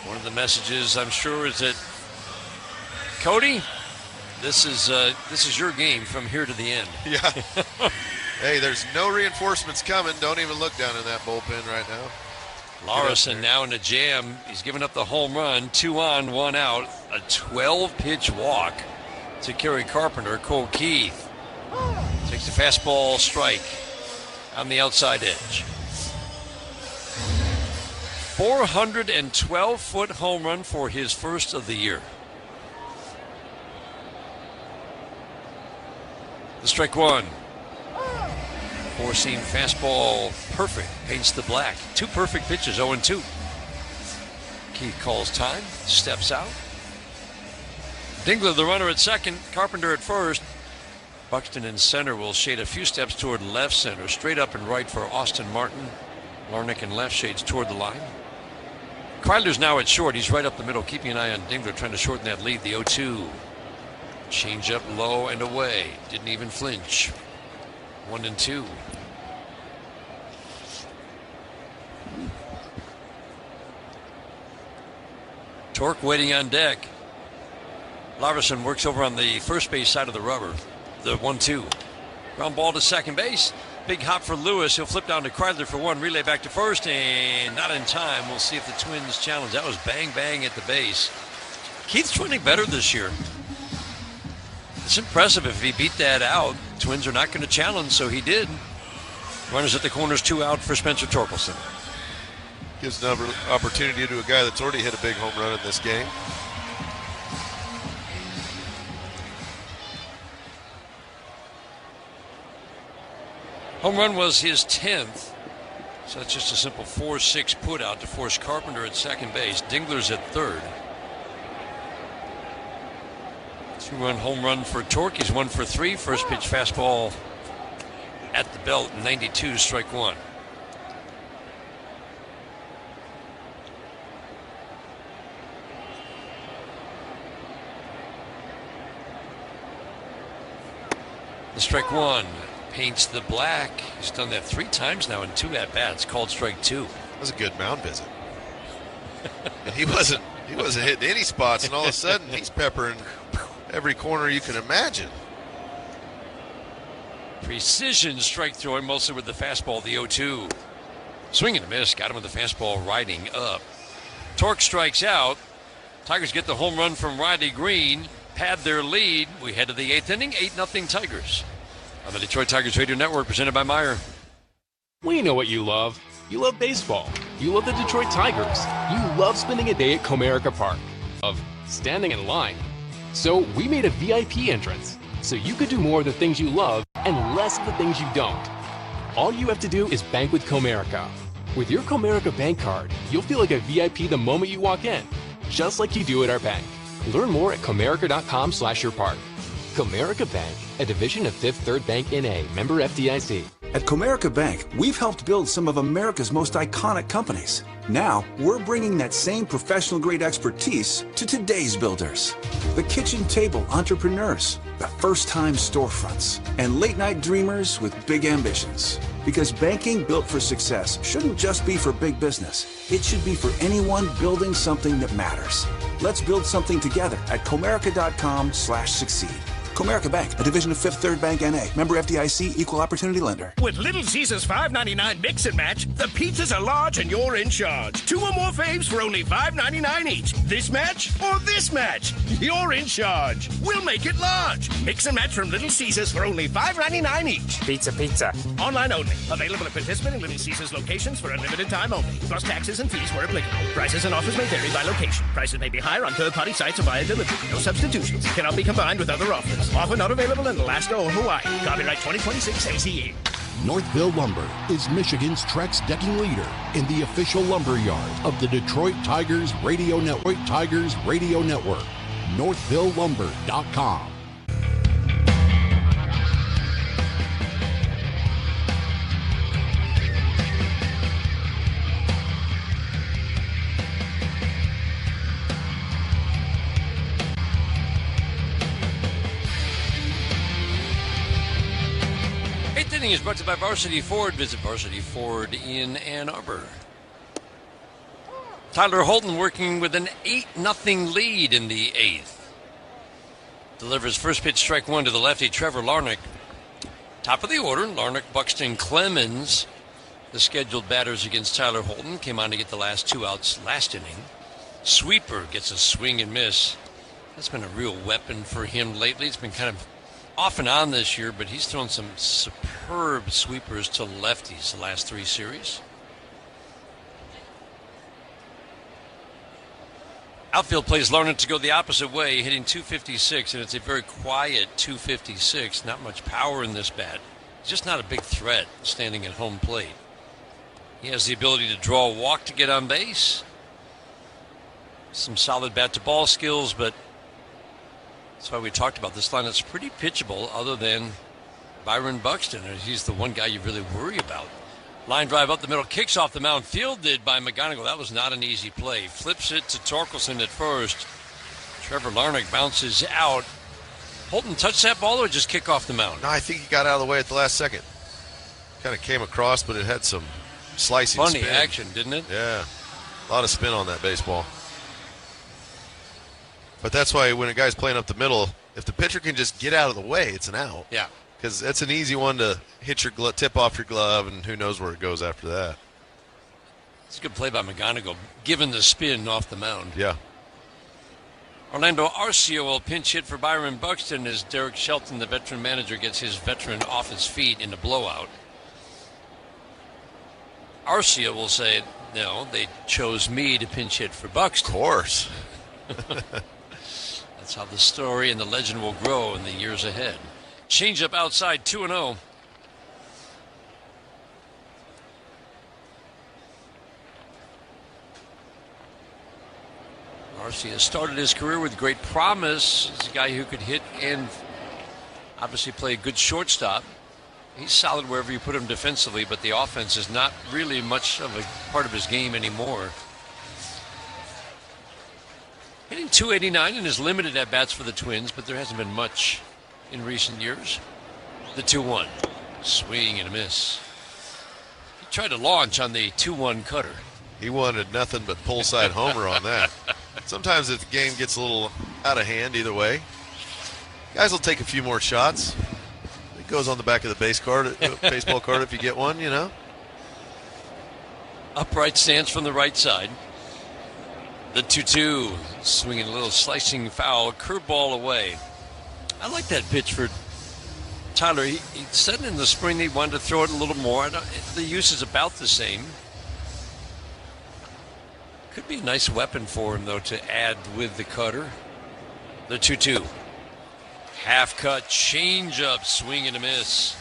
One of the messages, I'm sure, is that Cody, this is your game from here to the end. Yeah. Hey, there's no reinforcements coming. Don't even look down in that bullpen right now. Larson now in a jam. He's given up the home run. 2 on, 1 out. A 12-pitch walk. to Kerry Carpenter. Cole Keith takes the fastball strike on the outside edge. 412-foot home run for his first of the year. The strike one. Four-seam fastball, perfect, paints the black. Two perfect pitches, 0-2. Keith calls time, steps out. Dingler, the runner at second, Carpenter at first. Buxton in center will shade a few steps toward left center. Straight up and right for Austin Martin. Larnach in left shades toward the line. Kreidler's now at short. He's right up the middle, keeping an eye on Dingler, trying to shorten that lead. The 0-2. Change up low and away. Didn't even flinch. 1-2. Torque waiting on deck. Larson works over on the first base side of the rubber. The 1-2. Ground ball to second base. Big hop for Lewis. He'll flip down to Kreidler for one. Relay back to first, and not in time. We'll see if the Twins challenge. That was bang, bang at the base. Keith's running better this year. It's impressive if he beat that out. Twins are not going to challenge, so he did. Runners at the corners, 2 out for Spencer Torkelson. Gives another opportunity to a guy that's already hit a big home run in this game. Home run was his 10th. So that's just a simple 4-6 put out to force Carpenter at second base. Dingler's at third. 2-run home run for Torque. He's 1 for 3. First pitch fastball at the belt, 92, strike one. The strike one paints the black. He's done that 3 times now in 2 at-bats. Called strike 2. That was a good mound visit. And he wasn't hitting any spots, and all of a sudden he's peppering every corner you can imagine. Precision strike throwing, mostly with the fastball, the 0-2. Swing and a miss. Got him with the fastball riding up. Torque strikes out. Tigers get the home run from Riley Green. Pad their lead. We head to the 8th inning. 8-0 Tigers. On the Detroit Tigers Radio Network, presented by Meyer. We know what you love. You love baseball. You love the Detroit Tigers. You love spending a day at Comerica Park. Of standing in line. So we made a VIP entrance, so you could do more of the things you love and less of the things you don't. All you have to do is bank with Comerica. With your Comerica bank card, you'll feel like a VIP the moment you walk in, just like you do at our bank. Learn more at comerica.com/yourpark. Comerica Bank, a division of Fifth Third Bank N.A., member FDIC. At Comerica Bank, we've helped build some of America's most iconic companies. Now, we're bringing that same professional-grade expertise to today's builders. The kitchen table entrepreneurs, the first-time storefronts, and late-night dreamers with big ambitions. Because banking built for success shouldn't just be for big business. It should be for anyone building something that matters. Let's build something together at Comerica.com/succeed. Comerica Bank, a division of Fifth Third Bank N.A., member FDIC, equal opportunity lender. With Little Caesars $5.99 Mix and Match, the pizzas are large and you're in charge. 2 or more faves for only $5.99 each. This match or this match? You're in charge. We'll make it large. Mix and Match from Little Caesars for only $5.99 each. Pizza. Online only. Available at participating Little Caesars locations for a limited time only. Plus taxes and fees where applicable. Prices and offers may vary by location. Prices may be higher on third-party sites or via delivery. No substitutions. Cannot be combined with other offers. Offer not available in Alaska or Hawaii. Copyright 2026 ACE. Northville Lumber is Michigan's Trex decking leader in the official lumber yard of the Detroit Tigers Radio Network. NorthvilleLumber.com. Inning is brought to you by Varsity Ford. Visit Varsity Ford in Ann Arbor. Tyler Holton working with an 8-0 lead in the 8th. Delivers first pitch strike one to the lefty, Trevor Larnach. Top of the order, Larnach, Buxton, Clemens. The scheduled batters against Tyler Holton came on to get the last 2 outs last inning. Sweeper gets a swing and miss That's been a real weapon for him lately. It's been kind of off and on this year, but he's thrown some superb sweepers to lefties the last 3 series. Outfield plays Larned to go the opposite way, hitting .256, and it's a very quiet .256. Not much power in this bat. He's just not a big threat standing at home plate. He has the ability to draw a walk to get on base. Some solid bat-to-ball skills, but that's why we talked about this line. It's pretty pitchable other than Byron Buxton. He's the one guy you really worry about. Line drive up the middle, kicks off the mound, fielded by McGonigal. That was not an easy play. Flips it to Torkelson at first. Trevor Larned bounces out. Holton touch that ball or just kick off the mound? No, I think he got out of the way at the last second. Kind of came across, but it had some slicing funny spin. action, didn't it? Yeah, a lot of spin on that baseball. But that's why when a guy's playing up the middle, if the pitcher can just get out of the way, it's an out. Yeah. Because that's an easy one to hit your tip off your glove, and who knows where it goes after that. It's a good play by McGonigal, given the spin off the mound. Yeah. Orlando Arcia will pinch hit for Byron Buxton as Derek Shelton, the veteran manager, gets his veteran off his feet in a blowout. Arcia will say, no, they chose me to pinch hit for Buxton. Of course. That's how the story and the legend will grow in the years ahead. Change-up outside, 2-0. Arcia started his career with great promise. He's a guy who could hit and obviously play a good shortstop. He's solid wherever you put him defensively, but the offense is not really much of a part of his game anymore. Hitting .289 in his limited at-bats for the Twins, but there hasn't been much in recent years. The 2-1. Swing and a miss. He tried to launch on the 2-1 cutter. He wanted nothing but pull-side homer on that. Sometimes if the game gets a little out of hand either way, guys will take a few more shots. It goes on the back of the baseball card if you get one, you know. Upright stance from the right side. The 2-2. Swinging a little slicing foul. Curveball away. I like that pitch for Tyler. He said in the spring he wanted to throw it a little more. The use is about the same. Could be a nice weapon for him, though, to add with the cutter. The 2-2. Half cut, change up, swing and a miss.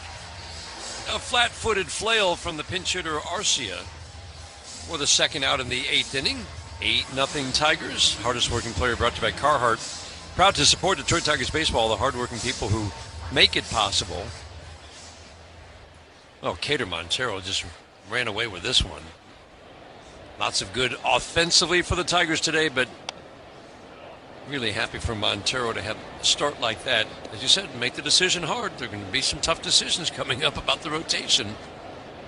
A flat-footed flail from the pinch hitter Arcia for the second out in the 8th inning. 8-0 Tigers. Hardest working player brought to you by Carhartt. Proud to support Detroit Tigers baseball, the hardworking people who make it possible. Oh, Cater Montero just ran away with this one. Lots of good offensively for the Tigers today, but really happy for Montero to have a start like that. As you said, make the decision hard. There are going to be some tough decisions coming up about the rotation.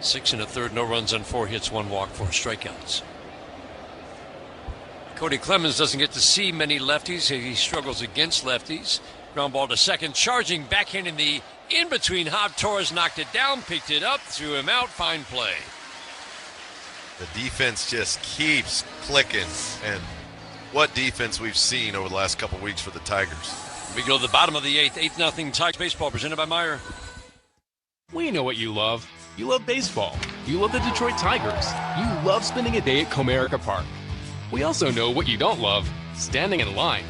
6 1/3, no runs on 4 hits, 1 walk, 4 strikeouts. Cody Clemens doesn't get to see many lefties. He struggles against lefties. Ground ball to second, charging, backhanding the in-between hop. Torres knocked it down, picked it up, threw him out. Fine play. The defense just keeps clicking, and what defense we've seen over the last couple weeks for the Tigers. We go to the bottom of the 8th, 8-0 Tigers baseball, presented by Meyer. We know what you love. You love baseball. You love the Detroit Tigers. You love spending a day at Comerica Park. We also know what you don't love, standing in line.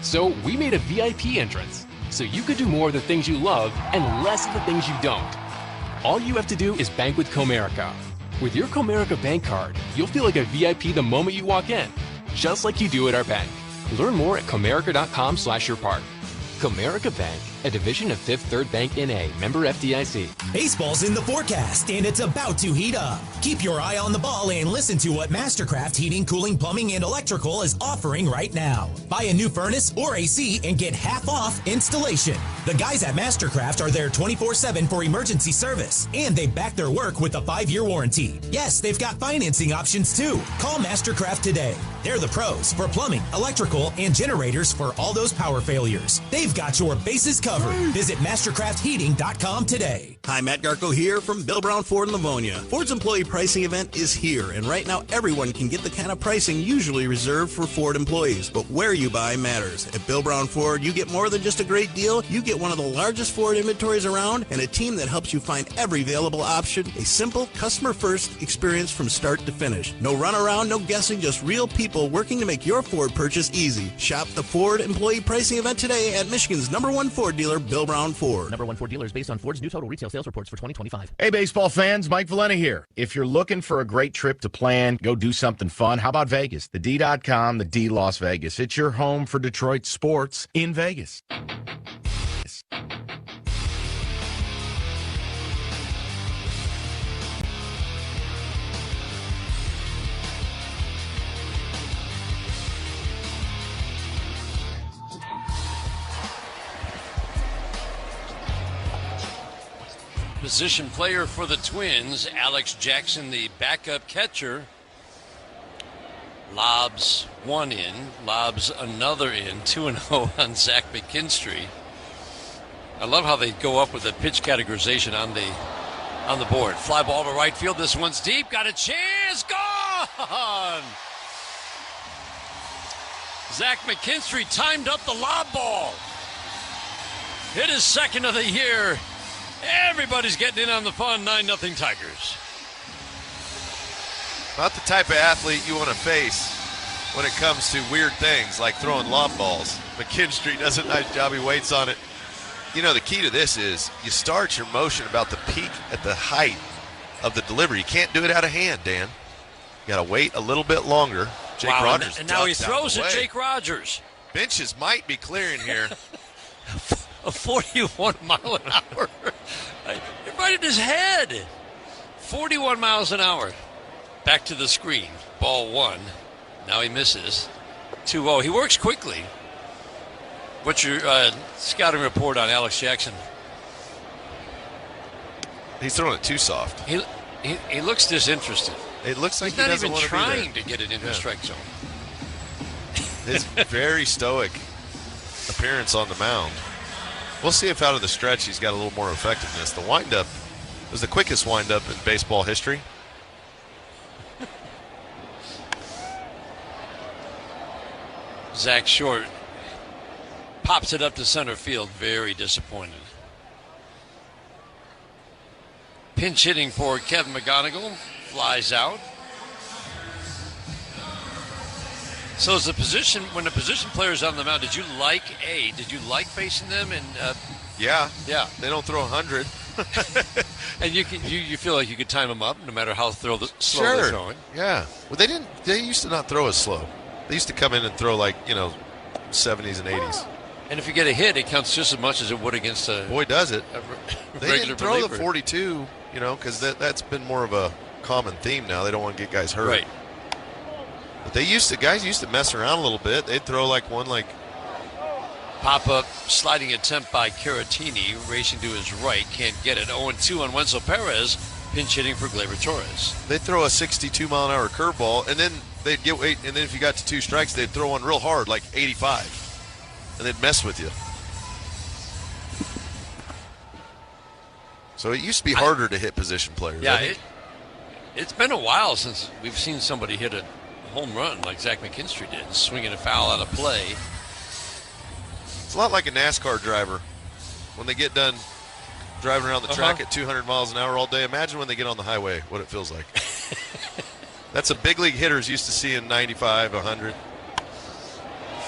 So we made a VIP entrance, so you could do more of the things you love and less of the things you don't. All you have to do is bank with Comerica. With your Comerica bank card, you'll feel like a VIP the moment you walk in, just like you do at our bank. Learn more at comerica.com/yourpark. Comerica Bank, a division of Fifth Third Bank N.A., member FDIC. Baseball's in the forecast, and it's about to heat up. Keep your eye on the ball and listen to what Mastercraft Heating, Cooling, Plumbing, and Electrical is offering right now. Buy a new furnace or AC and get half off installation. The guys at Mastercraft are there 24/7 for emergency service, and they back their work with a 5-year warranty. Yes, they've got financing options too. Call Mastercraft today. They're the pros for plumbing, electrical, and generators for all those power failures. They've got your bases covered. covered. Visit mastercraftheating.com today. Hi, Matt Garko here from Bill Brown Ford in Livonia. Ford's employee pricing event is here, and right now everyone can get the kind of pricing usually reserved for Ford employees. But where you buy matters. At Bill Brown Ford, you get more than just a great deal. You get one of the largest Ford inventories around and a team that helps you find every available option. A simple, customer-first experience from start to finish. No runaround, no guessing, just real people working to make your Ford purchase easy. Shop the Ford employee pricing event today at Michigan's #1 Ford dealer, Bill Brown Ford. #1 Ford dealers based on Ford's new total retail sales reports for 2025. Hey, baseball fans, Mike Valena here. If you're looking for a great trip to plan, go do something fun, how about Vegas? The D.com, the D Las Vegas. It's your home for Detroit sports in Vegas. Position player for the Twins, Alex Jackson, the backup catcher, lobs one in, lobs another in, 2-0 on Zach McKinstry. I love how they go up with the pitch categorization on the board. Fly ball to right field. This one's deep. Got a chance. Gone. Zach McKinstry timed up the lob ball. Hit his second of the year. Everybody's getting in on the fun. 9-0 Tigers. Not the type of athlete you want to face when it comes to weird things like throwing lob balls. McKinstry does a nice job. He waits on it. You know, the key to this is you start your motion about the peak at the height of the delivery. You can't do it out of hand, Dan. You got to wait a little bit longer. Jake Rogers. And now he throws at Jake Rogers. Benches might be clearing here. A 41 mile an hour. Right in his head. 41 miles an hour. Back to the screen. Ball one. Now he misses. 2-0. He works quickly. What's your scouting report on Alex Jackson? He's throwing it too soft. He looks disinterested. It looks like he's not even trying to get it into the strike zone. His very stoic appearance on the mound. We'll see if out of the stretch he's got a little more effectiveness. The windup was the quickest windup in baseball history. Zach Short pops it up to center field. Very disappointed. Pinch hitting for Kevin McGonigal. Flies out. So is the position, when the position player's on the mound, did you like facing them? And Yeah. They don't throw 100. And you feel like you could time them up no matter how slow they're throwing. Yeah. Well, they used to not throw as slow. They used to come in and throw 70s and 80s. And if you get a hit, it counts just as much as it would against a boy does it. They didn't throw reliever. the 42, because that's been more of a common theme now. They don't want to get guys hurt. Right. But guys used to mess around a little bit. They'd throw one pop-up sliding attempt by Caratini, racing to his right, can't get it. 0-2 on Wenzel Perez, pinch hitting for Gleyber Torres. They throw a 62-mile-an-hour curveball, and then they'd get weight, and then if you got to 2 strikes, they'd throw one real hard, 85, and they'd mess with you. So it used to be harder to hit position players. Yeah, it's been a while since we've seen somebody hit a home run like Zach McKinstry did, swinging a foul out of play. It's a lot like a NASCAR driver. When they get done driving around the track at 200 miles an hour all day, imagine when they get on the highway what it feels like. That's a big league hitters used to see in 95, 100.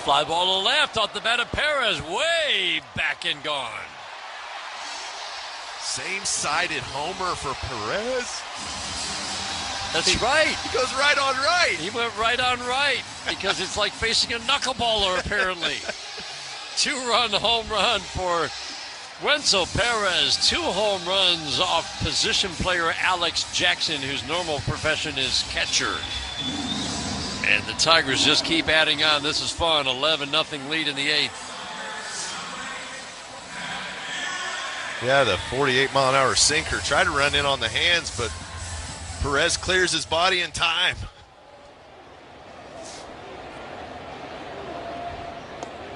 Fly ball to left off the bat of Perez, way back and gone. Same-sided homer for Perez. That's right. He goes right on right. He went right on right because it's like facing a knuckleballer, apparently. 2-run home run for Wenzel Perez. 2 home runs off position player Alex Jackson, whose normal profession is catcher. And the Tigers just keep adding on. This is fun. 11-0 lead in the 8th. Yeah, the 48-mile-an-hour sinker. Tried to run in on the hands, but Perez clears his body in time.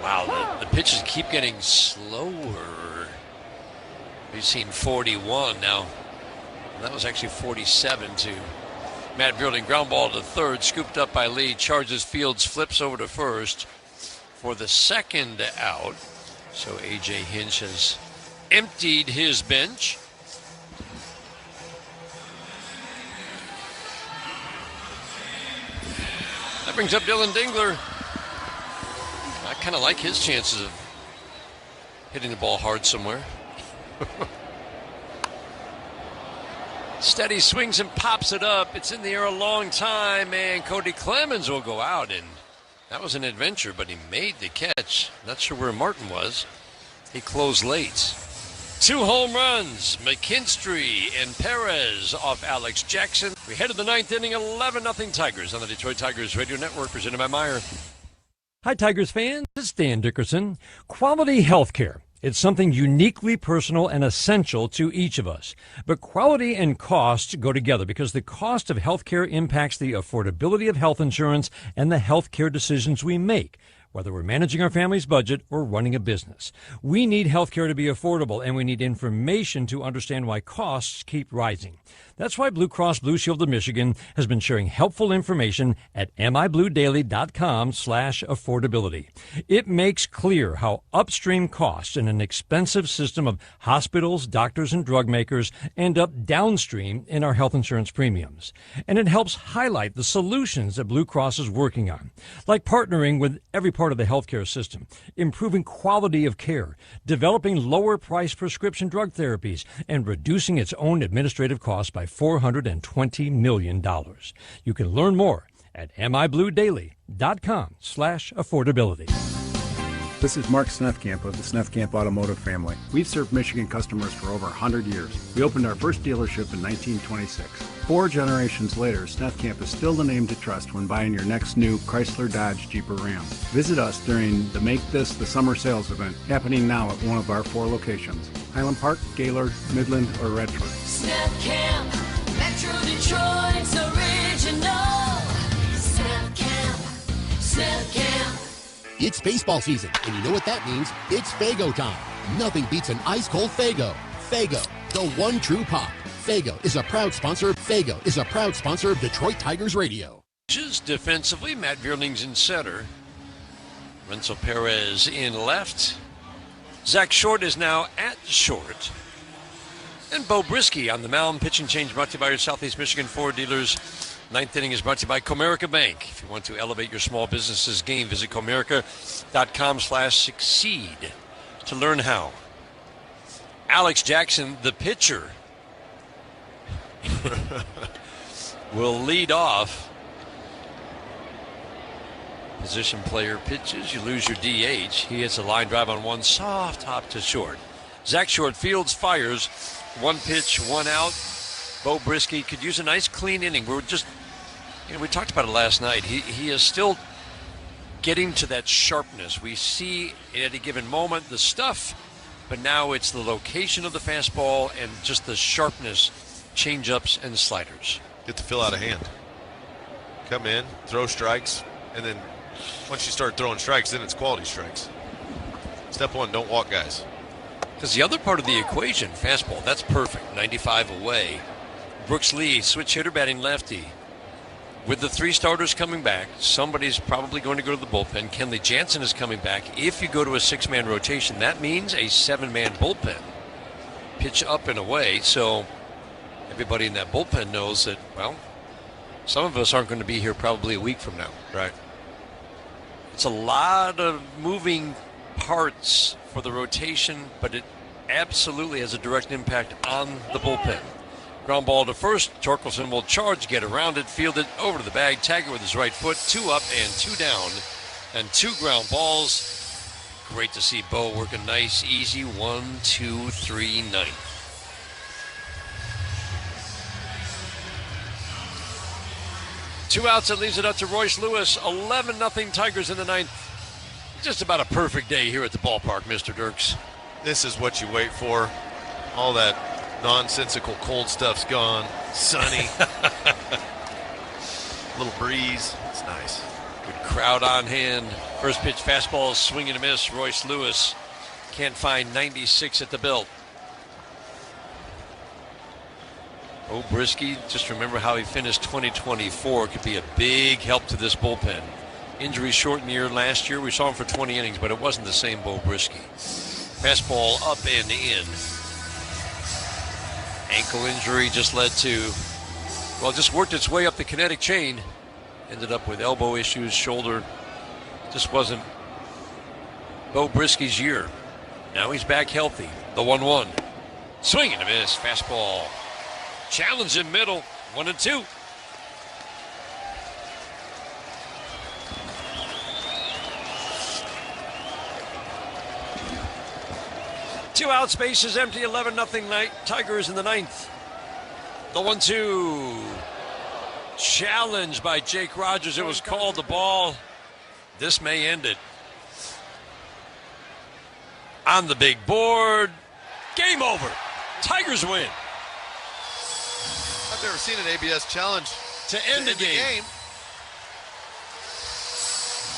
Wow, the pitches keep getting slower. We've seen 41 now. That was actually 47 to Matt Buelding. Ground ball to third, scooped up by Lee. Charges Fields, flips over to first for the second out. So A.J. Hinch has emptied his bench. That brings up Dylan Dingler. I kind of like his chances of hitting the ball hard somewhere. Steady swings and pops it up. It's in the air a long time, and Cody Clemens will go out. And that was an adventure, but he made the catch. Not sure where Martin was. He closed late. 2 home runs, McKinstry and Perez off Alex Jackson. We head to the 9th inning, 11-0 Tigers on the Detroit Tigers Radio Network, presented by Meyer. Hi, Tigers fans. It's Dan Dickerson. Quality health care. It's something uniquely personal and essential to each of us. But quality and cost go together because the cost of health care impacts the affordability of health insurance and the health care decisions we make, whether we're managing our family's budget or running a business. We need health care to be affordable, and we need information to understand why costs keep rising. That's why Blue Cross Blue Shield of Michigan has been sharing helpful information at mibluedaily.com/affordability. It makes clear how upstream costs in an expensive system of hospitals, doctors, and drug makers end up downstream in our health insurance premiums. And it helps highlight the solutions that Blue Cross is working on, like partnering with every part of the healthcare system, improving quality of care, developing lower-priced prescription drug therapies, and reducing its own administrative costs by $420 million. You can learn more at mibluedaily.com/affordability. This is Mark Snethkamp of the Snethkamp Automotive family. We've served Michigan customers for over 100 years. We opened our first dealership in 1926. 4 generations later, Snethkamp is still the name to trust when buying your next new Chrysler, Dodge, Jeep, or Ram. Visit us during the Make This the Summer Sales event happening now at one of our 4 locations: Highland Park, Gaylord, Midland, or Redford. Snethkamp, Metro Detroit's original. Snethkamp. It's baseball season, and you know what that means. It's Faygo time. Nothing beats an ice-cold Faygo. Faygo, the one true pop. Faygo is a proud sponsor. Faygo is a proud sponsor of Detroit Tigers Radio. Just defensively, Matt Buelding's in center. Renzo Perez in left. Zach Short is now at short. And Bo Brisky on the mound. Pitching change brought to you by your Southeast Michigan Ford dealers. 9th inning is brought to you by Comerica Bank. If you want to elevate your small business's game, visit Comerica.com/succeed to learn how. Alex Jackson, the pitcher, will lead off. Position player pitches. You lose your DH. He hits a line drive on one, soft hop to short. Zach Short fields, fires. 1 pitch, 1 out. Bo Brisky could use a nice clean inning. We're just, we talked about it last night. He is still getting to that sharpness. We see at any given moment the stuff, but now it's the location of the fastball and just the sharpness, change-ups and sliders. Get the fill out of hand. Come in, throw strikes, and then once you start throwing strikes, then it's quality strikes. Step 1, don't walk guys. Because the other part of the equation, fastball, that's perfect. 95 away. Brooks Lee, switch hitter, batting lefty. With the 3 starters coming back, somebody's probably going to go to the bullpen. Kenley Jansen is coming back. If you go to a 6-man rotation, that means a 7-man bullpen. Pitch up and away, so everybody in that bullpen knows that, well, some of us aren't going to be here probably a week from now. Right. It's a lot of moving parts for the rotation, but it absolutely has a direct impact on the bullpen. Ground ball to first. Torkelson will charge, get around it, field it over to the bag, tag it with his right foot. 2 up and 2 down, and 2 ground balls. Great to see Bo work a nice, easy 1, 2, 3 ninth. Two outs, it leaves it up to Royce Lewis. 11-0 Tigers in the 9th. Just about a perfect day here at the ballpark, Mr. Dirks. This is what you wait for. All that nonsensical cold stuff's gone. Sunny. Little breeze. It's nice. Good crowd on hand. First pitch fastball, swing and a miss. Royce Lewis can't find 96 at the belt. Brisky, just remember how he finished 2024. Could be a big help to this bullpen. Injury shortened year last year. We saw him for 20 innings, but it wasn't the same Bo Brisky. Fastball up and in. Ankle injury just led to, just worked its way up the kinetic chain. Ended up with elbow issues, shoulder. Just wasn't Bo Brisky's year. Now he's back healthy. The 1-1. Swing and a miss. Fastball. Challenge in middle. 1-2. Two out, spaces empty, 11-0 Tigers in the ninth. The 1-2. Challenge by Jake Rogers. It was called the ball. This may end it. On the big board. Game over. Tigers win. I've never seen an ABS challenge to end the game.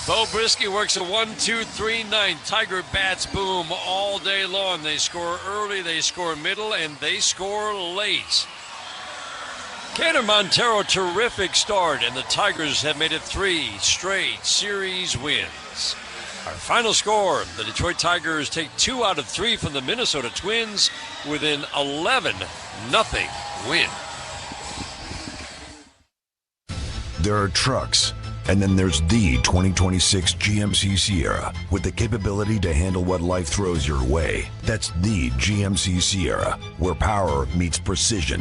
Bo Brisky works a 1-2-3-9. Tiger bats boom all day long. They score early, they score middle, and they score late. Cantor Montero, terrific start, and the Tigers have made it 3 straight series wins. Our final score, the Detroit Tigers take 2 out of 3 from the Minnesota Twins with an 11-0 win. There are trucks, and then there's the 2026 GMC Sierra with the capability to handle what life throws your way. That's the GMC Sierra, where power meets precision